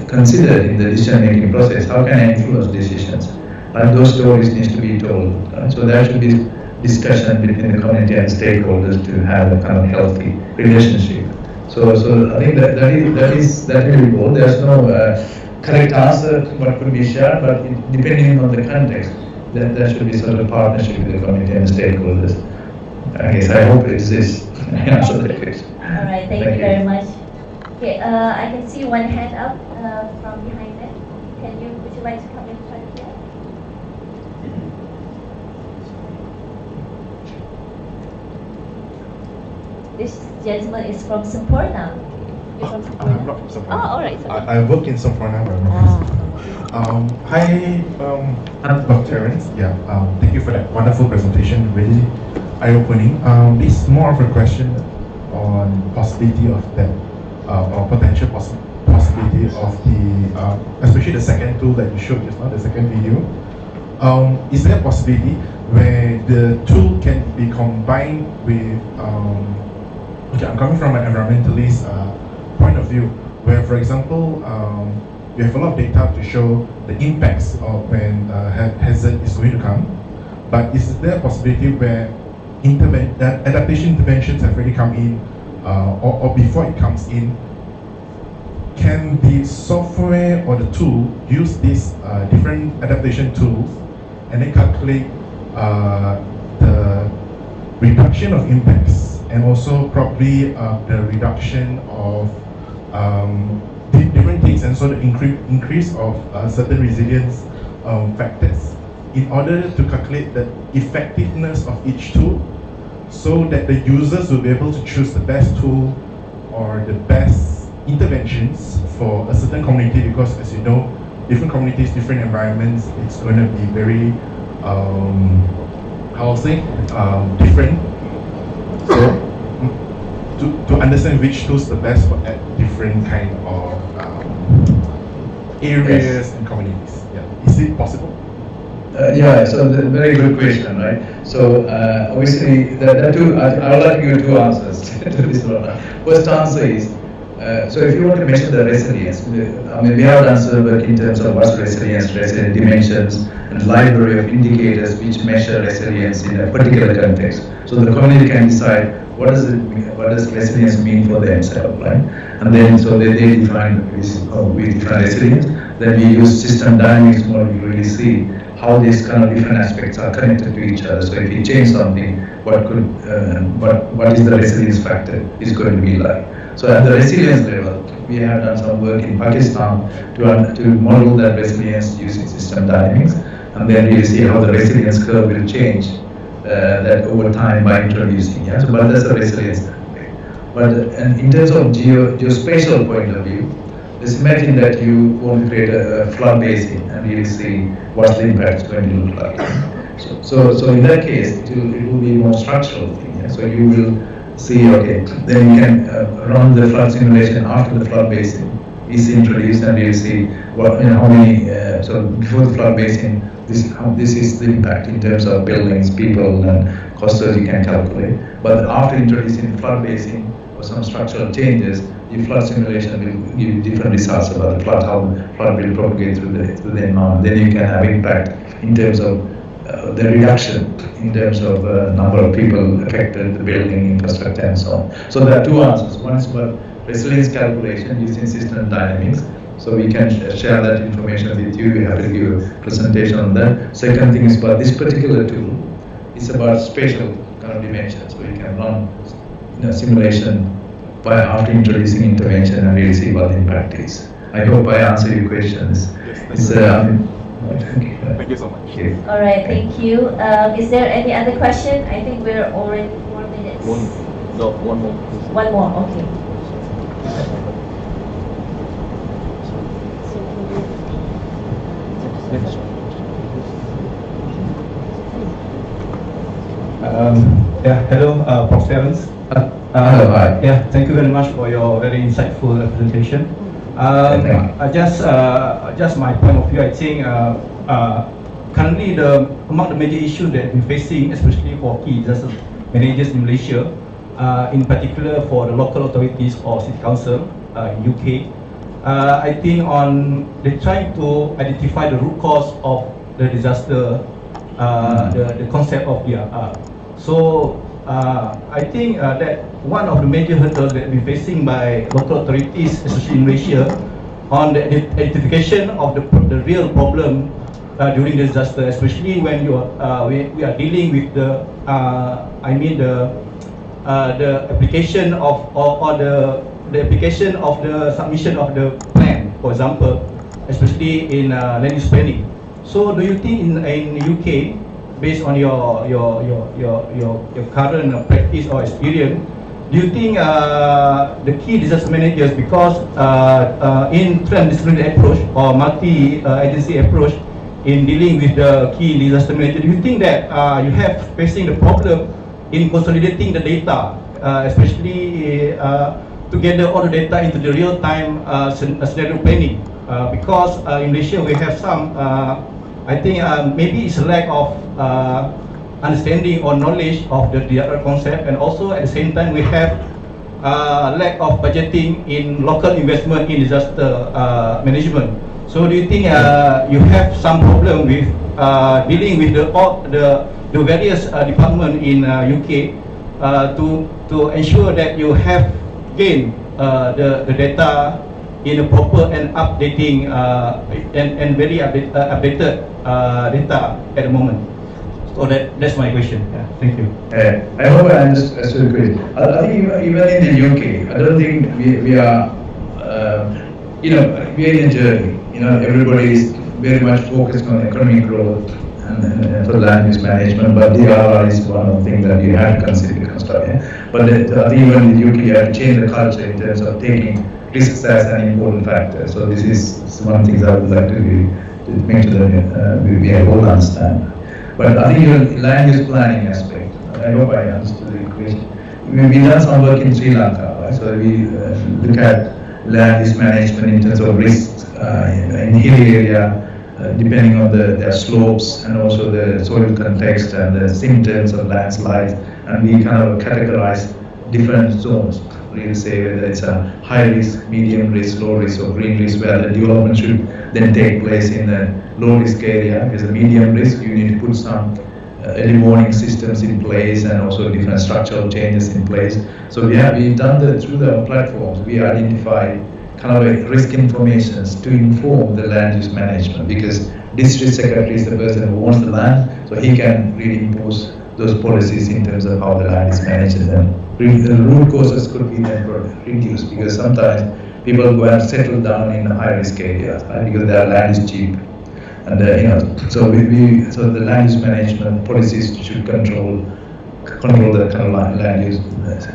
considered in the decision-making process? How can I influence decisions? And those stories need to be told. Right? So there should be discussion between the community and stakeholders to have a kind of healthy relationship. So I think that will be both. There's no correct answer to what could be shared, but depending on the context, there should be sort of partnership with the community and stakeholders. I guess I hope it exists. Answer the question. All right, thank you very much. Okay, I can see one hand up from behind there. Would you like to come in front here? This gentleman is from Semporna. You're from Semporna? I'm not from Semporna. Oh, all right. I work in Semporna. Hi, Dr. Terence. Yeah, thank you for that wonderful presentation. Really eye-opening. This is more of a question on possibility of that, or potential possibility of the, especially the second tool that you showed just now, the second video. Is there a possibility where the tool can be combined with, okay, I'm coming from an environmentalist point of view, where, for example, we have a lot of data to show the impacts of when hazard is going to come, but is there a possibility where adaptation interventions have already come in, or before it comes in, can the software or the tool use these different adaptation tools and then calculate the reduction of impacts and also probably the reduction of different things, and so the increase of certain resilience factors in order to calculate the effectiveness of each tool, so that the users will be able to choose the best tool or the best interventions for a certain community, because as you know, different communities, different environments, it's going to be very, different. So to understand which tools the best for at different kind of areas and communities. Yeah. Is it possible? Yeah, so very good question, right? So obviously, I would like to give two answers to this one. First answer is, so if you want to measure the resilience, I mean, we have done some work in terms of what's resilience dimensions, and library of indicators which measure resilience in a particular context. So the community can decide what does resilience mean for themselves, right? And then so they define how we define resilience. Then we use system dynamics model to really see how these kind of different aspects are connected to each other. So if you change something, what is the resilience factor is going to be like. So at the resilience level, we have done some work in Pakistan to model that resilience using system dynamics, and then we see how the resilience curve will change that over time by introducing. Yeah, so but that's the resilience. But and in terms of geospatial point of view, let's imagine that you want to create a flood basin and you see what the impact is going to look like. So in that case, it will be more structural thing. Yeah? So you will see, okay, then you can run the flood simulation after the flood basin is introduced, and you see what, how many. So before the flood basin, this is the impact in terms of buildings, people, and costs you can calculate. But after introducing the flood basin or some structural changes, the flood simulation will give you different results about the flood, how flood will propagate through the environment. Then you can have impact in terms of the reduction in terms of number of people affected, the building infrastructure, and so on. So there are two answers. One is about resilience calculation using system dynamics. So we can share that information with you. We have to give a presentation on that. Second thing is about this particular tool. It's about spatial kind of dimensions. So you can run simulation by after introducing intervention and really see what the impact is. I hope I answered your questions. Thank you so much. Okay. All right, thank you. Is there any other question? I think we're already 4 minutes. One more. One more, okay. Hello, Prof. Terence. Hello, hi. Yeah, thank you very much for your very insightful presentation. Just my point of view, I think currently among the major issues that we're facing, especially for key disaster managers in Malaysia, in particular for the local authorities or city council in UK, I think they try to identify the root cause of the disaster, the concept of So I think that one of the major hurdles that we're facing by local authorities, especially in Malaysia, on the identification of the real problem during the disaster, especially when we are dealing with the application of the application of the submission of the plan, for example, especially in land use planning. So, do you think in UK, based on your current practice or experience, do you think the key disaster managers, because in transdisciplinary approach or multi-agency approach in dealing with the key disaster manager, do you think that you have facing the problem in consolidating the data, especially to gather all the data into the real-time scenario planning? Because in Malaysia we have some, I think maybe it's a lack of understanding or knowledge of the DRR concept, and also at the same time we have lack of budgeting in local investment in disaster management. So do you think you have some problem with dealing with the various department in UK to ensure that you have gained the data in a proper and updating and very updated data at the moment? So that's my question. Yeah, thank you. I hope I understood the question. I think even in the UK, I don't think we are, we are in a journey. Everybody is very much focused on economic growth and for land use management, but DRR is one of the things that you have to consider. But I think even in the UK, you have to change the culture in terms of taking risks as an important factor. So this is one of the things I would like to make sure that we all understand. But I think even land use planning aspect, I hope I understood the question. We've done some work in Sri Lanka, right? So we look at land use management in terms of risks in hilly area, depending on their slopes and also the soil context and the symptoms of landslides, and we kind of categorize different zones. Really say whether it's a high risk, medium risk, low risk, or green risk, where the development should then take place in the low risk area. Because the medium risk, you need to put some early warning systems in place and also different structural changes in place. So we've done that through the platforms. We identify kind of risk informations to inform the land use management, because district secretary is the person who owns the land, so he can really impose those policies in terms of how the land is managed, and then the root causes could be then reduced, because sometimes people go and settle down in high risk areas, right, because their land is cheap. And so the land use management policies should control the kind of land use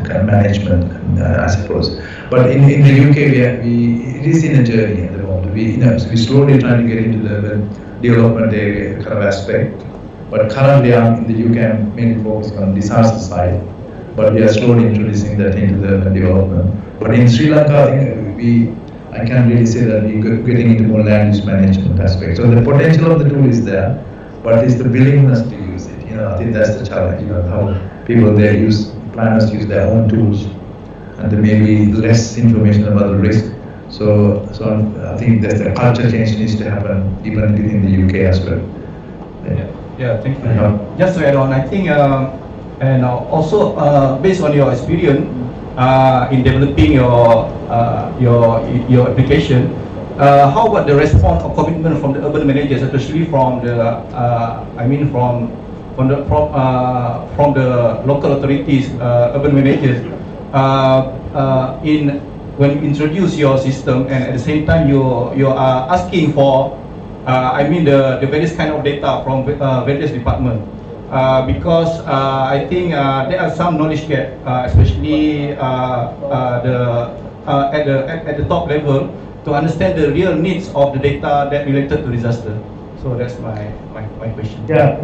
kind of management, I suppose. But in the UK, it is in a journey at the moment. We slowly trying to get into the urban development area kind of aspect. But currently, in the UK, I'm mainly focused on disaster side. But we are slowly introducing that into the urban development. But in Sri Lanka, I think I can't really say that we're getting into more land use management aspect. So the potential of the tool is there, but it's the willingness to use it. I think that's the challenge. How people planners use their own tools, and there may be less information about the risk. So I think that the culture change needs to happen even within the UK as well. Yeah, thank you. Just to add on, I think, and also based on your experience in developing your application, how about the response or commitment from the urban managers, especially from the from the local authorities, urban managers, when you introduce your system, and at the same time you are asking for the various kind of data from various departments, because I think there are some knowledge gap, especially at the top level, to understand the real needs of the data that related to disaster. So that's my question. Yeah,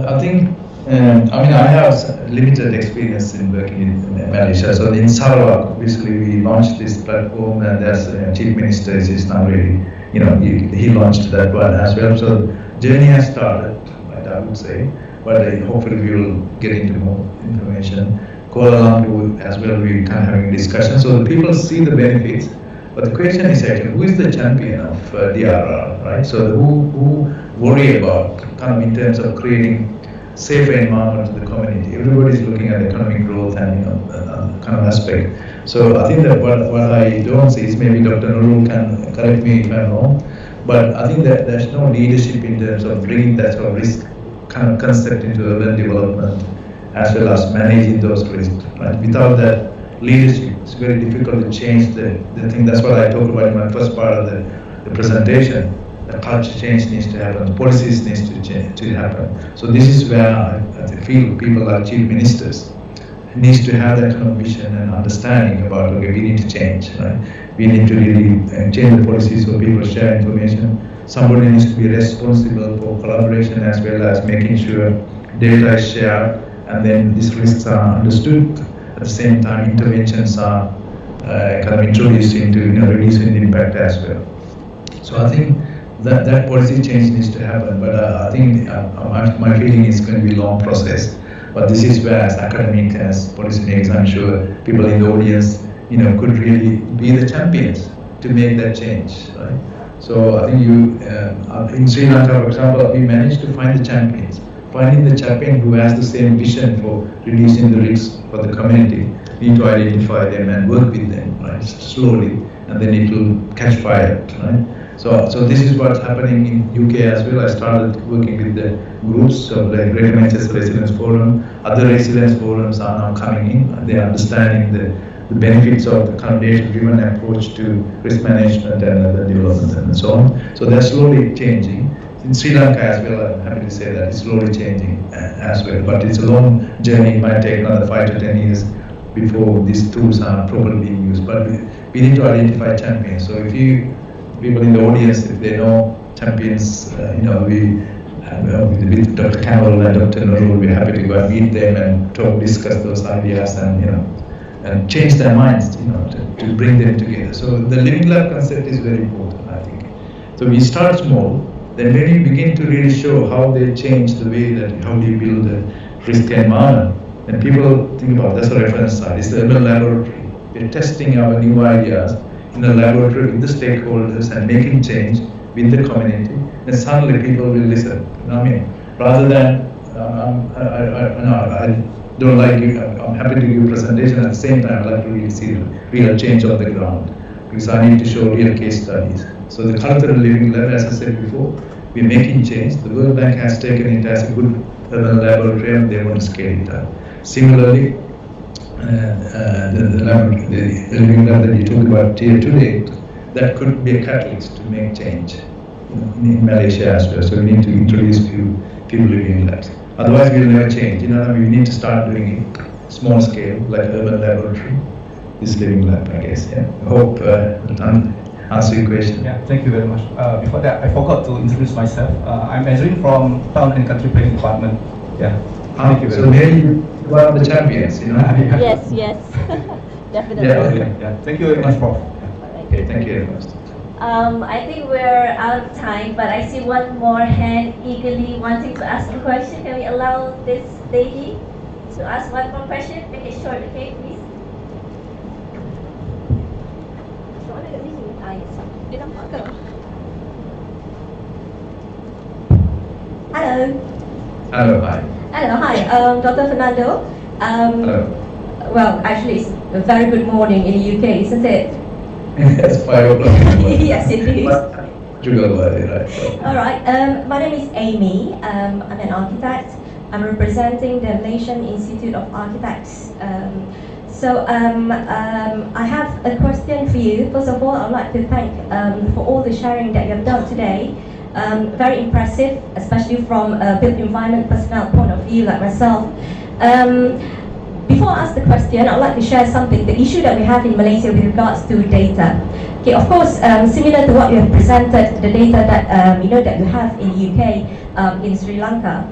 I think I have limited experience in working in Malaysia. So in Sarawak, obviously we launched this platform, and there's Chief Minister is now really, he launched that one as well. So journey has started, right, I would say, but hopefully we will get into more information. Kuala Lumpur as well, we kind of having discussion. So the people see the benefits, but the question is actually who is the champion of DRR, right? So who worry about kind of in terms of creating safer environment to the community. Everybody is looking at economic growth and kind of aspect. So I think that what I don't see is, maybe Dr. Nurul can correct me if I'm wrong, but I think that there's no leadership in terms of bringing that sort of risk kind of concept into urban development, as well as managing those risks. Right? Without that leadership, it's very difficult to change the thing. That's what I talked about in my first part of the presentation. The culture change needs to happen, policies needs to happen. So this is where I feel people like chief ministers needs to have that kind of vision and understanding about, okay, we need to change, right? We need to really change the policies so people share information. Somebody needs to be responsible for collaboration as well as making sure data is shared, and then these risks are understood. At the same time, interventions are kind of introduced into reducing the impact as well. So I think that policy change needs to happen, but I think my feeling is going to be a long process. But this is where, as academic, as policymakers, I'm sure people in the audience, could really be the champions to make that change, right? So I think in Sri Lanka, for example, we managed to find the champions. Finding the champion who has the same vision for reducing the risks for the community, we need to identify them and work with them, right, slowly, and then it will catch fire, right? So this is what's happening in UK as well. I started working with the groups of the Greater Manchester Resilience Forum. Other resilience forums are now coming in, and they are understanding the benefits of the kind of data-driven approach to risk management and other development and so on. So they're slowly changing. In Sri Lanka as well, I'm happy to say that it's slowly changing as well. But it's a long journey. It might take another 5 to 10 years before these tools are properly being used. But we need to identify champions. So if people in the audience, if they know champions, with Dr. Campbell and Dr. Nurul, we're happy to go and meet them and discuss those ideas and change their minds, to bring them together. So the living lab concept is very important, I think. So we start small, then when we begin to really show how they change the way that how we build a risk environment, then people think about that's a reference site. It's the urban laboratory. We're testing our new ideas in the laboratory with the stakeholders and making change with the community, and suddenly people will listen. Rather than I don't like you. I'm happy to give a presentation. At the same time, I'd like to really see the real change on the ground, because I need to show real case studies. So the cultural living lab, as I said before, we're making change. The World Bank has taken it as a good urban laboratory and they want to scale it up. Similarly, the living lab that you talked about here today, that could be a catalyst to make change in Malaysia as well. So we need to introduce people living labs. Otherwise, we'll never change. We need to start doing it small scale, like urban laboratory. This living lab, I guess. Yeah. I hope answer your question. Yeah, thank you very much. Before that, I forgot to introduce myself. I'm Aliran from Town and Country Planning Department. Yeah. Thank you very much. So here you are the champions, Yes, yes. Definitely. Yeah. Thank you very much, Prof. Okay, thank you very much. I think we're out of time, but I see one more hand eagerly wanting to ask a question. Can we allow this lady to ask one more question? Make it short, okay, please? Hello. Hello, hi. Hello, hi. Dr. Fernando. Hello. Well, actually, it's a very good morning in the UK, isn't it? It's 5 o'clock. Yes, it is. Right. All right. My name is Amy. I'm an architect. I'm representing the Malaysian Institute of Architects. So I have a question for you. First of all, I'd like to thank for all the sharing that you have done today. Very impressive, especially from a built environment personnel point of view like myself. Before I ask the question, I'd like to share something, the issue that we have in Malaysia with regards to data. Okay, of course, similar to what you have presented, the data that that you have in the UK, in Sri Lanka.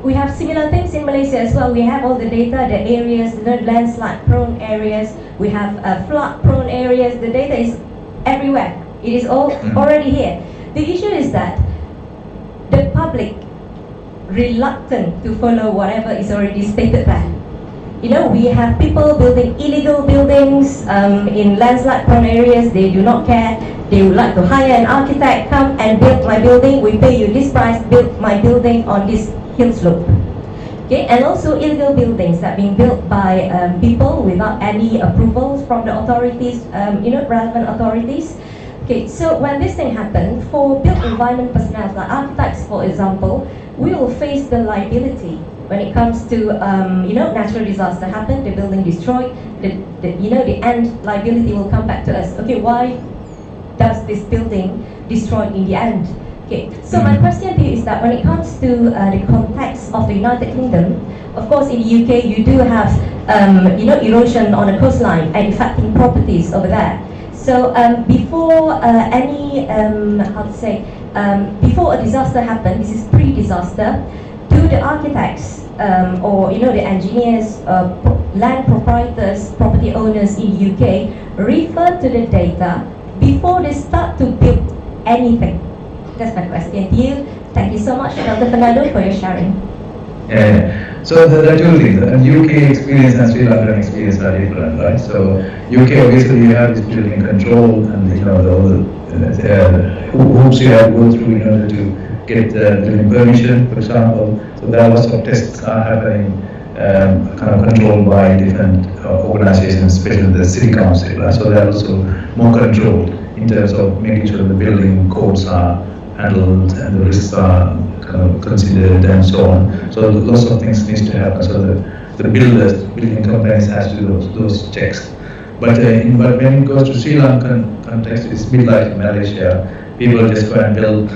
We have similar things in Malaysia as well. We have all the data, the areas, the landslide-prone areas. We have flood-prone areas. The data is everywhere. It is all already here. The issue is that the public reluctant to follow whatever is already stated there. We have people building illegal buildings in landslide-prone areas. They do not care. They would like to hire an architect, come and build my building. We pay you this price, build my building on this hill slope. Okay, and also illegal buildings that are being built by people without any approvals from the authorities, relevant authorities. Okay, so when this thing happens, for built environment personnel, like architects, for example, we will face the liability when it comes to natural disaster happen, the building destroyed, the end liability will come back to us. Okay, why does this building destroy in the end? Okay, so my question to you is that when it comes to the context of the United Kingdom, of course in the UK you do have erosion on the coastline and affecting properties over there. So before before a disaster happens, this is pre-disaster, do the architects or the engineers, land proprietors, property owners in the UK refer to the data before they start to build anything? That's my question to you. Thank you so much, Dr. Fernando, for your sharing. So there are two things. The UK experience and Sri Lankan experience are different, right? So UK obviously you have this building control and all the hoops you have to go through in order to get building permission, for example. So there are lots of tests are happening, kind of controlled by different organizations, especially the city council. Right? So they are also more controlled in terms of making sure the building codes are handled and the risks are kind of considered and so on. So lots of things needs to happen. So the building companies has to do those checks. But when it goes to Sri Lankan context, it's a bit like Malaysia. People just go and build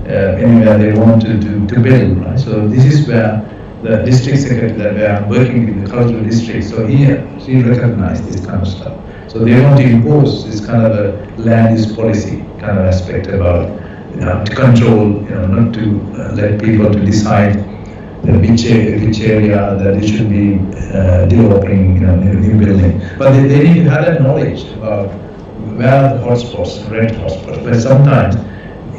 anywhere they want to build. Right? So this is where the district secretary that we are working with the cultural district. So he recognized this kind of stuff. So they want to impose this kind of a land use policy kind of aspect about to control, not to let people to decide which area that they should be developing, new building. But they need to have that knowledge about where are the hotspots, red hotspots. But sometimes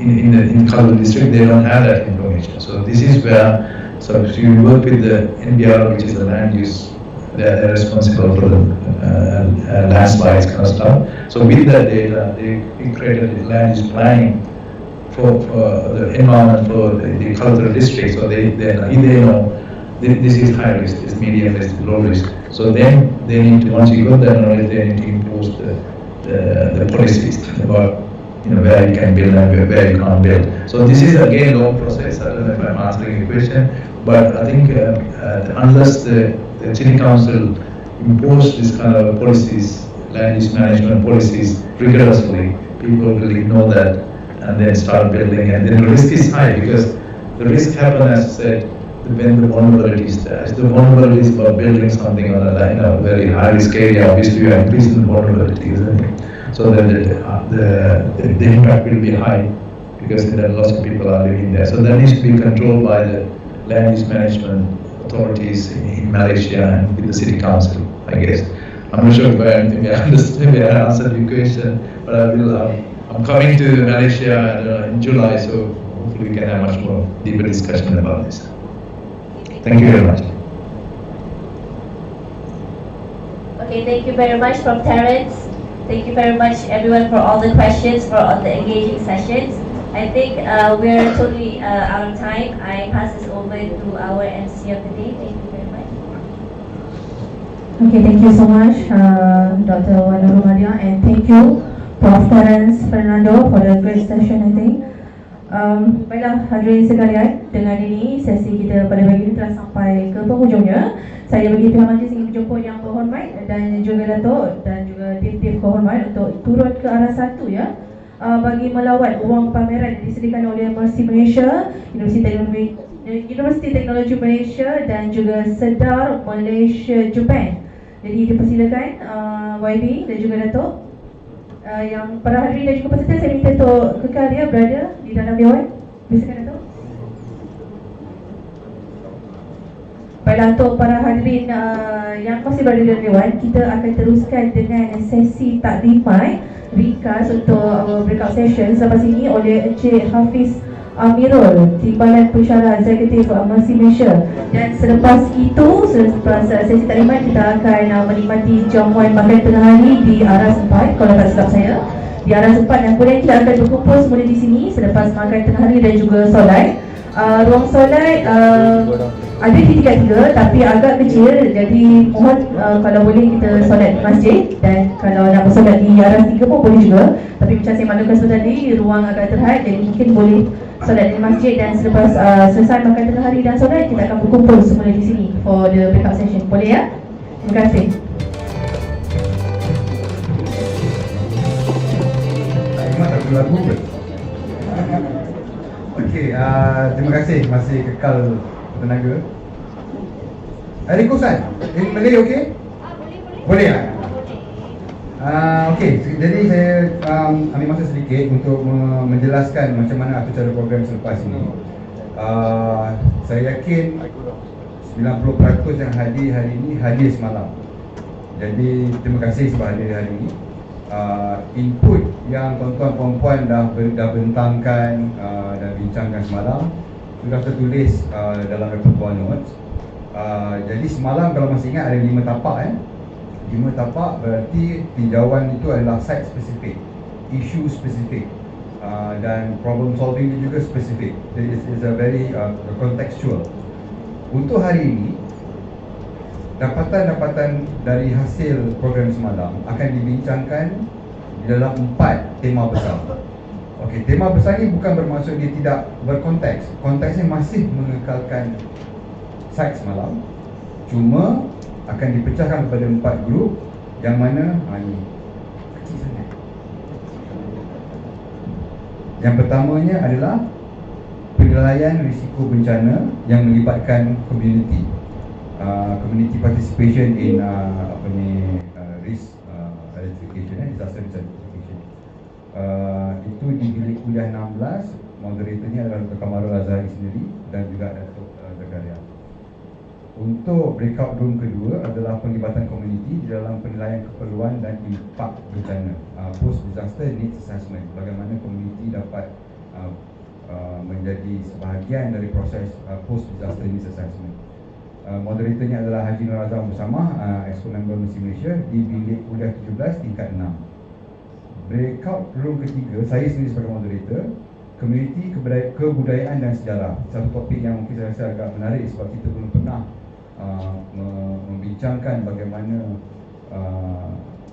in cultural district they don't have that information. So this is where, so if you work with the NBR, which is the land use, they're responsible for the landslides kind of stuff. So with that data, they created the land use planning for the environment for the cultural district. So they know this is high risk, this medium risk, low risk. So then they need to, once you got that knowledge, they need to impose the policies about where you can build and where you can't build. So this is again a long process. I don't know if I'm answering the question, but I think unless the city council impose this kind of policies, land use management policies rigorously, people will ignore that and then start building, and then the risk is high because the risk happens, as I said, when the vulnerability is there. If the vulnerability is about building something on a very high risk area, obviously you are increasing the vulnerability, isn't it? So then the impact will be high because there are lots of people are living there. So that needs to be controlled by the land use management authorities in Malaysia and with the city council, I guess. I'm not sure if I understood, I answered your question, but I'm coming to Malaysia in July, so hopefully we can have much more deeper discussion about this. Thank you very much. Okay, thank you very much from Terence. Thank you very much everyone for all the questions, for all the engaging sessions. I think we're totally out of time. I pass this over to our MC of the day. Thank you very much. Okay, thank you so much, Dr. Wanurumadia, and thank you, Prof. Terence Fernando, for the great session, I think. Baiklah hadirin sekalian, dengan ini sesi kita pada pagi ini telah sampai ke penghujungnya. Saya bagi pihak majlis ingin menjemput yang berhormat dan juga Datuk dan juga tim-tim berhormat untuk turun ke arah satu ya, bagi melawat ruang pameran yang disediakan oleh Malaysia, Universiti Teknologi Malaysia dan juga Sedar Malaysia-Japan. Jadi dipersilakan YB dan juga Datuk. Yang para hadirin dan juga peserta saya minta untuk kekal dia berada di dalam dewan. Silakan Datuk. Baiklah, untuk para hadirin yang masih berada di dalam dewan, kita akan teruskan dengan sesi taklimat ringkas untuk breakout session selepas ini oleh Encik Hafiz Amirul, Timbalan Pensyarah Eksekutif Masih Malaysia. Dan selepas itu, selepas sesi taklimat, kita akan menikmati jamuan makan tengah hari di arah 4, kalau tak silap saya, di arah 4, dan kemudian kita akan berkumpul semula di sini selepas makan tengah hari dan juga solat. Ruang solat ada di tingkat 3 tapi agak kecil, jadi mohon kalau boleh kita solat di masjid, dan kalau nak bersolat di arah 3 pun boleh juga. Tapi macam saya maklumkan sebentar tadi, ruang agak terhad, jadi mungkin boleh solat di masjid, dan selepas selesai makan tengah hari dan solat, kita akan berkumpul semula di sini for the breakout session. Boleh ya? Terima kasih. Okey, terima kasih masih kekal tenaga. Ada kosan? In Malay okey? Boleh lah? Okey, jadi saya ambil masa sedikit untuk menjelaskan macam mana acara program selepas ini. Saya yakin 90% yang hadir hari ini hadir semalam. Jadi terima kasih sebab hadir hari ini. Input yang tuan-tuan perempuan dah bentangkan dan bincangkan semalam sudah tertulis dalam repertoire notes. Jadi semalam kalau masih ingat ada 5 tapak 5 tapak berarti tinjauan itu adalah site spesifik, issue spesifik, dan problem solving itu juga spesifik. Jadi it's a very contextual. Untuk hari ini, dapatan-dapatan dari hasil program semalam akan dibincangkan di dalam 4 tema besar. Okey, tema besar ni bukan bermaksud dia tidak berkonteks. Konteksnya masih mengekalkan site semalam. Cuma akan dipecahkan kepada 4 grup yang mana ni kecil sangat. Yang pertamanya adalah penilaian risiko bencana yang melibatkan community. Community participation in risk identification, disaster identification. Itu di bilik kuliah 16, moderatornya adalah Dr. Kamarul Azhari sendiri dan juga Datuk Zakaria. Untuk breakout room kedua adalah penglibatan komuniti di dalam penilaian keperluan dan impak bencana, post disaster needs assessment, bagaimana komuniti dapat menjadi sebahagian dari proses post disaster needs assessment. Moderatornya adalah Haji Nur Azam bersama Exco Member Masih Malaysia di bilik kuliah 17 tingkat 6. Breakout room ketiga, saya sendiri sebagai moderator, komuniti, kebudayaan dan sejarah. Satu topik yang mungkin saya rasa agak menarik sebab kita belum pernah membincangkan bagaimana